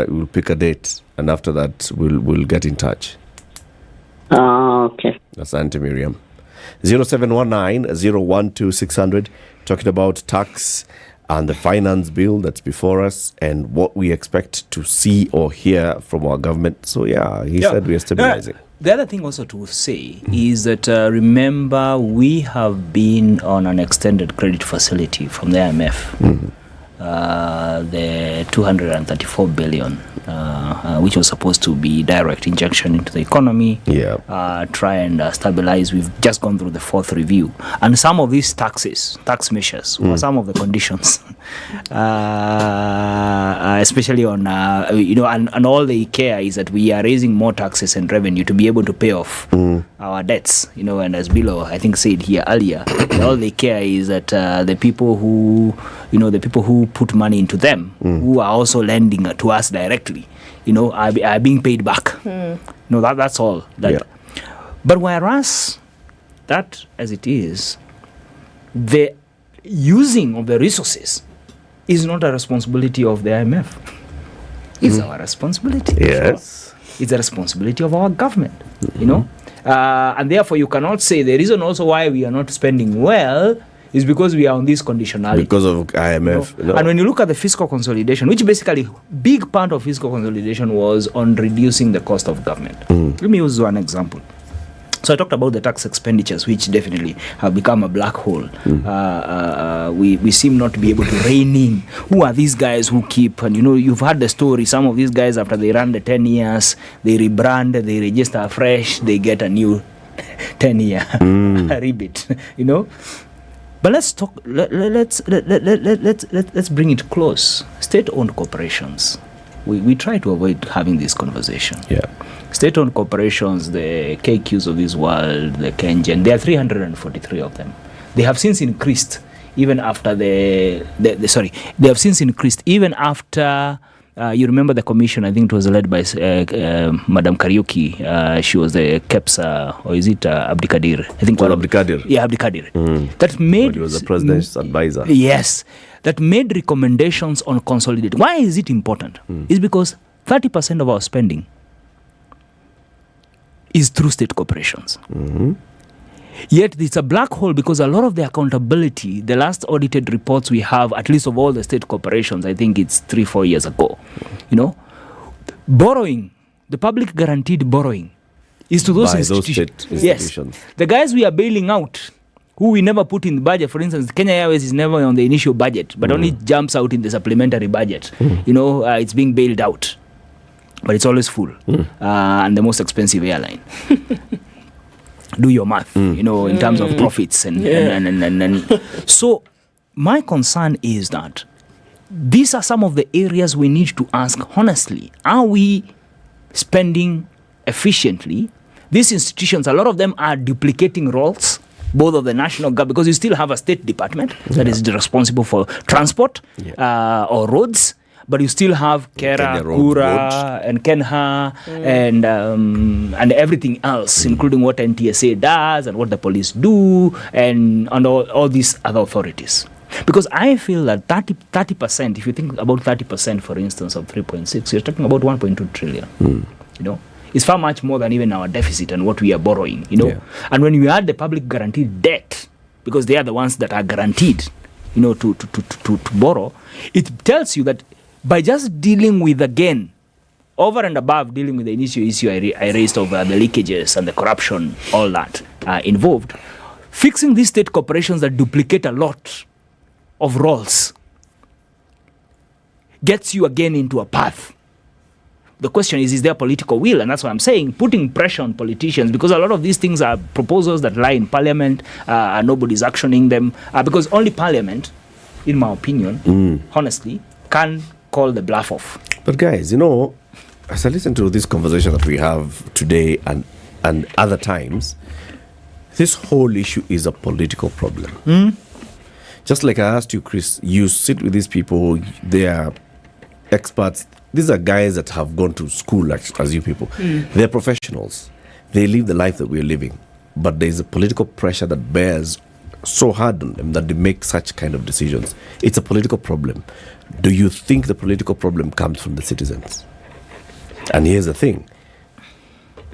we'll pick a date, and after that we'll get in touch. Okay. Asante Miriam. 0719-012-600, talking about tax and the finance bill that's before us and what we expect to see or hear from our government. So he said we are stabilizing. The other thing also to say is that remember, we have been on an extended credit facility from the IMF. The 234 billion, which was supposed to be direct injection into the economy, try and stabilize. We've just gone through the fourth review, and some of these tax measures were some of the conditions, especially on and all they care is that we are raising more taxes and revenue to be able to pay off our debts, and as Bilo I think said here earlier, all they care is that the people who put money into them, who are also lending to us directly, are being paid back. That's all. But whereas that as it is, the using of the resources is not a responsibility of the IMF. It's our responsibility. Yes. It's a responsibility of our government, and therefore you cannot say the reason also why we are not spending well is because we are on this conditionality. Because of IMF. No. And when you look at the fiscal consolidation, which basically, big part of fiscal consolidation was on reducing the cost of government. Let me use one example. So I talked about the tax expenditures, which definitely have become a black hole. We seem not to be able to rein in. Who are these guys who keep, and you've heard the story, some of these guys, after they run the 10 years, they rebrand, they register afresh, they get a new 10-year rebate, But let's talk, let's bring it close. State-owned corporations. We try to avoid having this conversation. Yeah. State-owned corporations, the KQs of this world, the Kengen, there are 343 of them. They have since increased even after they have since increased even after, you remember the commission, I think it was led by Madam Kariuki. She was the KEPSA, or is it Abdikadir? I think Abdikadir. Yeah, Abdikadir. That made... He was the president's advisor. Yes. That made recommendations on consolidating. Why is it important? It's because 30% of our spending is through state corporations. Yet it's a black hole because a lot of the accountability, the last audited reports we have, at least of all the state corporations, I think it's 3-4 years ago, borrowing, the public guaranteed borrowing is to those institutions. Yes. The guys we are bailing out, who we never put in the budget. For instance, Kenya Airways is never on the initial budget, but only jumps out in the supplementary budget. It's being bailed out. But it's always full. And the most expensive airline. Do your math, in terms of profits. And so my concern is that these are some of the areas we need to ask honestly. Are we spending efficiently? These institutions, a lot of them are duplicating roles, both of the national government, because you still have a state department that is responsible for transport or roads. But you still have Kera, Kura, and Kenha, and everything else, including what NTSA does and what the police do, and all these other authorities. Because I feel that 30%, if you think about 30%, for instance, of 3.6, you're talking about 1.2 trillion. It's far much more than even our deficit and what we are borrowing. And when you add the public guaranteed debt, because they are the ones that are guaranteed, to borrow, it tells you that by just dealing with, again, over and above dealing with the initial issue I raised of the leakages and the corruption, all that involved, fixing these state corporations that duplicate a lot of roles gets you again into a path. The question is there political will? And that's what I'm saying, putting pressure on politicians, because a lot of these things are proposals that lie in parliament, and nobody's actioning them, because only parliament, in my opinion, honestly, can call the bluff off. But guys, as I listen to this conversation that we have today and other times, this whole issue is a political problem. Just like I asked you, Chris, you sit with these people, they are experts. These are guys that have gone to school as you people. They're professionals. They live the life that we're living. But there's a political pressure that bears so hard on them that they make such kind of decisions. It's a political problem. Do you think the political problem comes from the citizens? And here's the thing.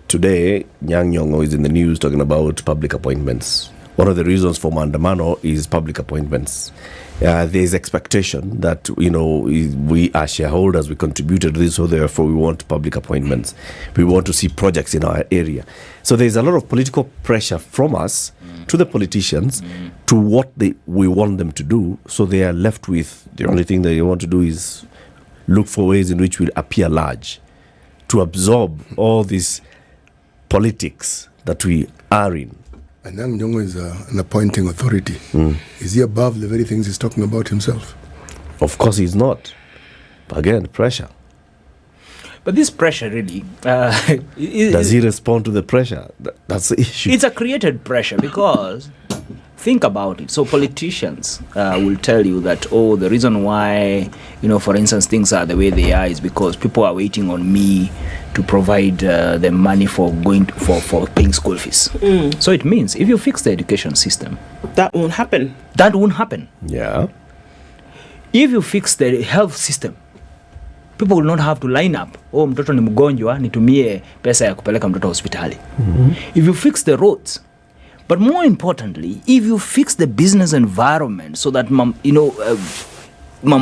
Today, Nyang Nyong'o is in the news talking about public appointments. One of the reasons for Mandamano is public appointments. There's expectation that, we as shareholders, we contributed to this, so therefore we want public appointments. We want to see projects in our area. So there's a lot of political pressure from us to the politicians to what we want them to do. So they are left with, the only thing that they want to do is look for ways in which we appear large, to absorb all these politics that we are in. And Nyang Nyong'o is an appointing authority. Is he above the very things he's talking about himself? Of course he's not. But again, pressure. But this pressure really... Does he respond to the pressure? That's the issue. It's a created pressure because... Think about it. So politicians will tell you that, the reason why, for instance, things are the way they are is because people are waiting on me to provide the money for for paying school fees. So it means if you fix the education system, that won't happen. That won't happen. Yeah. If you fix the health system, people will not have to line up. Mtoto ni mgonjwa, nitumie pesa ya kupeleka mtoto hospitali. If you fix the roads, but more importantly, if you fix the business environment so that, Mama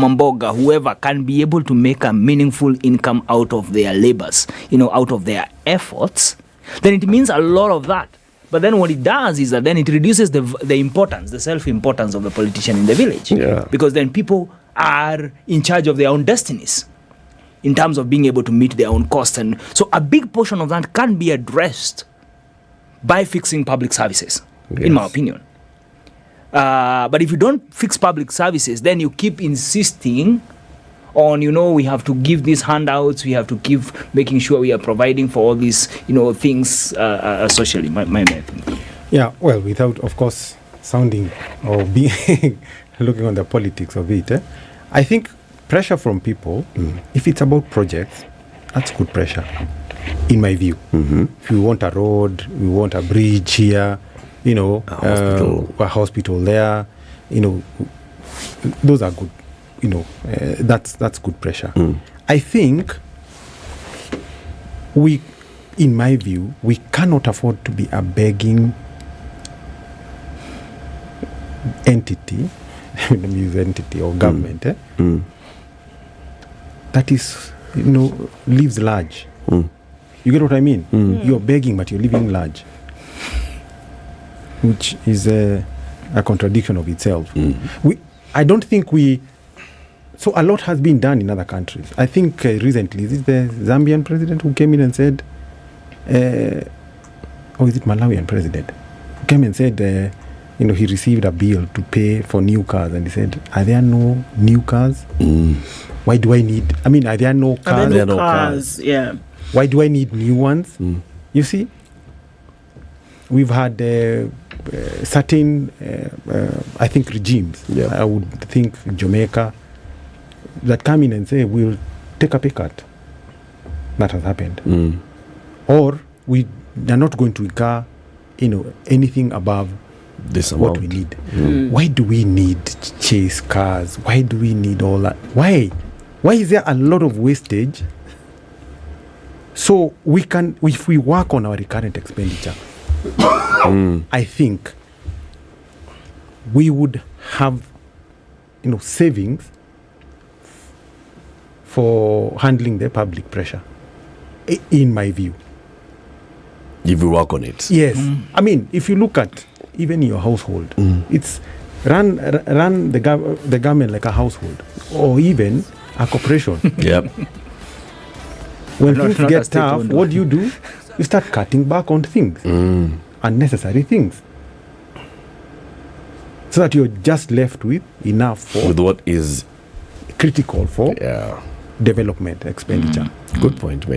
Mboga, whoever, can be able to make a meaningful income out of their labors, out of their efforts, then it means a lot of that But then what it does is that then it reduces the importance, the self-importance of the politician in the village. Yeah. Because then people are in charge of their own destinies in terms of being able to meet their own costs. And so a big portion of that can be addressed by fixing public services, in my opinion. But if you don't fix public services, then you keep insisting on, we have to give these handouts, we have to keep making sure we are providing for all these, things socially, my opinion. Yeah, well, without, of course, sounding or being looking on the politics of it, I think pressure from people, if it's about projects, that's good pressure, in my view. If we want a road, we want a bridge here, a hospital there, those are good, that's good pressure. I think in my view, we cannot afford to be a begging entity, let me use entity or government, that is, lives large. You get what I mean? You're begging, but you're living large, which is a contradiction of itself. I don't think so a lot has been done in other countries. I think recently, is it the Zambian president who came in and said, or is it Malawian president, who came and said, he received a bill to pay for new cars, and he said, are there no new cars? Why do I need, are there no cars? Are there no cars? Yeah. Why do I need new ones? You see, we've had certain, I think, regimes. I would think Jamaica, that come in and say, we'll take a pay cut. That has happened. Or we are not going to incur, anything above this what amount we need. Why do we need chase cars? Why do we need all that? Why is there a lot of wastage? So we can, if we work on our recurrent expenditure, I think we would have, savings for handling the public pressure, in my view. If we work on it. Yes. If you look at even your household, it's run the government like a household, or even a corporation. Yep. When things get tough, what do? You start cutting back on things, unnecessary things, so that you're just left with enough with what is critical for development expenditure. Good point, mate.